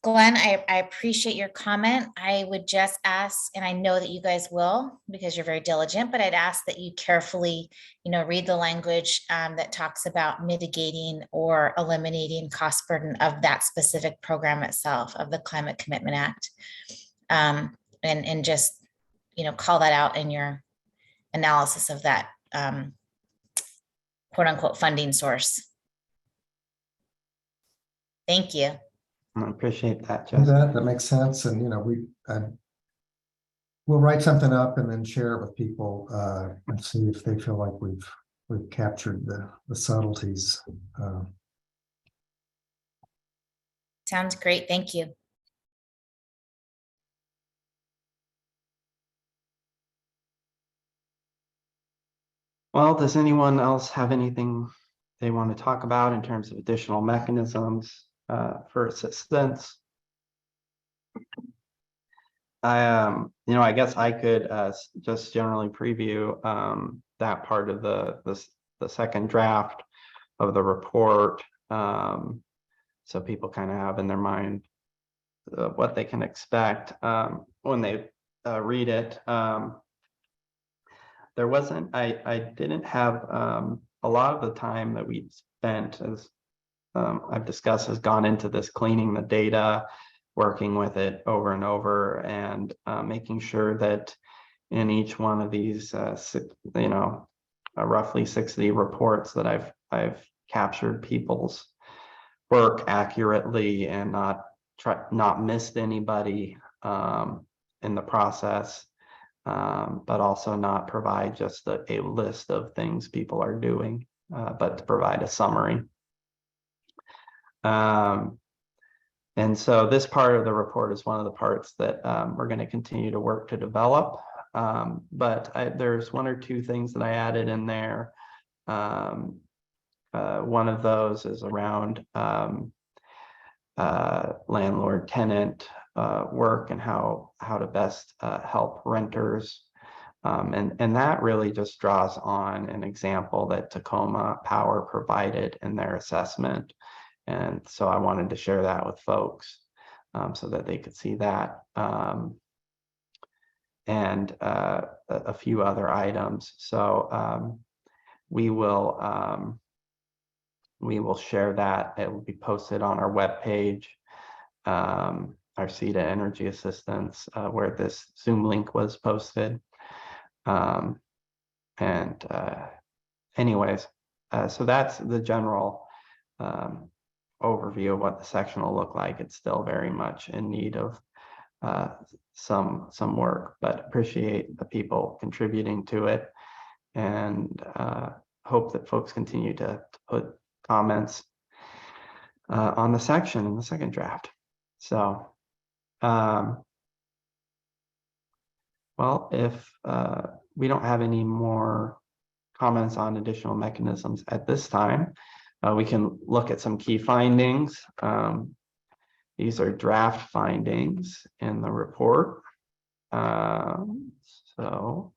Glenn, I appreciate your comment. I would just ask, and I know that you guys will because you're very diligent, but I'd ask that you carefully, read the language that talks about mitigating or eliminating cost burden of that specific program itself, of the Climate Commitment Act. And just, call that out in your analysis of that quote unquote funding source. Thank you. I appreciate that, Jessica. That makes sense. And, we'll write something up and then share it with people and see if they feel like we've captured the subtleties. Sounds great. Thank you. Well, does anyone else have anything they want to talk about in terms of additional mechanisms for assistance? I guess I could just generally preview that part of the second draft of the report, so people kind of have in their mind what they can expect when they read it. I didn't have a lot of the time that we spent, as I've discussed, has gone into this cleaning the data, working with it over and over, and making sure that in each one of these, roughly 60 reports that I've captured people's work accurately and not missed anybody in the process. But also not provide just a list of things people are doing, but to provide a summary. And so this part of the report is one of the parts that we're going to continue to work to develop. But there's one or two things that I added in there. One of those is around landlord-tenant work and how to best help renters. And that really just draws on an example that Tacoma Power provided in their assessment. And so I wanted to share that with folks so that they could see that. And a few other items. So we will share that. It will be posted on our webpage. Our CETA Energy Assistance, where this Zoom link was posted. Anyways, so that's the general overview of what the section will look like. It's still very much in need of some work, but appreciate the people contributing to it, and hope that folks continue to put comments on the section in the second draft. So well, if we don't have any more comments on additional mechanisms at this time, we can look at some key findings. These are draft findings in the report. So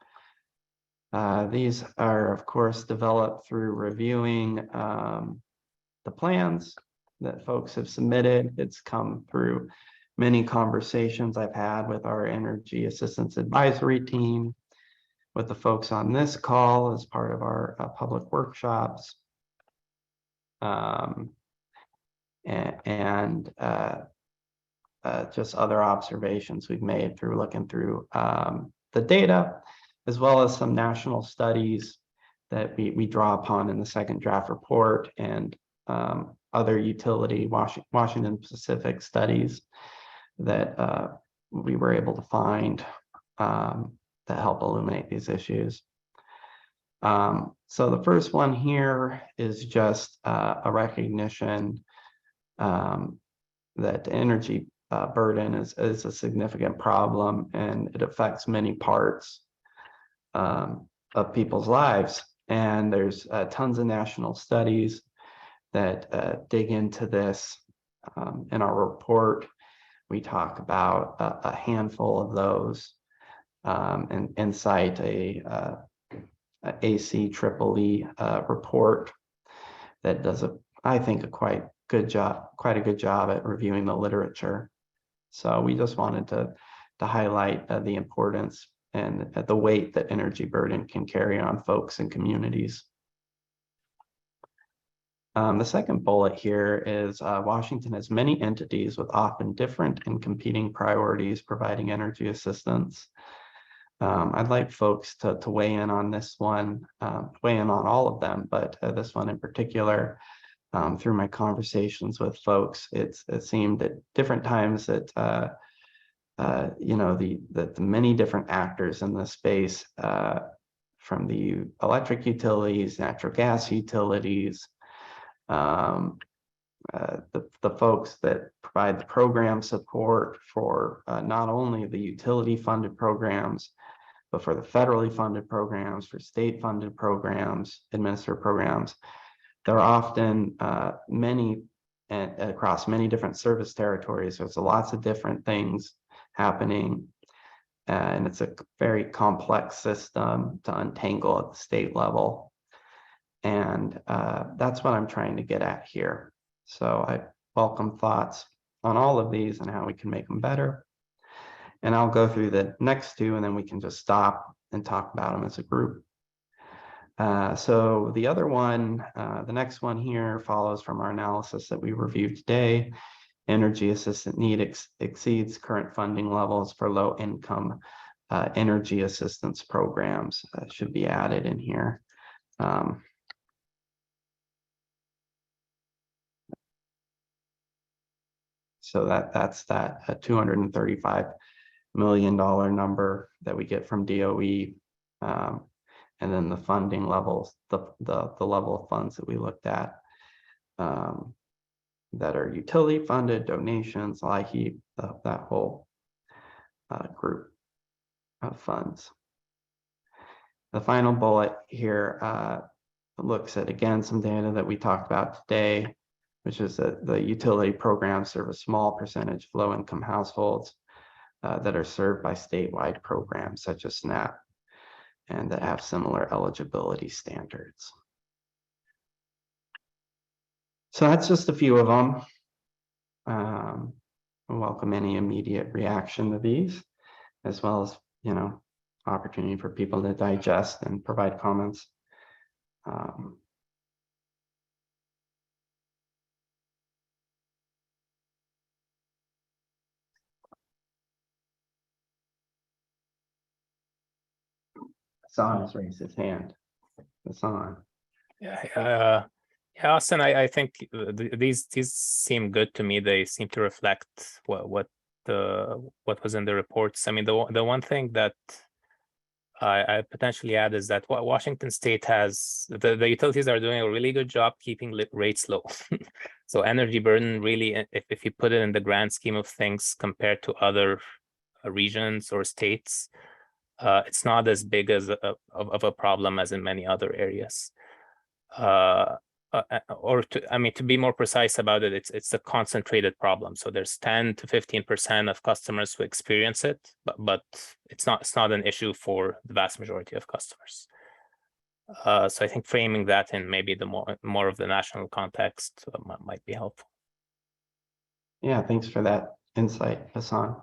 these are, of course, developed through reviewing the plans that folks have submitted. It's come through many conversations I've had with our Energy Assistance Advisory team, with the folks on this call as part of our public workshops, and just other observations we've made through looking through the data, as well as some national studies that we draw upon in the second draft report, and other utility Washington Pacific studies that we were able to find that help illuminate these issues. So the first one here is just a recognition that energy burden is a significant problem, and it affects many parts of people's lives. And there's tons of national studies that dig into this. In our report, we talk about a handful of those, and cite a ACEEE report that does I think, a quite a good job at reviewing the literature. So we just wanted to highlight the importance and the weight that energy burden can carry on folks and communities. The second bullet here is Washington has many entities with often different and competing priorities providing energy assistance. I'd like folks to weigh in on this one, weigh in on all of them, but this one in particular. Through my conversations with folks, it seemed at different times that the many different actors in this space, from the electric utilities, natural gas utilities, the folks that provide the program support for not only the utility funded programs, but for the federally funded programs, for state funded programs, administered programs. There are often many across many different service territories. There's lots of different things happening, and it's a very complex system to untangle at the state level. And that's what I'm trying to get at here. So I welcome thoughts on all of these and how we can make them better. And I'll go through the next two, and then we can just stop and talk about them as a group. So the other one, the next one here follows from our analysis that we reviewed today. Energy assistance need exceeds current funding levels for low income energy assistance programs. Should be added in here. So that's that $235 million number that we get from DOE. And then the funding levels, the level of funds that we looked at, that are utility funded, donations, LIHEAP, that whole group of funds. The final bullet here looks at, again, some data that we talked about today, which is that the utility programs serve a small percentage of low-income households that are served by statewide programs such as SNAP, and that have similar eligibility standards. So that's just a few of them. I welcome any immediate reaction to these, as well as, opportunity for people to digest and provide comments. Hassan has raised his hand. Hassan. Yeah, Austin, I think these seem good to me. They seem to reflect what was in the reports. I mean, the one thing that I potentially add is that Washington State has the utilities are doing a really good job keeping rates low. So energy burden really, if you put it in the grand scheme of things compared to other regions or states, it's not as big as of a problem as in many other areas. To be more precise about it, it's a concentrated problem. So there's 10 to 15% of customers who experience it, but it's not an issue for the vast majority of customers. So I think framing that in maybe the more of the national context might be helpful. Yeah, thanks for that insight, Hassan.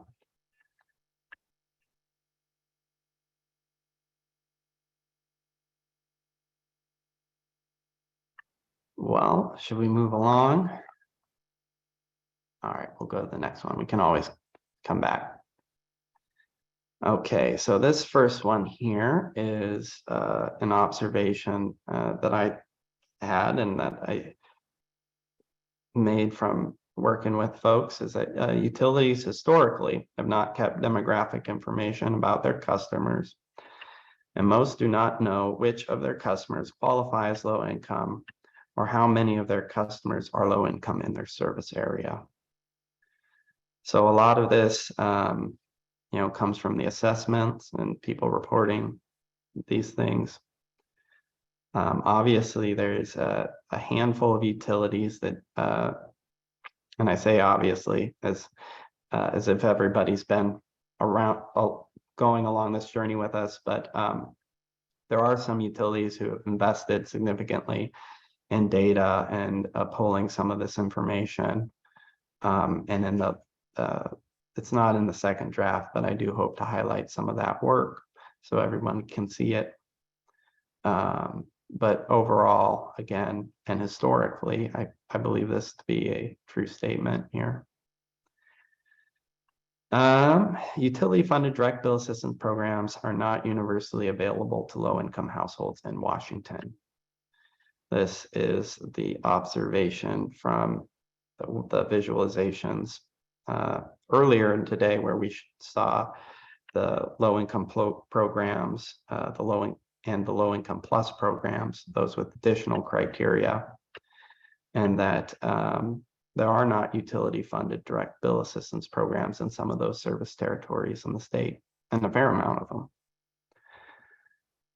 Well, should we move along? All right, we'll go to the next one. We can always come back. Okay, so this first one here is an observation that I had and that I made from working with folks, is that utilities historically have not kept demographic information about their customers, and most do not know which of their customers qualify as low income or how many of their customers are low income in their service area. So a lot of this, comes from the assessments and people reporting these things. Obviously, there's a handful of utilities that, and I say obviously as if everybody's been around going along this journey with us, but there are some utilities who have invested significantly in data and pulling some of this information. And in it's not in the second draft, but I do hope to highlight some of that work so everyone can see it. But overall, again, and historically, I believe this to be a true statement here. Utility funded direct bill assistance programs are not universally available to low-income households in Washington. This is the observation from the visualizations earlier in today, where we saw the low-income programs, the low-income plus programs, those with additional criteria, and that there are not utility funded direct bill assistance programs in some of those service territories in the state, and a fair amount of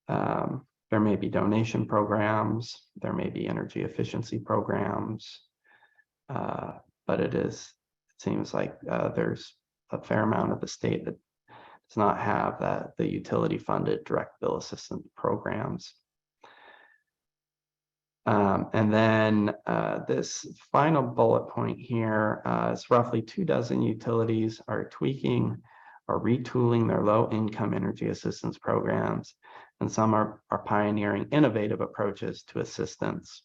them. There may be donation programs, there may be energy efficiency programs, but it seems like there's a fair amount of the state that does not have the utility funded direct bill assistance programs. And then this final bullet point here is roughly 24 utilities are tweaking or retooling their low income energy assistance programs, and some are pioneering innovative approaches to assistance.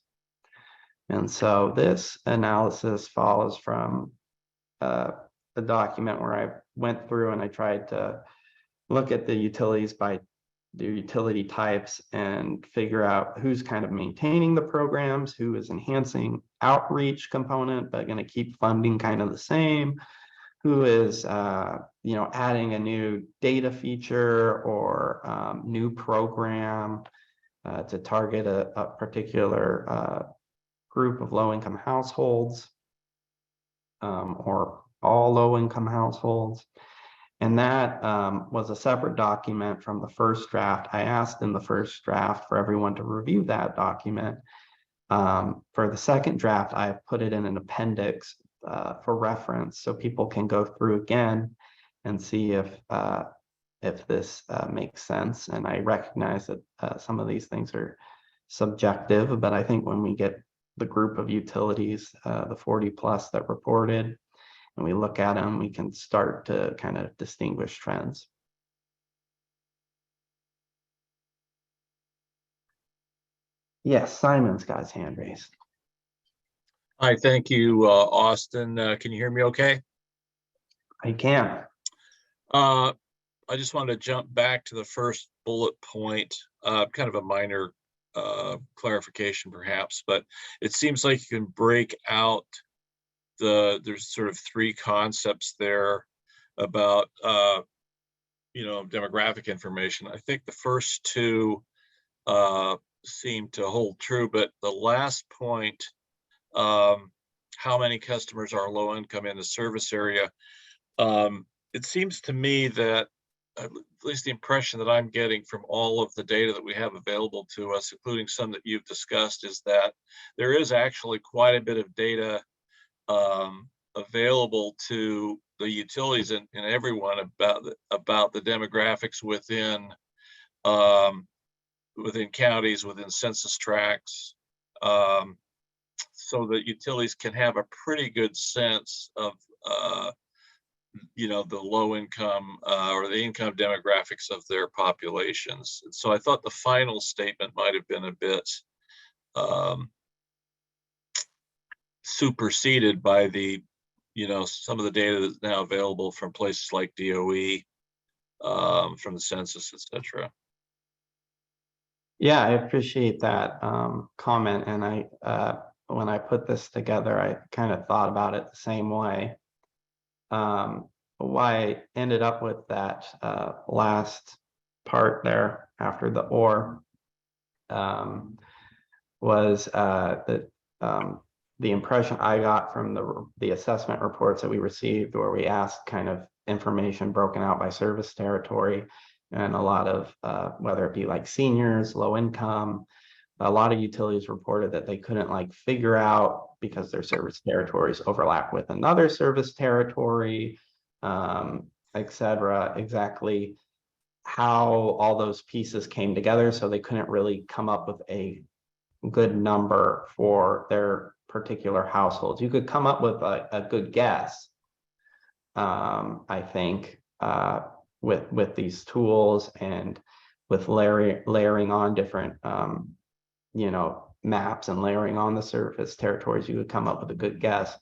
And so this analysis follows from the document where I went through and I tried to look at the utilities by the utility types and figure out who's kind of maintaining the programs, who is enhancing outreach component, but going to keep funding kind of the same, who is adding a new data feature or new program to target a particular group of low-income households or all low-income households. And that was a separate document from the first draft. I asked in the first draft for everyone to review that document. For the second draft, I put it in an appendix for reference so people can go through again and see if this makes sense. And I recognize that some of these things are subjective, but I think when we get the group of utilities, the 40 plus that reported, and we look at them, we can start to kind of distinguish trends. Yes, Simon's got his hand raised. Hi, thank you, Austin. Can you hear me okay? I can. I just wanted to jump back to the first bullet point, kind of a minor clarification perhaps, but it seems like you can break out there's sort of three concepts there about demographic information. I think the first two seem to hold true, but the last point, how many customers are low income in the service area, it seems to me that at least the impression that I'm getting from all of the data that we have available to us, including some that you've discussed, is that there is actually quite a bit of data available to the utilities and everyone about the demographics within counties, within census tracts, so that utilities can have a pretty good sense of the low income or the income demographics of their populations. And so I thought the final statement might have been a bit superseded by the some of the data that's now available from places like DOE, from the census, etc. Yeah, I appreciate that comment. And when I put this together, I kind of thought about it the same way. Why I ended up with that last part there after the or was that the impression I got from the assessment reports that we received, where we asked kind of information broken out by service territory, and a lot of whether it be like seniors, low income, a lot of utilities reported that they couldn't like figure out, because their service territories overlap with another service territory, et cetera, exactly how all those pieces came together. So they couldn't really come up with a good number for their particular households. You could come up with a good guess, I think, with these tools and with layering on different maps and layering on the surface territories, you could come up with a good guess.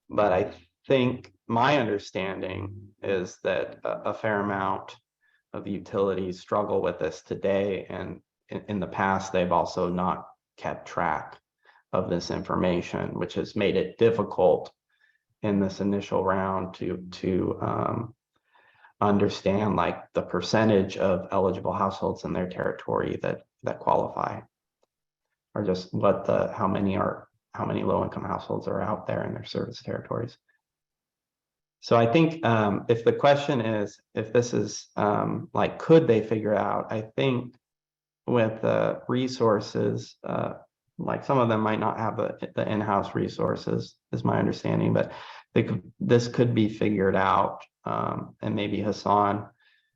But I think my understanding is that a fair amount of utilities struggle with this today, and in the past they've also not kept track of this information, which has made it difficult in this initial round to understand like the percentage of eligible households in their territory that qualify, or just how many low-income households are out there in their service territories. So I think if the question is, if this is like, could they figure out? I think with resources, like some of them might not have the in-house resources, is my understanding, but this could be figured out, and maybe Hassan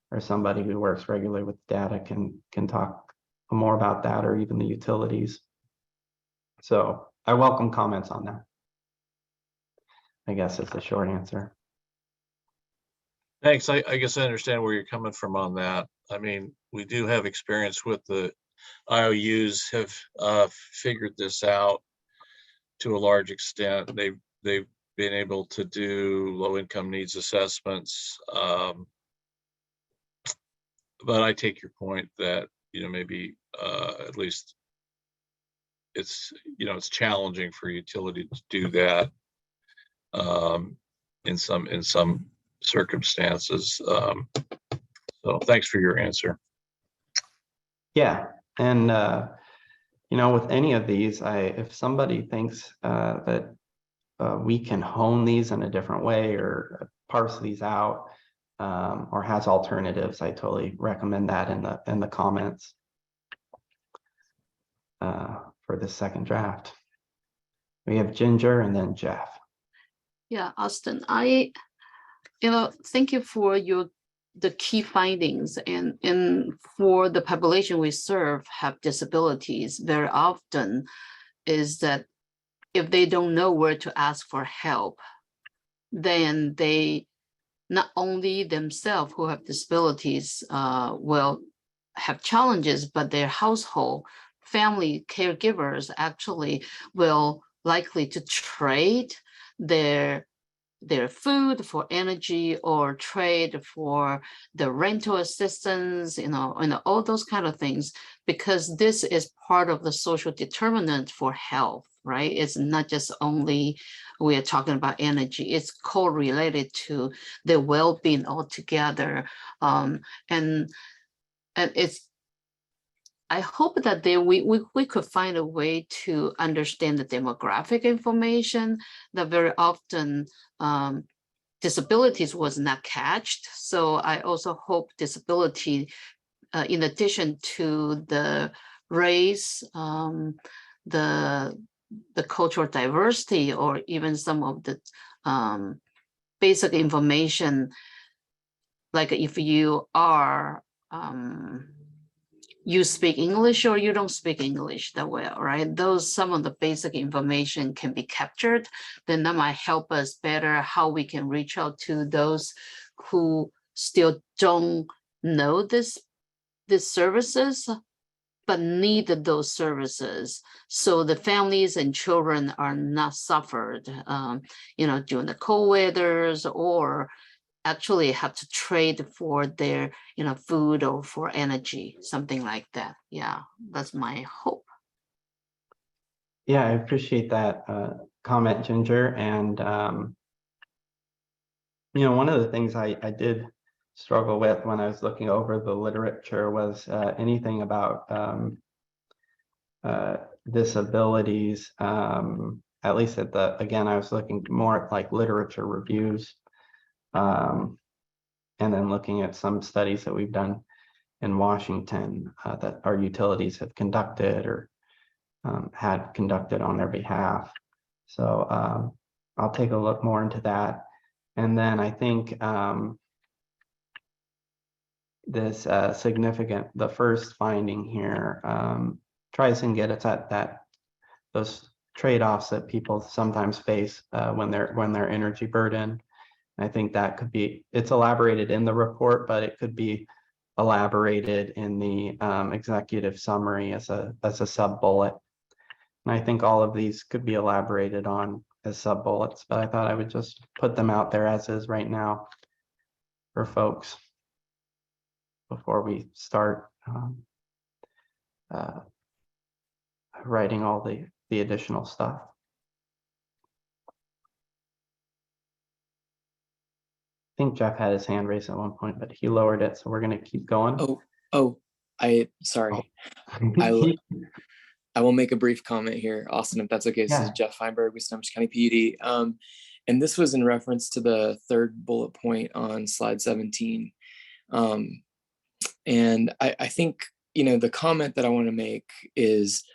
or somebody who works regularly with data can talk more about that, or even the utilities. So I welcome comments on that, I guess is the short answer. Thanks. I guess I understand where you're coming from on that. I mean, we do have experience with the IOUs have figured this out to a large extent. They've been able to do low income needs assessments. But I take your point that, maybe at least it's challenging for utility to do that in some circumstances. So thanks for your answer. Yeah, and with any of these, if somebody thinks that we can hone these in a different way, or parse these out, or has alternatives, I totally recommend that in the comments for the second draft. We have Ginger and then Jeff. Yeah, Austin, thank you for the key findings, and for the population we serve have disabilities. Very often is that if they don't know where to ask for help, then they, not only themselves who have disabilities will have challenges, but their household family caregivers actually will likely to trade their food for energy, or trade for the rental assistance, all those kind of things, because this is part of the social determinant for health, right? It's not just only we are talking about energy, it's correlated to the well-being altogether. And it's, I hope that we could find a way to understand the demographic information that very often disabilities was not catched. So I also hope disability, in addition to the race, the cultural diversity, or even some of the basic information, like if you are you speak English or you don't speak English that well, right? Some of the basic information can be captured, then that might help us better how we can reach out to those who still don't know this services, but need those services, so the families and children are not suffered, during the cold weathers, or actually have to trade for their food or for energy, something like that. Yeah, that's my hope. Yeah, I appreciate that comment, Ginger. And one of the things I did struggle with when I was looking over the literature was anything about disabilities at least at the, again, I was looking more at like literature reviews. And then looking at some studies that we've done in Washington that our utilities have conducted or had conducted on their behalf. So I'll take a look more into that. And then I think this the first finding here tries and get at those trade-offs that people sometimes face when they're energy burdened. I think that could be, it's elaborated in the report, but it could be elaborated in the executive summary as a sub bullet. And I think all of these could be elaborated on as sub bullets, but I thought I would just put them out there as is right now for folks before we start writing all the additional stuff. I think Jeff had his hand raised at one point, but he lowered it, so we're going to keep going. Sorry. Oh. I will make a brief comment here, Austin, if that's okay. This is Jeff Feinberg with Snohomish County PUD. And this was in reference to the third bullet point on slide 17. And I think, the comment that I want to make is,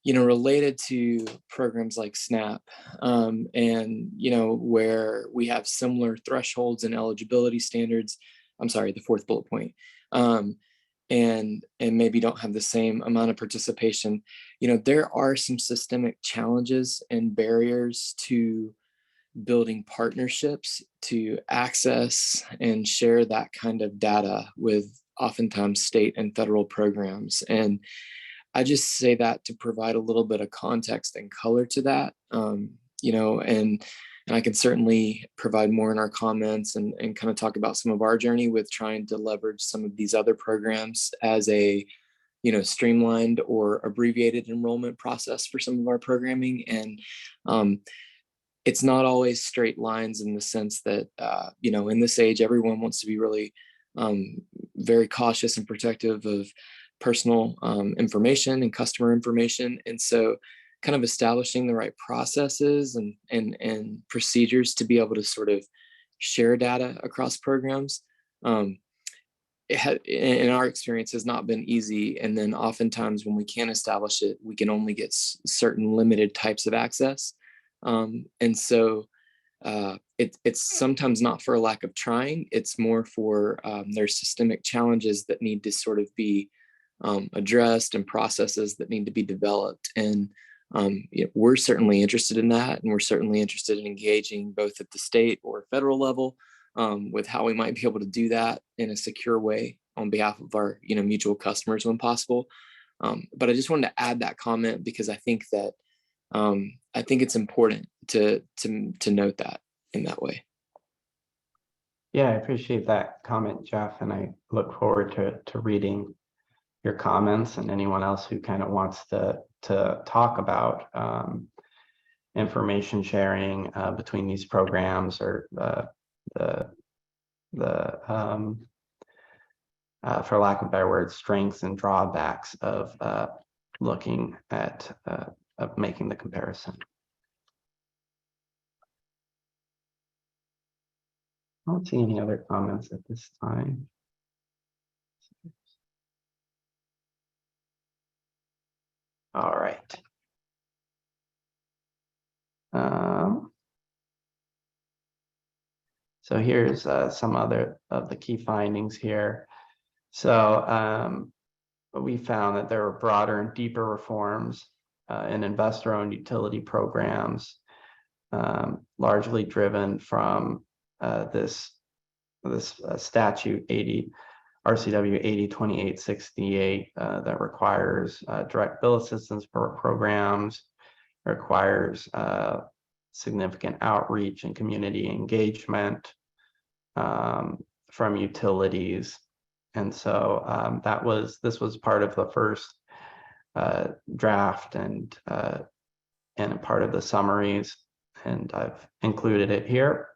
related to programs like SNAP and, where we have similar thresholds and eligibility standards. I'm sorry, the fourth bullet point. And maybe don't have the same amount of participation. There are some systemic challenges and barriers to building partnerships to access and share that kind of data with oftentimes state and federal programs. And I just say that to provide a little bit of context and color to that, and I can certainly provide more in our comments and kind of talk about some of our journey with trying to leverage some of these other programs as a, streamlined or abbreviated enrollment process for some of our programming. And it's not always straight lines in the sense that, in this age, everyone wants to be really very cautious and protective of personal information and customer information. And so kind of establishing the right processes and procedures to be able to sort of share data across programs in our experience has not been easy. And then oftentimes when we can establish it, we can only get certain limited types of access. And so it's sometimes not for a lack of trying, it's more for there's systemic challenges that need to sort of be addressed and processes that need to be developed. And we're certainly interested in that. And we're certainly interested in engaging both at the state or federal level with how we might be able to do that in a secure way on behalf of our, mutual customers when possible. But I just wanted to add that comment because I think that I think it's important to note that in that way. Yeah, I appreciate that comment, Jeff, and I look forward to reading your comments and anyone else who kind of wants to talk about information sharing between these programs or the for lack of better words, strengths and drawbacks of looking at of making the comparison. I don't see any other comments at this time. All right. So here's some other of the key findings here. So we found that there were broader and deeper reforms in investor-owned utility programs, largely driven from this statute RCW 80-2868 that requires direct bill assistance programs, requires significant outreach and community engagement from utilities. And so this was part of the first draft and part of the summaries, and I've included it here.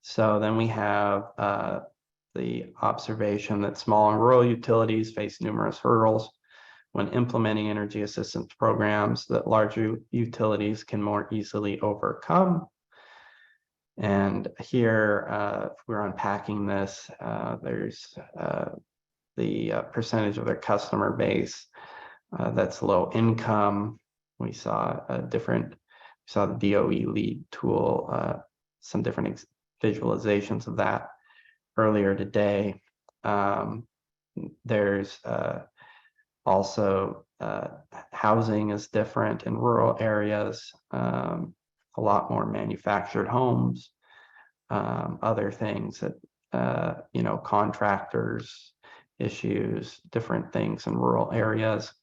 So then we have the observation that small and rural utilities face numerous hurdles when implementing energy assistance programs that larger utilities can more easily overcome. And here, if we're unpacking this, there's the percentage of their customer base that's low income. We saw the DOE lead tool, some different visualizations of that earlier today. There's also housing is different in rural areas, a lot more manufactured homes, other things that, contractors issues, different things in rural areas.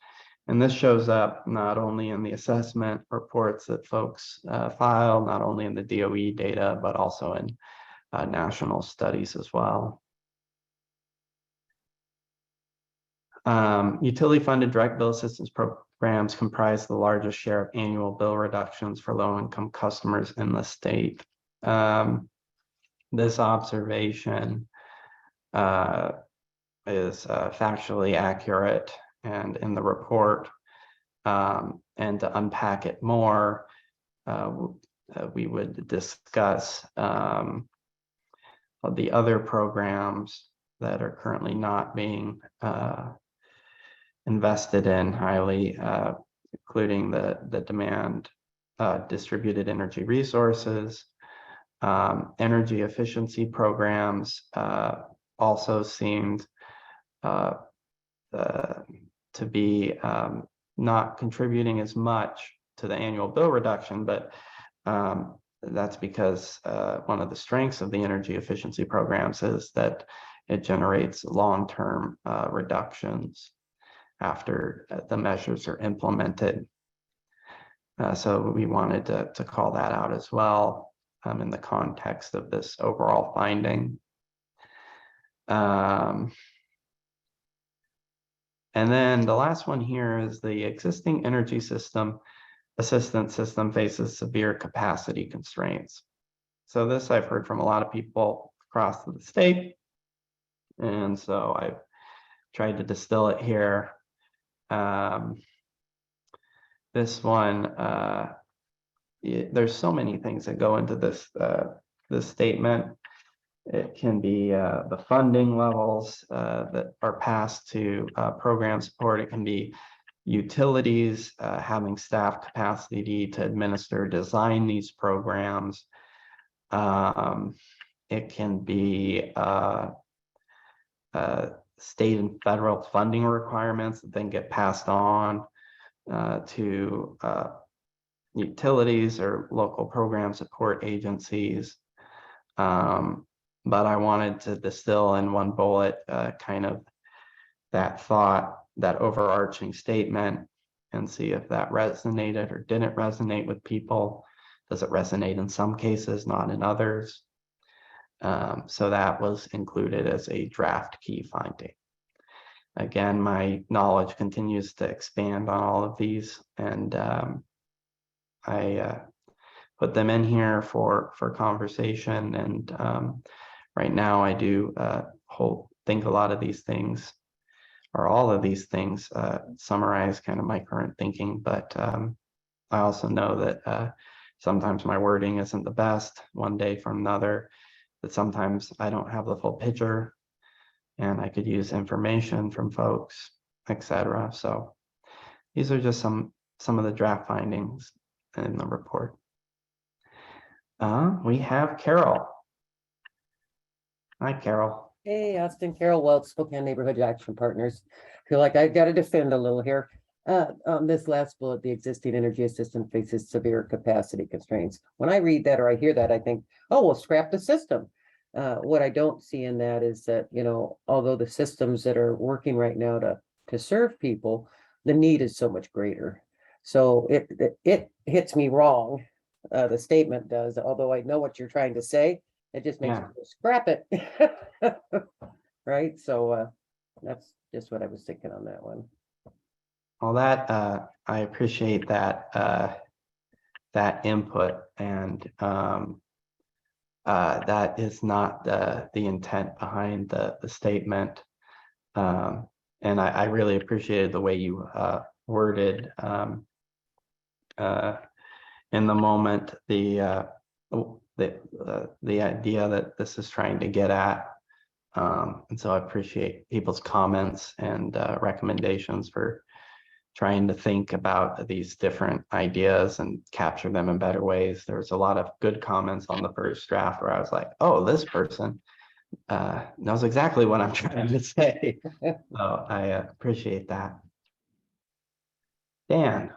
And this shows up not only in the assessment reports that folks file, not only in the DOE data, but also in national studies as well. Utility funded direct bill assistance programs comprise the largest share of annual bill reductions for low income customers in the state. This observation is factually accurate, and in the report, and to unpack it more, we would discuss the other programs that are currently not being invested in highly, including the demand distributed energy resources, energy efficiency programs also seemed to be not contributing as much to the annual bill reduction, but that's because one of the strengths of the energy efficiency programs is that it generates long-term reductions after the measures are implemented. So we wanted to call that out as well in the context of this overall finding. And then the last one here is the existing energy assistance system faces severe capacity constraints. So this I've heard from a lot of people across the state. And so I've tried to distill it here. This one, there's so many things that go into this, this statement. It can be the funding levels that are passed to program support. It can be utilities having staff capacity to administer, design these programs. It can be state and federal funding requirements that then get passed on to utilities or local program support agencies. But I wanted to distill in one bullet kind of that thought, that overarching statement, and see if that resonated or didn't resonate with people. Does it resonate in some cases, not in others? So that was included as a draft key finding. Again, my knowledge continues to expand on all of these, and I put them in here for conversation. And right now I do think a lot of these things, or all of these things, summarize kind of my current thinking, but I also know that sometimes my wording isn't the best one day from another, that sometimes I don't have the full picture and I could use information from folks, etc. So these are just some of the draft findings in the report. We have Carol. Hi, Carol. Hey, Austin, Carol Welch, Spokane Neighborhood Action Partners. Feel like I got to defend a little here. On this last bullet, the existing energy assistance faces severe capacity constraints. When I read that or I hear that, I think, oh, we'll scrap the system. What I don't see in that is that, although the systems that are working right now to serve people, the need is so much greater. So it hits me wrong. The statement does, although I know what you're trying to say. It just makes me scrap it. Right. So that's just what I was thinking on that one. Well, that I appreciate that input, and that is not the intent behind the statement. I really appreciated the way you worded in the moment the idea that this is trying to get at. And so I appreciate people's comments and recommendations for trying to think about these different ideas and capture them in better ways. There was a lot of good comments on the first draft where I was like, oh, this person knows exactly what I'm trying to say. So I appreciate that. Dan.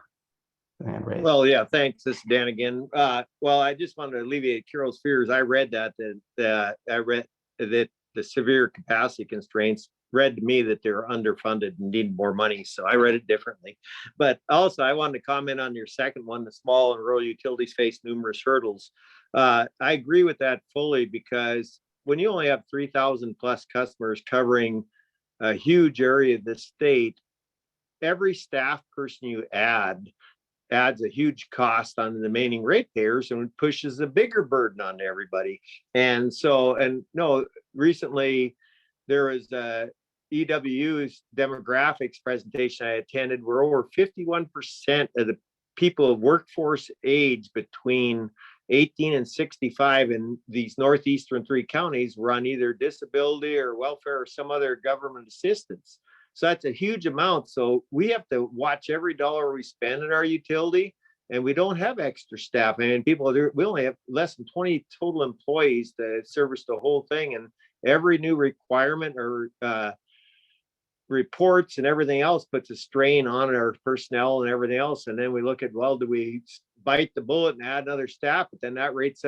Hand raised. Well, yeah, thanks. This is Dan again. Well, I just wanted to alleviate Carol's fears. I read that I read that the severe capacity constraints read to me that they're underfunded and need more money. So I read it differently. But also I wanted to comment on your second one, the small and rural utilities face numerous hurdles. I agree with that fully, because when you only have 3,000 plus customers covering a huge area of the state, every staff person you adds a huge cost on the remaining ratepayers and pushes a bigger burden on everybody. And so, recently there was a EWU's demographics presentation I attended where over 51% of the people of workforce age between 18 and 65 in these northeastern 3 counties were on either disability or welfare or some other government assistance. So that's a huge amount. So we have to watch every dollar we spend in our utility, and we don't have extra staff. And we only have less than 20 total employees to service the whole thing. And every new requirement or reports and everything else puts a strain on our personnel and everything else. And then we look at, well, do we bite the bullet and add another staff? But then that raises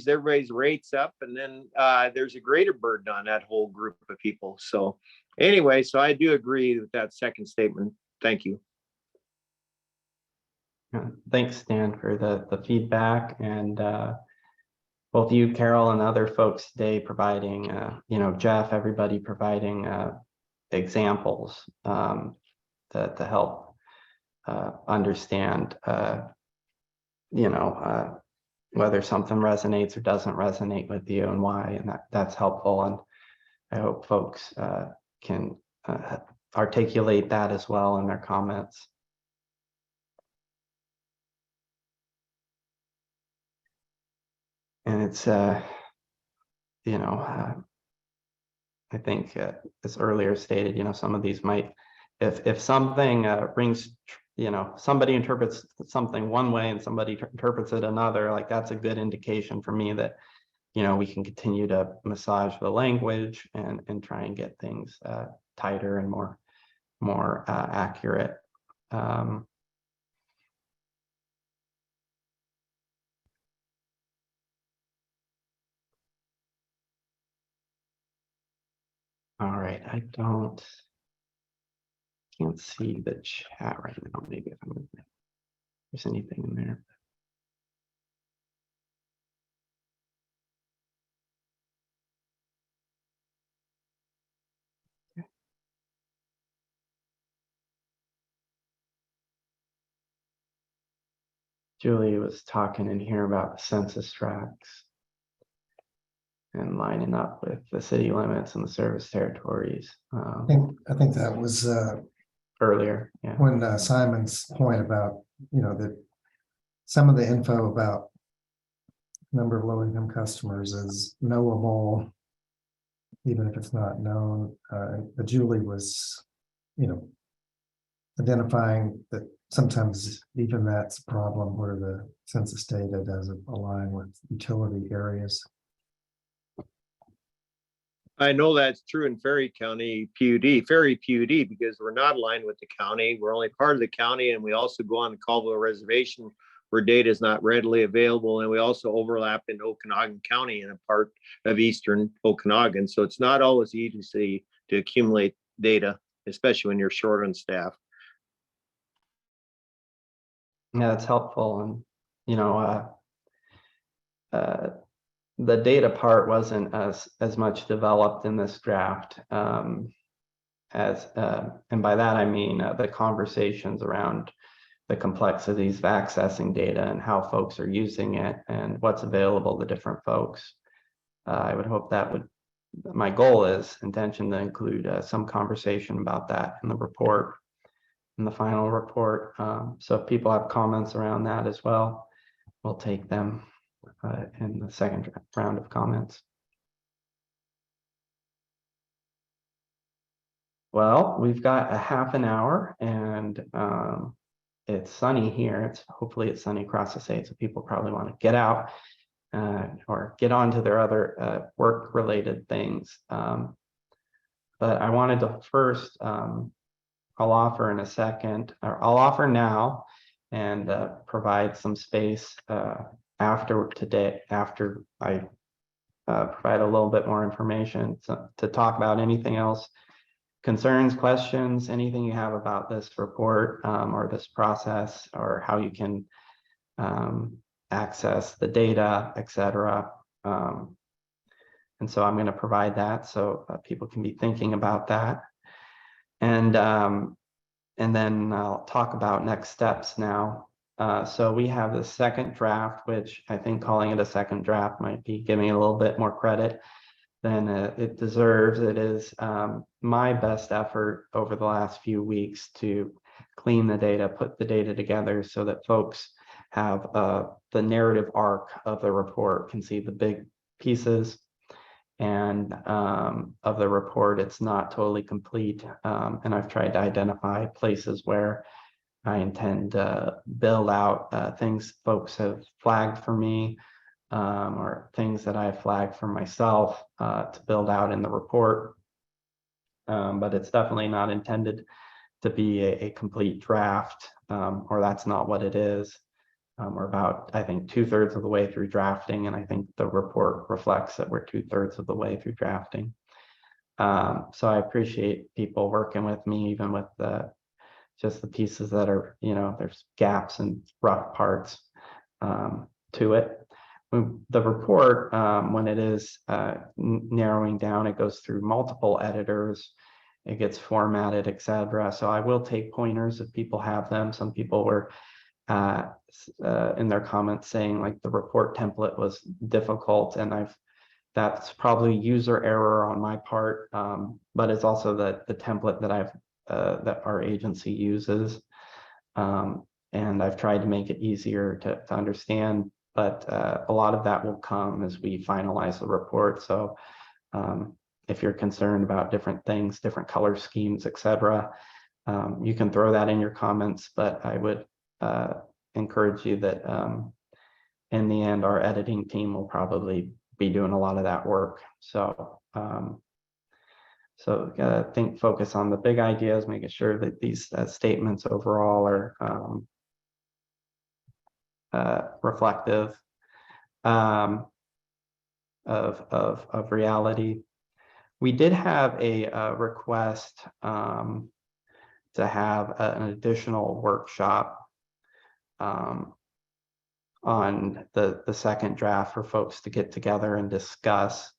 everybody's rates up. And then there's a greater burden on that whole group of people. So anyway, so I do agree with that second statement. Thank you. Thanks, Stan, for the feedback, and both you, Carol, and other folks today providing, Jeff, everybody providing examples to help understand, whether something resonates or doesn't resonate with you and why, and that's helpful. And I hope folks can articulate that as well in their comments. And it's, I think as earlier stated, some of these might, if something rings, somebody interprets something one way and somebody interprets it another, like that's a good indication for me that, we can continue to massage the language and try and get things tighter and more accurate. All right, I can't see the chat right now. Maybe if there's anything in there. Okay. Julie was talking in here about the census tracts and lining up with the city limits and the service territories. I think that was Earlier, yeah. when Simon's point about, that some of the info about number of low-income customers is knowable, even if it's not known. But Julie was, identifying that sometimes even that's a problem where the census data doesn't align with utility areas. I know that's true in Ferry County Ferry PUD, because we're not aligned with the county. We're only part of the county, and we also go on the Colville Reservation where data is not readily available. And we also overlap in Okanagan County in a part of eastern Okanagan. So it's not always easy to accumulate data, especially when you're short on staff. Yeah, that's helpful. And, the data part wasn't as much developed in this draft and by that I mean the conversations around the complexities of accessing data and how folks are using it and what's available to different folks. I would hope that would my goal is intention to include some conversation about that in the report, in the final report. So if people have comments around that as well, we'll take them in the second round of comments. Well, we've got a half an hour, and it's sunny here. Hopefully it's sunny across the state, so people probably want to get out or get on to their other work-related things. But I wanted to first, I'll offer in a second, or I'll offer now and provide some space after today, after I provide a little bit more information to talk about anything else, concerns, questions, anything you have about this report or this process, or how you can access the data, etc. And so I'm going to provide that so people can be thinking about that. And then I'll talk about next steps now. So we have the second draft, which I think calling it a second draft might be giving it a little bit more credit than it deserves. It is my best effort over the last few weeks to clean the data, put the data together so that folks have the narrative arc of the report, can see the big pieces and of the report. It's not totally complete, and I've tried to identify places where I intend to build out things folks have flagged for me, or things that I flagged for myself to build out in the report. But it's definitely not intended to be a complete draft, or that's not what it is. We're about, I think, 2/3 of the way through drafting, and I think the report reflects that we're 2/3 of the way through drafting. So I appreciate people working with me, even with just the pieces that are, there's gaps and rough parts to it. The report, when it is narrowing down, it goes through multiple editors, it gets formatted, etc. So I will take pointers if people have them. Some people were in their comments saying like the report template was difficult, and that's probably user error on my part, but it's also the template that that our agency uses, and I've tried to make it easier to understand. But a lot of that will come as we finalize the report. So if you're concerned about different things, different color schemes, etc., you can throw that in your comments. But I would encourage you that in the end, our editing team will probably be doing a lot of that work. So focus on the big ideas, making sure that these statements overall are reflective of reality. We did have a request to have an additional workshop on the second draft for folks to get together and discuss.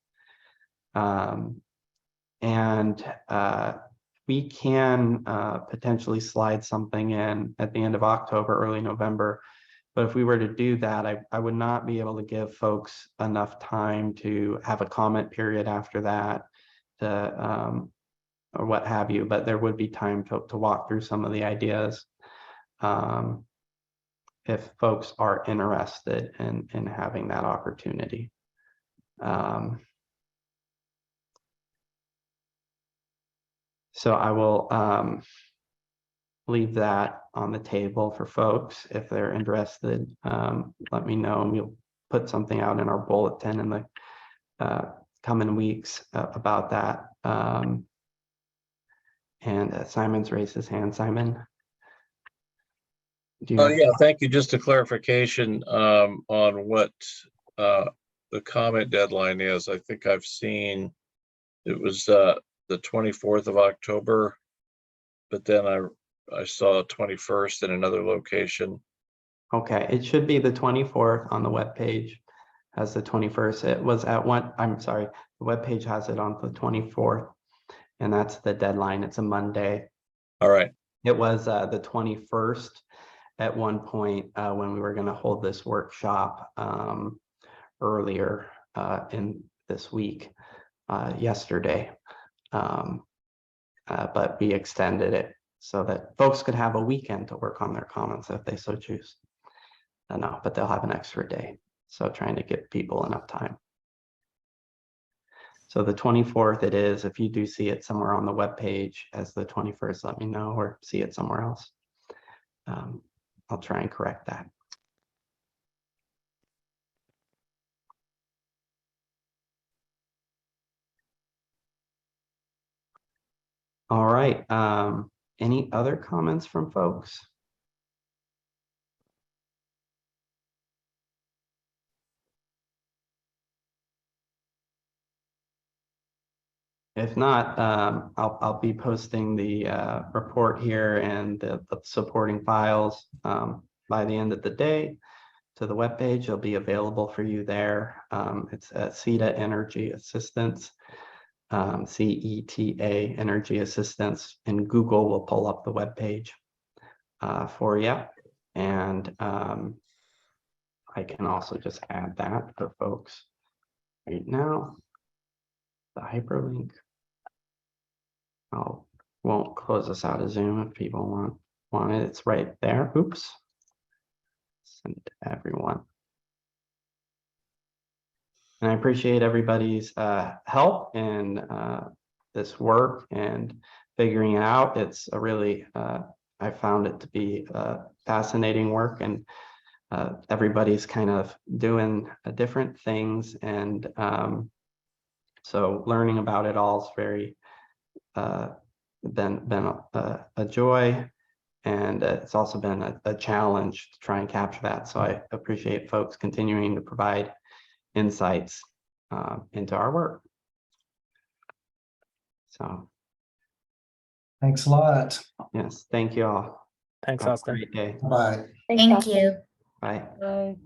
We can potentially slide something in at the end of October, early November. But if we were to do that, I would not be able to give folks enough time to have a comment period after that, or what have you. But there would be time to walk through some of the ideas if folks are interested in having that opportunity. So I will leave that on the table for folks. If they're interested, let me know, and we'll put something out in our bulletin in the coming weeks about that. And Simon's raised his hand. Simon? Yeah, thank you. Just a clarification on what the comment deadline is. I think I've seen it was the 24th of October, but then I saw 21st in another location. Okay, it should be the 24th on the webpage, has the 21st. It was at I'm sorry, the webpage has it on the 24th, and that's the deadline. It's a Monday. All right. It was the 21st at one point when we were going to hold this workshop earlier in this week. yesterday. But we extended it so that folks could have a weekend to work on their comments if they so choose. No, but they'll have an extra day. So trying to give people enough time. So the 24th it is. If you do see it somewhere on the webpage as the 21st, let me know, or see it somewhere else. I'll try and correct that. All right. Any other comments from folks? If not, I'll be posting the report here and the supporting files by the end of the day to the webpage. It'll be available for you there. It's CETA Energy Assistance, CETA Energy Assistance, and Google will pull up the webpage for you. And I can also just add that for folks right now. The hyperlink. I won't close this out of Zoom if people want it. It's right there. Oops. Send it to everyone. And I appreciate everybody's help in this work and figuring it out. It's a really, I found it to be fascinating work, and everybody's kind of doing different things. And so learning about it all is very been a joy, and it's also been a challenge to try and capture that. So I appreciate folks continuing to provide insights into our work. So Thanks a lot. yes, thank you all. Thanks, Have a Austin. great day. Bye. Thanks, Thank Austin. you. Bye. Bye.